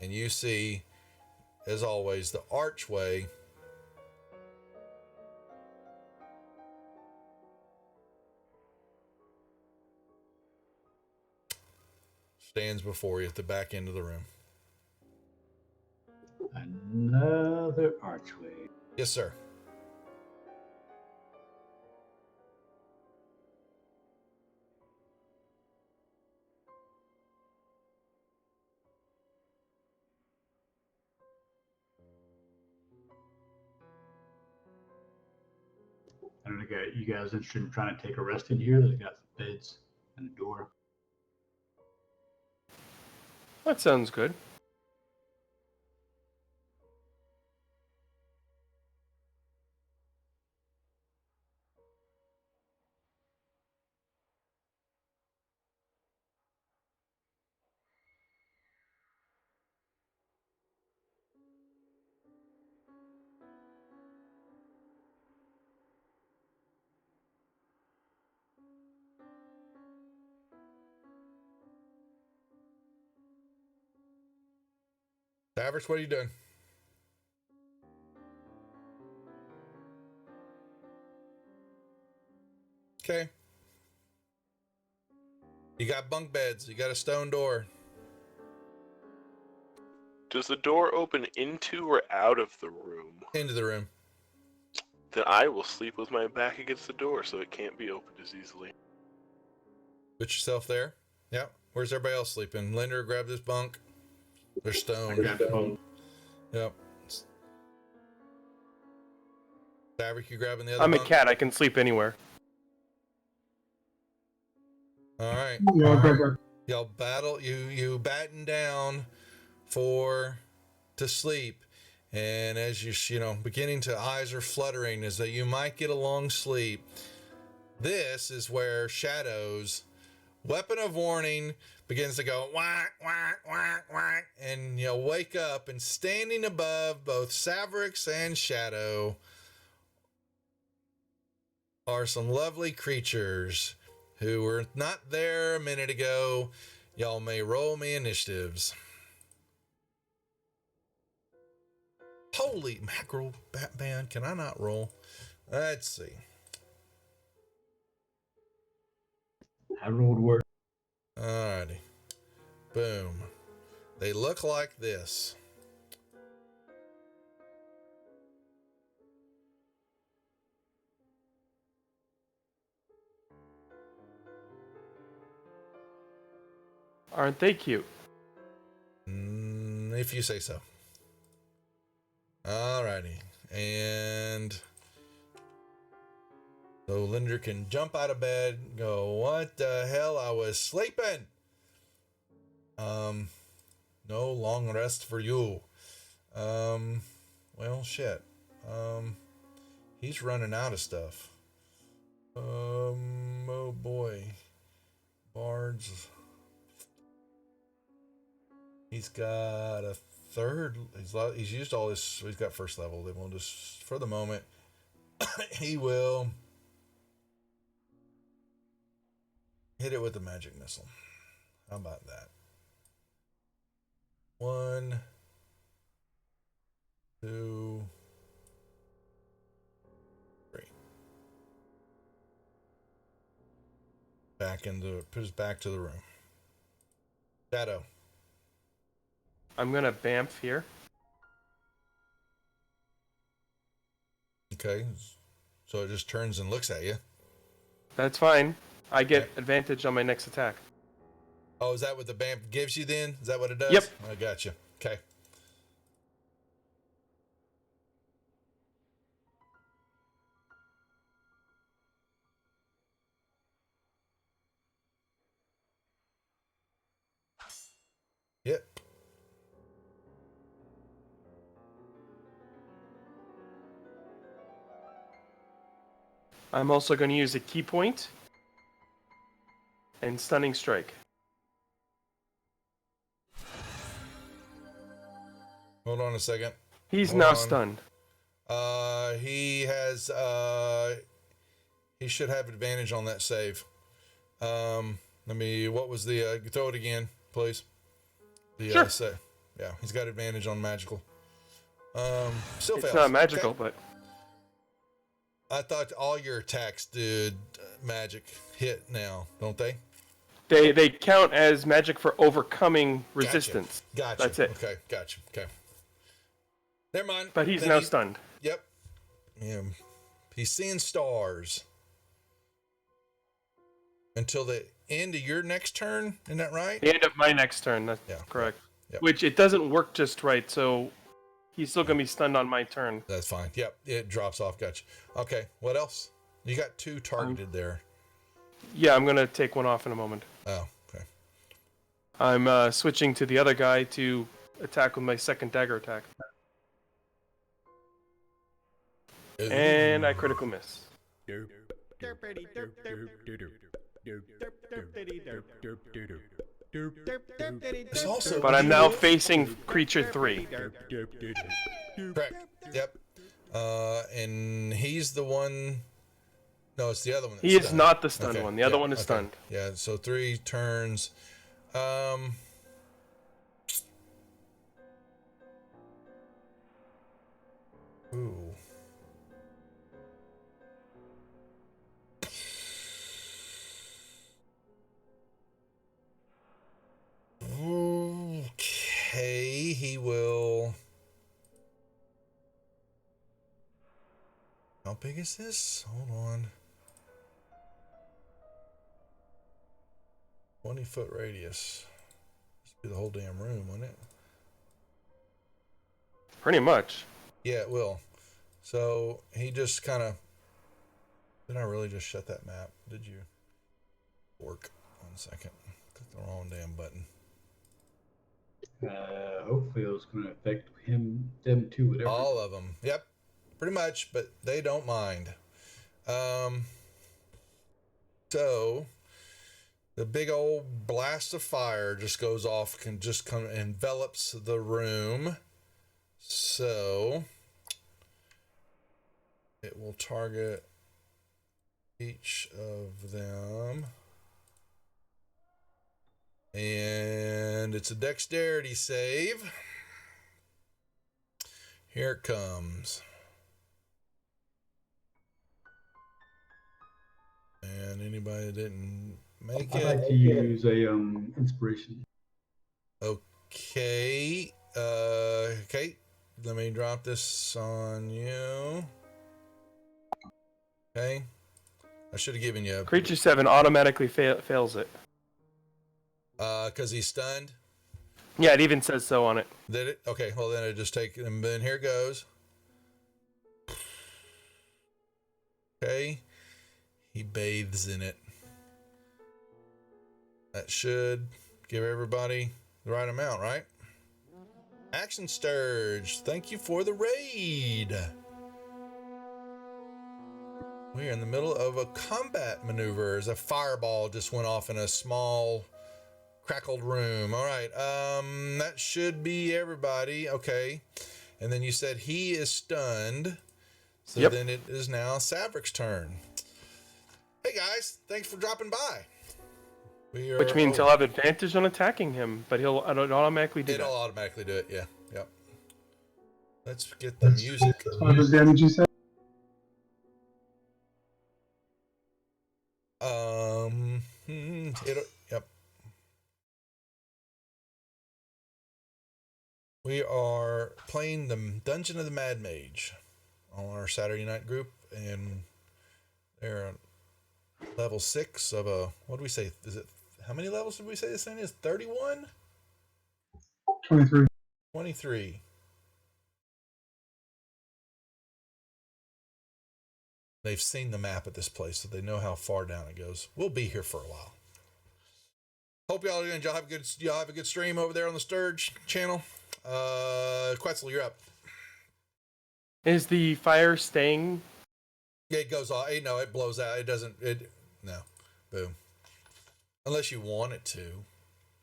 And you see, as always, the archway stands before you at the back end of the room. Another archway. Yes, sir. I don't know, you guys interested in trying to take a rest in here? They got beds and a door. That sounds good. Davers, what are you doing? Okay. You got bunk beds. You got a stone door. Does the door open into or out of the room? Into the room. Then I will sleep with my back against the door so it can't be opened as easily. Put yourself there. Yep. Where's everybody else sleeping? Linder, grab this bunk. They're I stoned. grabbed the phone. Yep. Fabric, you grabbing the other I'm a bunk? cat. I can sleep anywhere. All right. Yeah, I'll grab that. Y'all battle. You batten down to sleep, and as you beginning to eyes are fluttering as though you might get a long sleep. This is where Shadow's weapon of warning begins to go whack whack whack whack, and you'll wake up, and standing above both Savrix and Shadow are some lovely creatures who were not there a minute ago. Y'all may roll me initiatives. Holy mackerel, Batman, can I not roll? Let's see. I rolled work. Alrighty. Boom. They look like this. Aren't they cute? If you say so. Alrighty. And so Linder can jump out of bed and go, what the hell? I was sleeping. No long rest for you. Well, shit. He's running out of stuff. Oh boy. Bards. He's got a third. He's used all his. So he's got first level. Then we'll just, for the moment, he will hit it with the magic missile. How about that? 1, 2, 3. Put his back to the room. Shadow. I'm gonna bamf here. Okay. So it just turns and looks at you. That's fine. I get advantage on my next attack. Oh, is that what the BAMF gives you then? Is that what it does? Yep. I got you. Okay. Yep. I'm also going to use a key point and stunning strike. Hold on a second. He's Hold now on. stunned. He has he should have advantage on that save. What was the throw it again, please? Sure. Yeah, he's got advantage on magical. Still It's fails. not magical, Okay. but I thought all your attacks did magic hit now, don't they? they count as magic for overcoming resistance. Gotcha. That's it. Okay, gotcha. Okay. Never mind. But he's Then now stunned. Yep. Yeah. He's seeing stars. Until the end of your next turn, isn't that right? The end of my next turn, that's correct. Yep. Which it doesn't work just right, so he's still going to be stunned on my turn. That's fine. Yep, it drops off. Gotcha. Okay, what else? You got 2 targeted there. Yeah, I'm going to take one off in a moment. Oh, okay. I'm switching to the other guy to attack with my second dagger attack. And I critical miss. It's also, But I'm now facing creature 3. correct. Yep. And he's the one. No, it's the other one. He is not the stunned one. The other one is stunned. Yeah. So 3 turns. Ooh. Okay, he will. How big is this? Hold on. 20-foot radius. This would be the whole damn room, wouldn't it? Pretty much. Yeah, it will. So he just kind of... Did I really just shut that map? Did you? Work. 1 second. Click the wrong damn button. Hopefully it was going to affect them too, whatever. All of them. Yep. Pretty much, but they don't mind. So the big old blast of fire just goes off, envelops the room. So it will target each of them. And it's a dexterity save. Here it comes. And anybody that didn't make I'd it. like to use a inspiration. Okay. Okay. Let me drop this on you. Okay. I should have given you a... Creature 7 automatically fails it. Because he's stunned? Yeah, it even says so on it. Did it? Okay, well then I just take... And then here it goes. Okay. He bathes in it. That should give everybody the right amount, right? Action Sturge, thank you for the raid. We are in the middle of a combat maneuver as a fireball just went off in a small crackled room. All right, that should be everybody. Okay, and then you said he is stunned. So then it is now Savric's turn. Hey guys, thanks for dropping by. Which means he'll have advantage on attacking him, but it'll automatically do that. It'll automatically do it, yeah. Yep. Let's get the music. What was the damage you said? Yep. We are playing the Dungeon of the Mad Mage on our Saturday night group, and they're on level 6 of a, what do we say? Is it, how many levels did we say this thing is? 31? 23. 23. They've seen the map at this place, so they know how far down it goes. We'll be here for a while. Hope y'all have a good stream over there on the Sturge channel. Quetzal, you're up. Is the fire staying? It goes off. No, it blows out. It doesn't. No. Boom. Unless you want it to.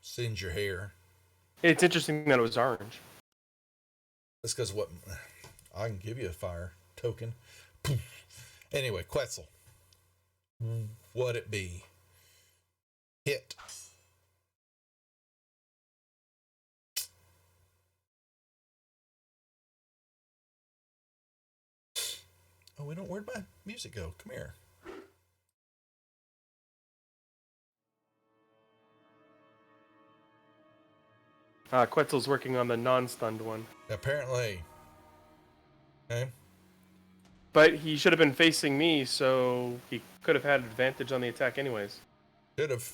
Singe your hair. It's interesting that it was orange. That's because what? I can give you a fire token. Anyway, Quetzal. What'd it be? Hit. Oh, where'd my music go? Come here. Quetzal's working on the non-stunned one. Apparently. Okay. But he should have been facing me, so he could have had advantage on the attack anyways. Should have.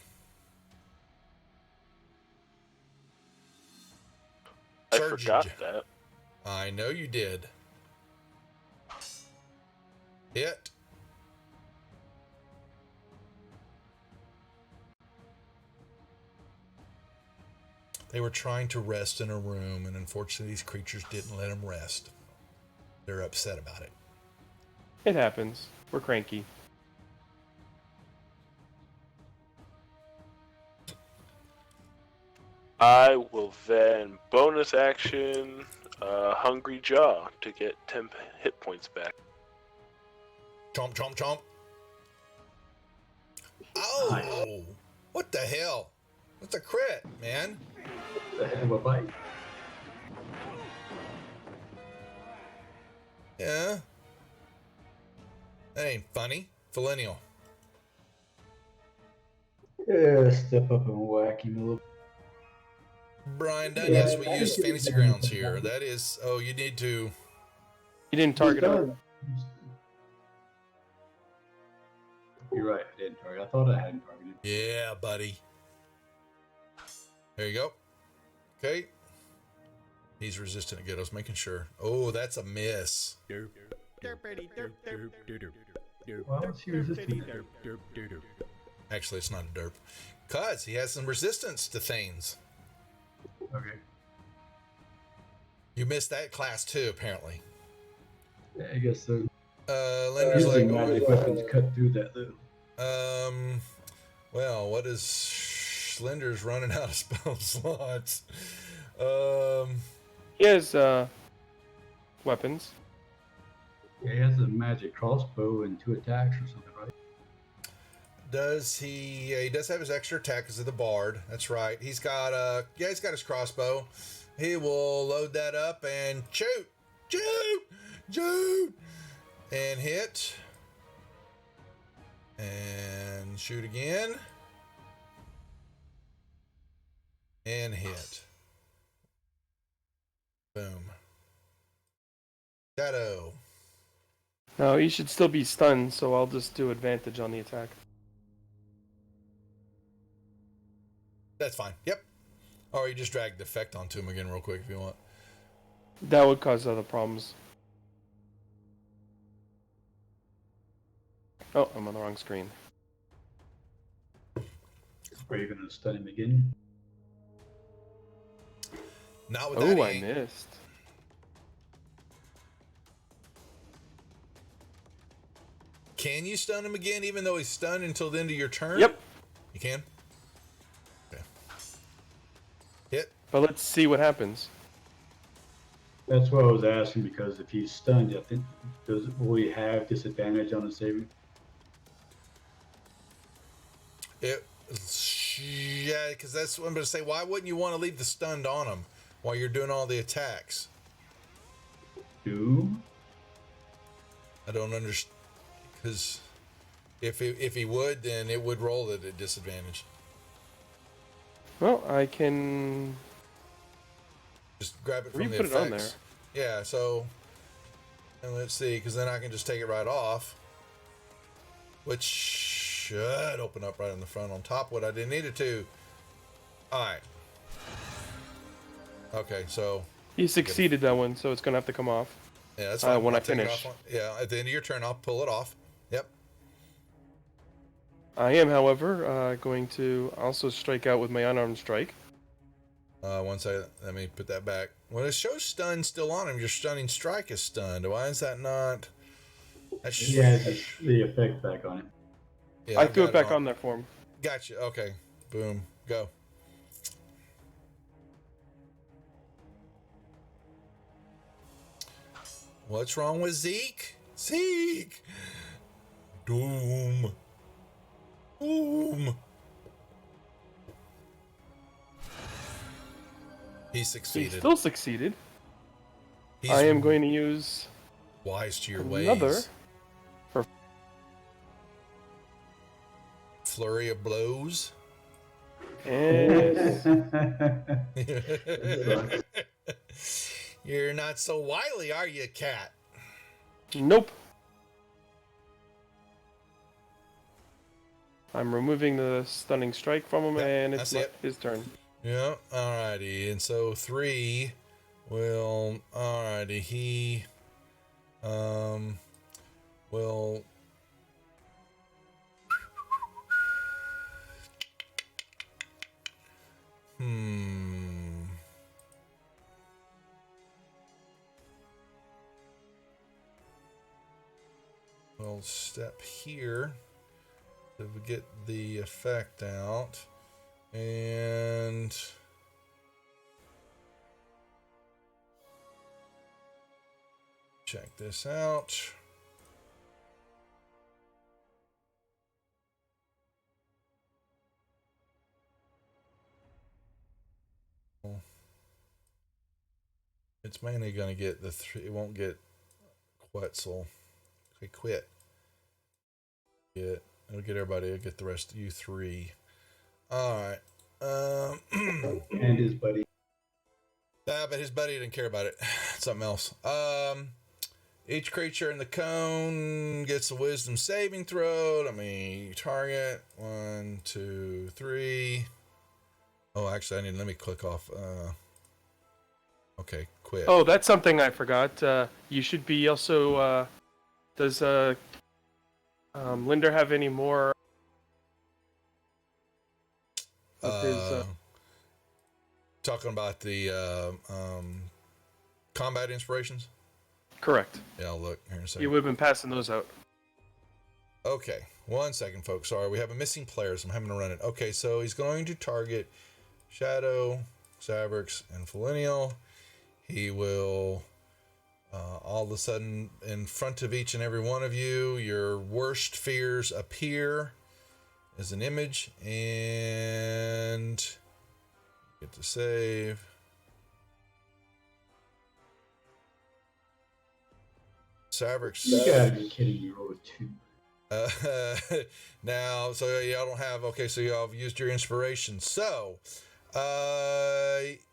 I forgot that. I know you did. Hit. They were trying to rest in a room, and unfortunately these creatures didn't let them rest. They're upset about it. It happens. We're cranky. I will then bonus action Hungry Jaw to get 10 hit points back. Chomp, chomp, chomp. Oh! What the hell? That's a crit, man. The heck of a bite. Yeah. That ain't funny. Millennial. Yeah, step up and whack him a little. Brian Dunn, yes, we use Fantasy Grounds here. That is, you need to... You didn't target him. You're right, I didn't target. I thought I hadn't targeted. Yeah, buddy. There you go. Okay. He's resistant again. I was making sure. Oh, that's a miss. Well, she resistant. Actually, it's not a derp. Because he has some resistance to things. Okay. You missed that class too, apparently. Yeah, I guess so. Linder's like, Using magic weapons cut through that though. well, what is Linder's running out of spell slots? He has weapons. Yeah, he has a magic crossbow and 2 attacks or something, right? Does he? Yeah, he does have his extra attack because of the bard. That's right. He's got he's got his crossbow. He will load that up and shoot, and hit, and shoot again, and hit. Boom. Shadow. No, he should still be stunned, so I'll just do advantage on the attack. That's fine. Yep. Or you just drag the effect onto him again real quick if you want. That would cause other problems. Oh, I'm on the wrong screen. Are you going to stun him again? Not with that. Oh, I missed. Can you stun him again even though he's stunned until the end of your turn? Yep. You can? Okay. Hit. But let's see what happens. That's what I was asking, because if he's stunned, I think will he have disadvantage on the saving? Yeah, because that's what I'm going to say. Why wouldn't you want to leave the stunned on him while you're doing all the attacks? Do? I don't understand. Because if he would, then it would roll at a disadvantage. Well, I can Just grab it from the put effects. it on there. Yeah, so, and let's see, because then I can just take it right off, which should open up right in the front on top what I didn't need it to. All right. Okay, so. He succeeded that one, so it's gonna have to come off. Yeah, that's fine. When I'll I take it finish. off yeah, at the end of your turn, I'll pull it off. Yep. I am, however, going to also strike out with my unarmed strike. Let me put that back. When it shows stun still on him, your stunning strike is stunned. Why is that not? Yeah, the effect back on it. Yeah, I threw it back on there for him. Gotcha. Okay. Boom. Go. What's wrong with Zeke? Zeke! Doom. Boom. He He succeeded. still succeeded. He's I am going to use wise to your another ways. for Flurry of blows. and You're not so wily, are you, cat? nope. I'm removing the stunning strike from him, Yep, and it's that's it. his turn. Yeah, alrighty. And so 3 will, alrighty, he, will, we'll step here to get the effect out. And check this out. It's mainly going to get the 3. It won't get Quetzal. Okay, quit. It'll get everybody. It'll get the rest of you 3. All right. And his buddy. But his buddy didn't care about it. Something else. Each creature in the cone gets a wisdom saving throw. Let me target. 1, 2, 3. Oh, actually, let me click off. Okay, quit. Oh, that's something I forgot. You should be also. Does Linder have any more of his? Talking about the combat inspirations. Correct. Yeah, I'll look here in a second. You would have been passing those out. Okay, 1 second, folks. Sorry, we have a missing player, so I'm having to run it. Okay, so he's going to target Shadow, Savrix, and Felinial. He will, all of a sudden, in front of each and every one of you, your worst fears appear as an image, and get to save. Savrix. You gotta be kidding me, roll a 2. Now, so y'all don't have, okay, so y'all have used your inspiration. So,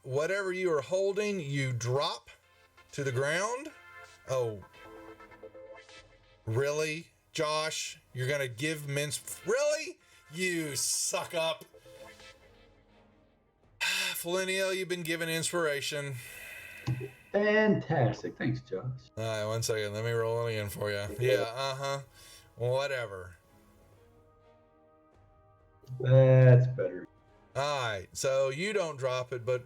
whatever you are holding, you drop to the ground. Oh, really, Josh? You're gonna give Mince? Really? You suck up. Feliniel, you've been given inspiration. Fantastic. Thanks, Josh. All right, 1 second. Let me roll it again for you. Yeah, whatever. That's better. All right, so you don't drop it, but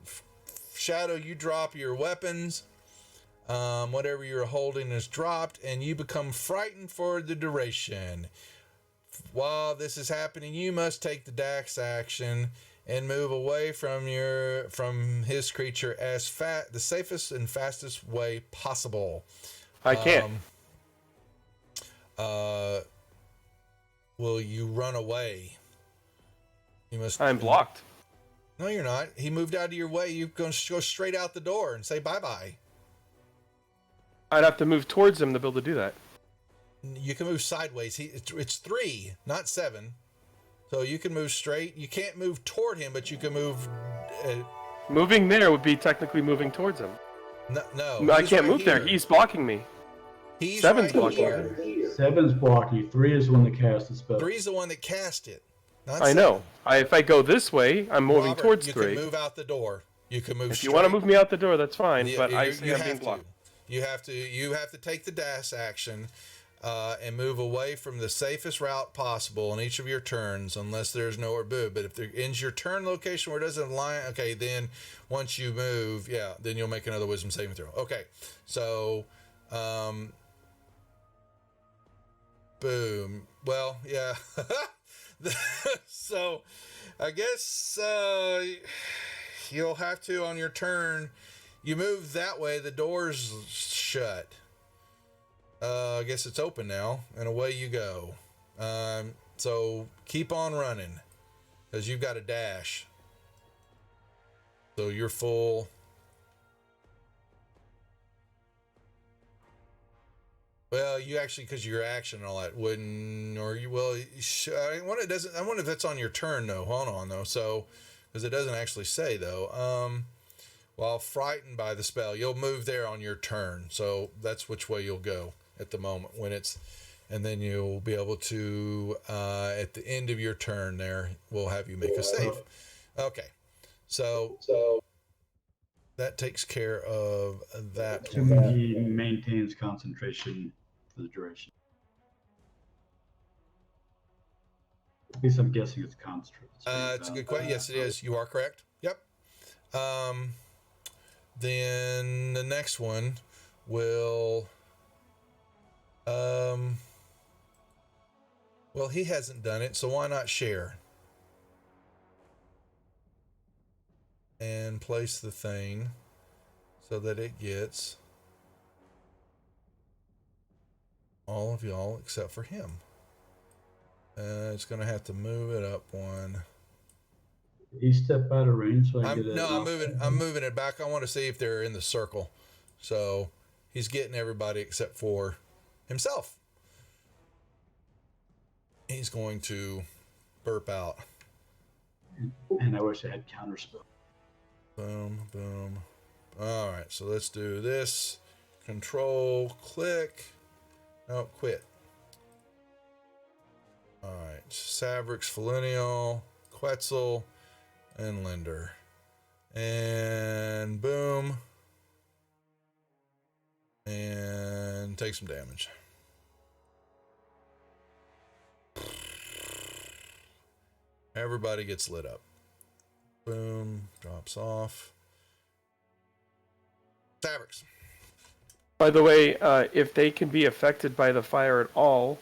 Shadow, you drop your weapons. Whatever you're holding is dropped, and you become frightened for the duration. While this is happening, you must take the dash action and move away from his creature as the safest and fastest way possible. I can't. Will you run away? You must. I'm blocked. No, you're not. He moved out of your way. You're going to go straight out the door and say bye-bye. I'd have to move towards him to be able to do that. You can move sideways. It's 3, not 7. So you can move straight. You can't move toward him, but you can move. Moving there would be technically moving towards him. No, I can't move there. He's blocking me. He's 7's right blocking here. me. 7's blocking you. 3 is the one that cast the spell. 3's the one that cast it. Not I 7. know. If I go this way, I'm moving Robert, towards you 3. You can move out the door. You can move. If you want to move me out the door, that's fine. Yeah, but I see I'm being blocked. You have to take the dash action and move away from the safest route possible on each of your turns, unless there's nowhere boo. But if there ends your turn location where it doesn't align, okay, then once you move, then you'll make another wisdom saving throw. Okay, so boom. Well, yeah. So I guess you'll have to, on your turn, you move that way, the door's shut. I guess it's open now, and away you go. So keep on running, because you've got a dash. So you're full. Well, you actually, because your action and all that wouldn't, or you will. I wonder if that's on your turn though. Hold on though. So, because it doesn't actually say though. While frightened by the spell, you'll move there on your turn. So that's which way you'll go at the moment when it's, and then you'll be able to at the end of your turn there, we'll have you make a save. Okay, so that takes care of that. He maintains concentration for the duration. At least I'm guessing it's concentration. It's a good question. Yes, it is. You are correct. Yep. Then the next one will, well, he hasn't done it, so why not share? And place the thing so that it gets all of y'all except for him. It's going to have to move it up one. He step out of range so I get it. No, I'm moving it back. I want to see if they're in the circle. So he's getting everybody except for himself. He's going to burp out. And I wish I had counterspell. Boom, boom. All right, so let's do this. Control, click. No, quit. All right, Savrix, Felinial, Quetzal. and Linder. And boom. And take some damage. Everybody gets lit up. Boom. Drops off. Fabrics. By the way, if they can be affected by the fire at all,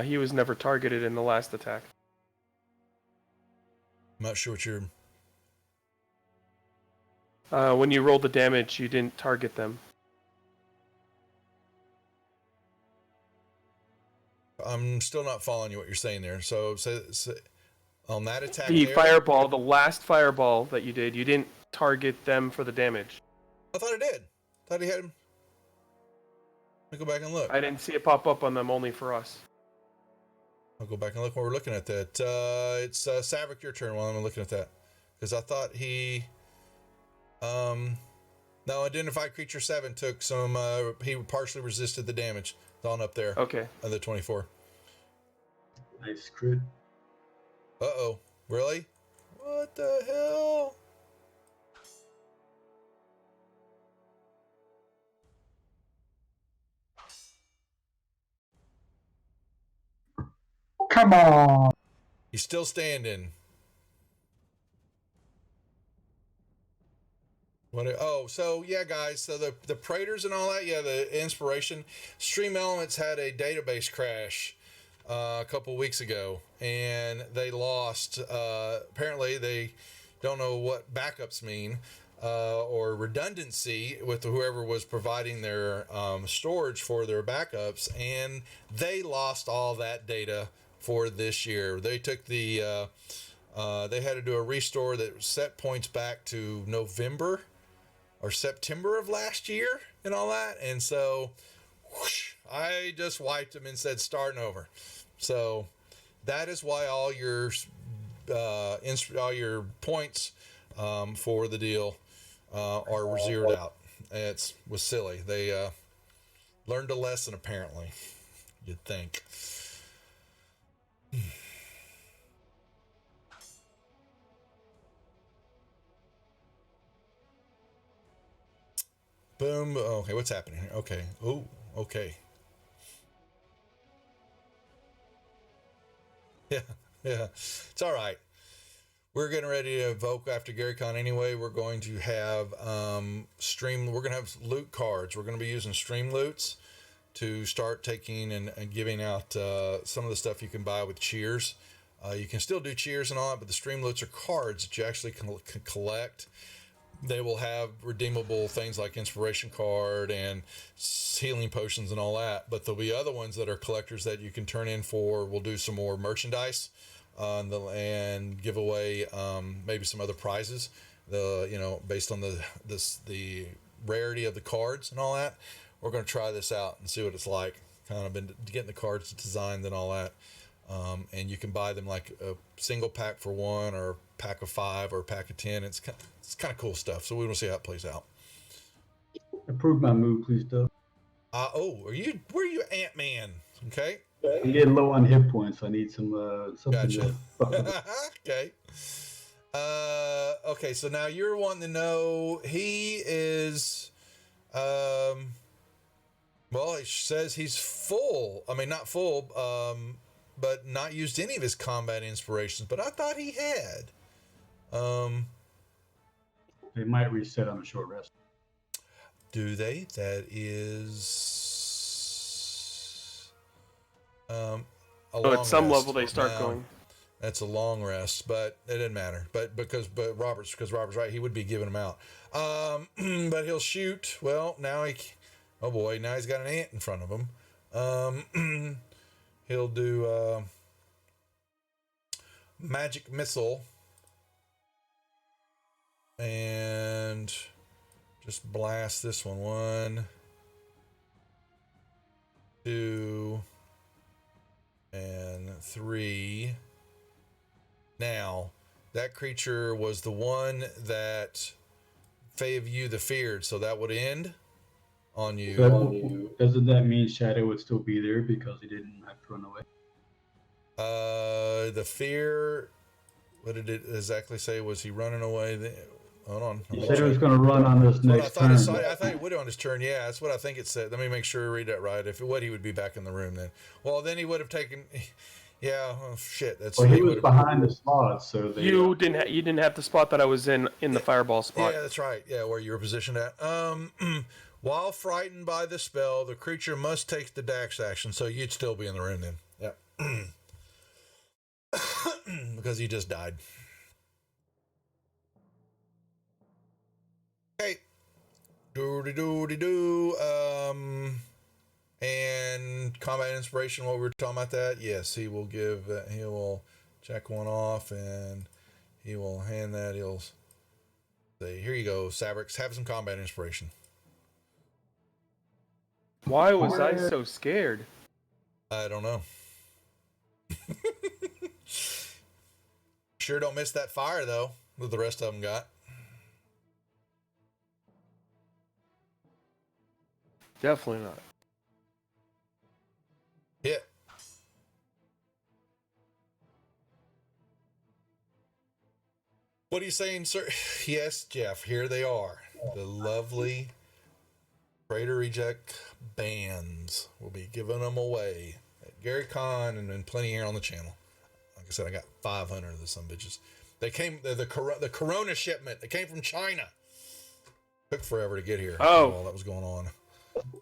he was never targeted in the last attack. I'm not sure what you're... When you rolled the damage, you didn't target them. I'm still not following you what you're saying there. So on that attack The there, fireball, the last fireball that you didn't target them for the damage. I thought it did. I thought he had him. Let me go back and look. I didn't see it pop up on them, only for us. I'll go back and look while we're looking at that. It's Savik, your turn while I'm looking at that. Because I thought he... No, Identified Creature 7 took some... he partially resisted the damage. It's on up there. Okay. Of the 24. Nice crit. Uh-oh. Really? What the hell? Come on. He's still standing. So yeah, guys. So the Praetors and all that. Yeah, the inspiration. Stream Elements had a database crash a couple weeks ago, and they lost. Apparently, they don't know what backups mean or redundancy with whoever was providing their storage for their backups, and they lost all that data for this year. They took they had to do a restore that set points back to November or September of last year and all that. And so whoosh, I just wiped them and said, starting over. So that is why all your points for the deal are zeroed out. Was silly. They learned a lesson, apparently. You'd think. Boom. Okay, what's happening here? Okay. Oh, okay. Yeah. It's all right. We're getting ready to evoke after GaryCon anyway. We're going to have we're going to have loot cards. We're going to be using stream loots to start taking and giving out some of the stuff you can buy with cheers. You can still do cheers and all that, but the stream loots are cards that you actually can collect. They will have redeemable things like inspiration card and healing potions and all that. But there'll be other ones that are collectors that you can turn in for. We'll do some more merchandise and give away maybe some other prizes. Based on the rarity of the cards and all that. We're going to try this out and see what it's like. Kind of been getting the cards designed and all that. And you can buy them like a single pack for one, or a pack of 5, or a pack of 10. It's kind of cool stuff. So we will see how it plays out. Approve my move, please, Doug. Where are you, Ant-Man? Okay. I'm getting low on hit points. I need some something. Gotcha. Okay. Okay. So now you're wanting to know. He is. Well, it says he's full. I mean, not full. But not used any of his combat inspirations. But I thought he had. They might reset on a short rest. Do they? That is a long at some rest. level they start going. That's a long rest, but it didn't matter. But Robert's right, he would be giving them out. But he'll shoot. Well, now oh boy, now he's got an ant in front of him. He'll do magic missile and just blast this one. 1, 2, and 3. Now, that creature was the one that Fae you the feared, so that would end on you. So doesn't that mean Shadow would still be there because he didn't have to run away? The fear What did it exactly say? Was he running away? Hold on. He said he was going to run on this next turn. I thought he would on his turn. Yeah, that's what I think it said. Let me make sure I read that right. If it would, he would be back in the room then. Well, then he would have taken. Yeah, oh, shit. He was behind the spot, so you didn't have the spot that I was in the fireball spot. Yeah, that's right. Yeah, where you were positioned at. While frightened by the spell, the creature must take the dash action, so you'd still be in the room then. Yeah, because he just died. Okay. Doo-de-doo-de-doo. And combat inspiration, what we were talking about that? Yes, he will give, he will check one off and he will hand that. He'll say, here you go, Sabrix, have some combat inspiration. Why was I so scared? I don't know. Sure don't miss that fire, though, that the rest of them got. Definitely not. Hit. What are you saying, sir? Yes, Jeff, here they are. The lovely Crater Reject bands. We'll be giving them away at Gary Con and then plenty here on the channel. Like I said, I got 500 of the some bitches. They came, the Corona shipment. They came from China. Took forever to get here. Oh. All that was going on.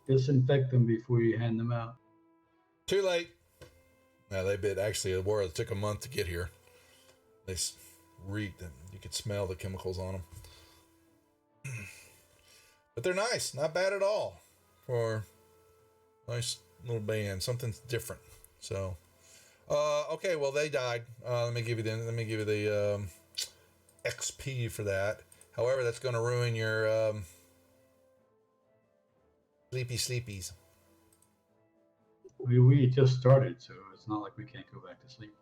Disinfect them before you hand them out. Too late. No, they bit. Actually, it took a month to get here. They reeked them. You could smell the chemicals on them. But they're nice. Not bad at all. For a nice little band. Something different. So, okay. Well, they died. Let me give you the XP for that. However, that's going to ruin your sleepies. We just started, so it's not like we can't go back to sleep,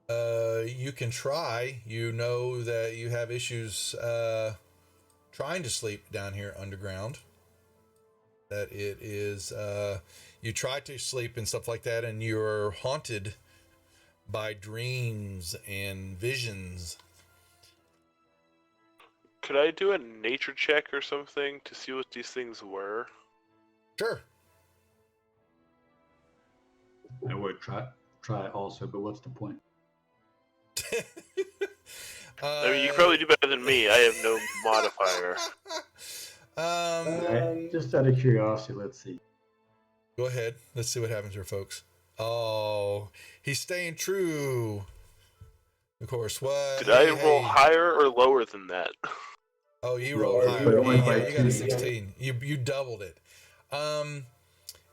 right? You can try. You know that you have issues trying to sleep down here underground. That it is, you try to sleep and stuff like that, and you're haunted by dreams and visions. Could I do a nature check or something to see what these things were? Sure. I would try also, but what's the point? I mean, you probably do better than me. I have no modifier. Just out of curiosity, let's see. Go ahead. Let's see what happens here, folks. Oh, he's staying true. Of course. What? Did I roll higher or lower than that? Oh, you rolled higher. You got a 16. You doubled it.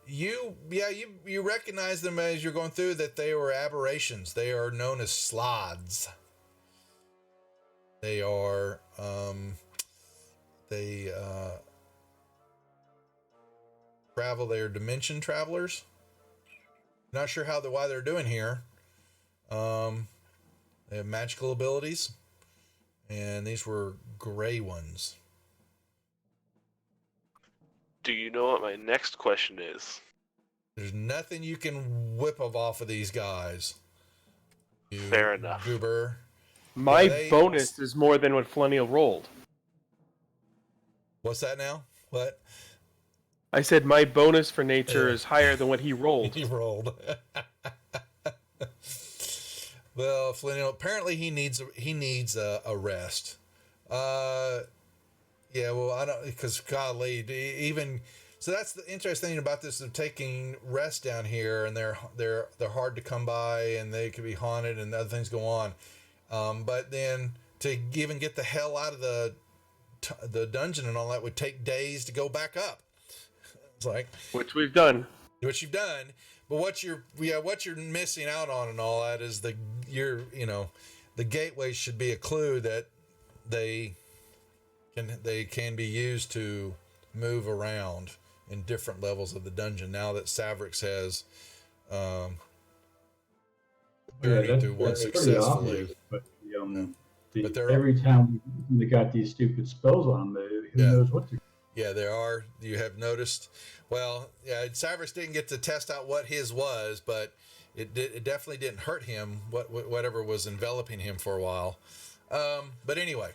You recognize them as you're going through that they were aberrations. They are known as sloths. They are travel. They are dimension travelers. Not sure why they're doing here. They have magical abilities, and these were gray ones. Do you know what my next question is? There's nothing you can whip off of these guys. Fair enough. Goober. My bonus is more than what Flennial rolled. What's that now? What? I said my bonus for nature is higher than what he rolled. He rolled. Well, Flennial, apparently he needs a rest. Yeah, well, I don't, because golly, even so, that's the interesting thing about this of taking rest down here, and they're hard to come by, and they could be haunted, and other things go on. But then to even get the hell out of the dungeon and all that would take days to go back up. It's like which we've done. What you've done, but what you're missing out on and all that is the gateway should be a clue that they can be used to move around in different levels of the dungeon. Now that Savrix has journeyed through one successfully, obvious, but every time they got these stupid spells on them, who knows what to. Yeah, there are. You have noticed. Well, yeah, Savrix didn't get to test out what his was, but it definitely didn't hurt him, whatever was enveloping him for a while. But anyway,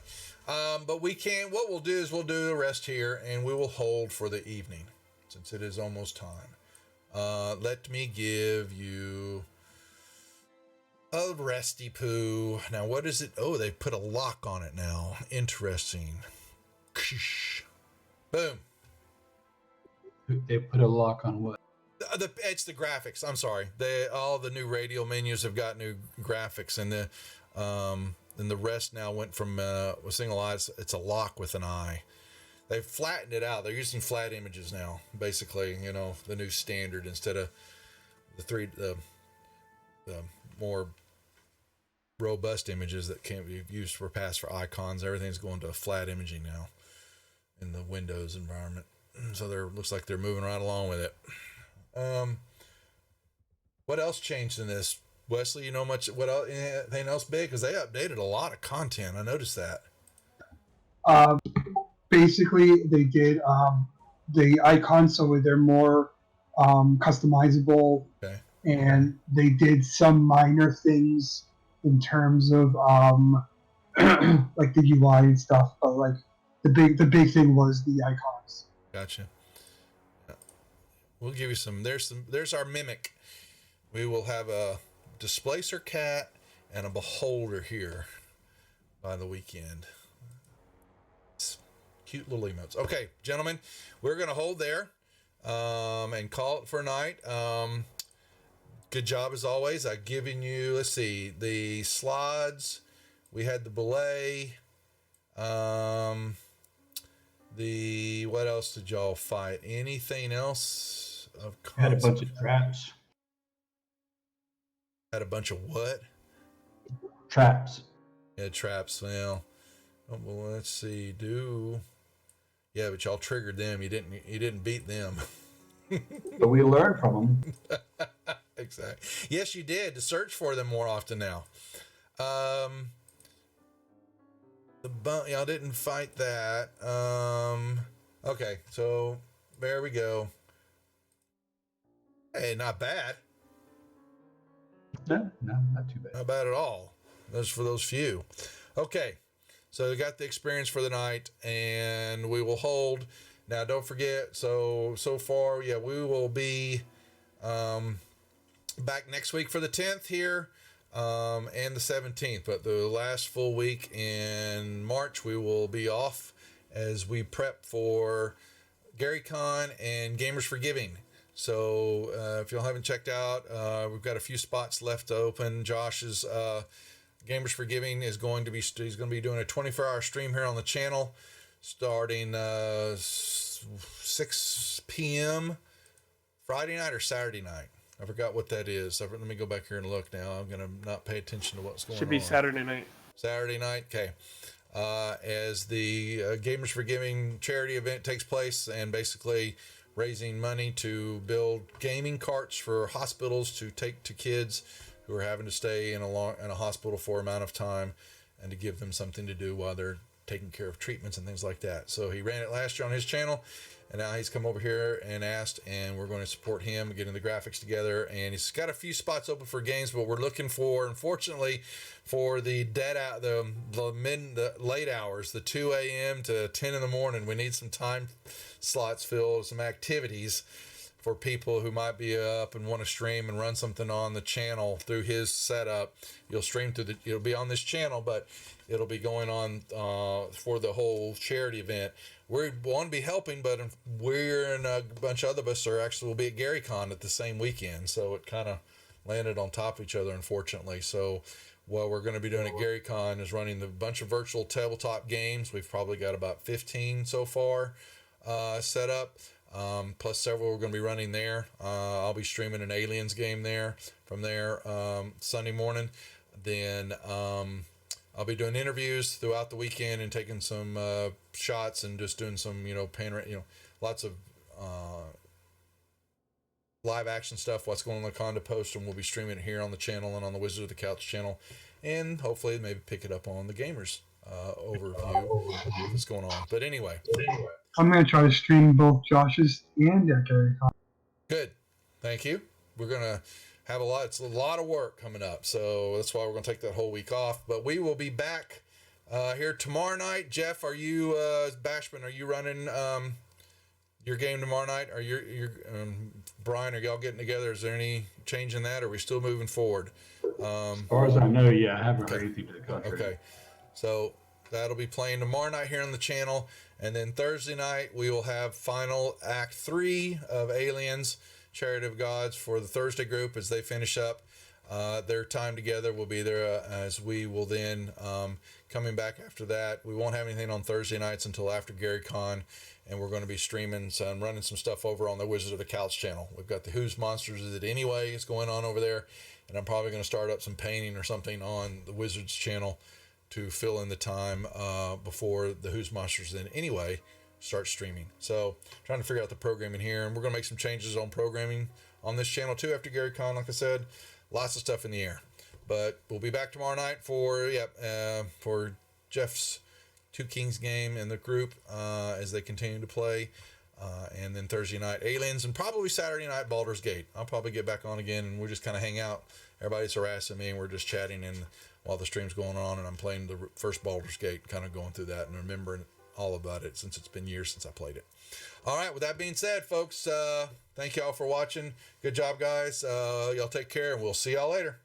but what we'll do is we'll do the rest here, and we will hold for the evening since it is almost time. Let me give you a resty poo. Now, what is it? Oh, they put a lock on it now. Interesting. Boom. They put a lock on what? It's the graphics. I'm sorry. All the new radial menus have got new graphics, and the rest now went from a single eye. It's a lock with an eye. They've flattened it out. They're using flat images now, basically. The new standard instead of the more robust images that can't be used for icons. Everything's going to flat imaging now in the Windows environment. So looks like they're moving right along with it. What else changed in this, Wesley? Anything else big? Because they updated a lot of content. I noticed that. Basically, they did the icons so they're more customizable, Okay. and they did some minor things in terms of like the UI and stuff. But like the big thing was the icons. Gotcha. We'll give you some. There's our mimic. We will have a displacer cat and a beholder here by the weekend. It's cute little emotes. Okay, gentlemen, we're gonna hold there and call it for a night. Good job as always. I've given you, let's see, the slides. We had the belay. What else did y'all fight? Anything else of Had a bunch of traps. Had a bunch of what? Traps. Yeah, traps. Well, let's see. Yeah, but y'all triggered them. You didn't beat them. But we learned from them. Exactly. Yes, you did. To search for them more often now. Y'all didn't fight that. Okay, so there we go. Hey, not bad. No, not too bad. Not bad at all. Those for those few. Okay, so we got the experience for the night, and we will hold. Now, don't forget. So far, yeah, we will be back next week for the 10th here. And the 17th, but the last full week in March we will be off as we prep for GaryCon and Gamers for Giving. So if y'all haven't checked out, we've got a few spots left to open. Josh's Gamers for Giving he's going to be doing a 24-hour stream here on the channel starting 6 p.m. Friday night or Saturday night. I forgot what that is. Let me go back here and look now. I'm going to not pay attention to what's going on. Should be Saturday night. Saturday night, okay. As the Gamers for Giving charity event takes place and basically raising money to build gaming carts for hospitals to take to kids who are having to stay in a hospital for an amount of time and to give them something to do while they're taking care of treatments and things like that. So he ran it last year on his channel. And now he's come over here and asked, and we're going to support him getting the graphics together. And he's got a few spots open for games, but we're looking for, unfortunately, for the late hours, the 2 a.m. to 10 in the morning. We need some time slots filled, some activities for people who might be up and want to stream and run something on the channel through his setup. You'll stream it'll be on this channel, but it'll be going on for the whole charity event. We want to be helping, but we're and a bunch of other us will be at GaryCon at the same weekend. So it kind of landed on top of each other, unfortunately. So what we're going to be doing at GaryCon is running the bunch of virtual tabletop games. We've probably got about 15 so far set up, plus several we're going to be running there. I'll be streaming an Aliens game from there Sunday morning. Then I'll be doing interviews throughout the weekend and taking some shots and just doing some, lots of live action stuff. What's going on in the condo post, and we'll be streaming it here on the channel and on the Wizard of the Couch channel, and hopefully maybe pick it up on the Gamers overview of what's going on. But anyway, I'm going to try to stream both Josh's and GaryCon. good. Thank you. We're gonna have a lot. It's a lot of work coming up, so that's why we're going to take that whole week off. But we will be back here tomorrow night. Jeff, are you Bashman? Are you running your game tomorrow night? Are you Brian? Are y'all getting together? Is there any change in that? Or are we still moving forward? As far as I know, yeah, I haven't heard anything to the contrary. Okay, so that'll be playing tomorrow night here on the channel, and then Thursday night we will have final Act 3 of Aliens, Chariot of Gods for the Thursday group as they finish up their time together. We'll be there as we will then coming back after that. We won't have anything on Thursday nights until after Gary Con, and we're going to be streaming some, running some stuff over on the Wizard of the Couch channel. We've got the Who's Monsters Is It Anyway is going on over there, and I'm probably going to start up some painting or something on the Wizards channel to fill in the time before the Who's Monsters Then Anyway start streaming. So trying to figure out the programming here, and we're going to make some changes on programming on this channel too after Gary Con. Like I said, lots of stuff in the air, but we'll be back tomorrow night for Jeff's Two Kings game and the group as they continue to play, and then Thursday night Aliens, and probably Saturday night Baldur's Gate. I'll probably get back on again, and we'll just kind of hang out. Everybody's harassing me, and we're just chatting and while the stream's going on, and I'm playing the first Baldur's Gate, kind of going through that and remembering all about it since it's been years since I played it. All right, with that being said, folks, thank y'all for watching. Good job, guys. Y'all take care, and we'll see y'all later.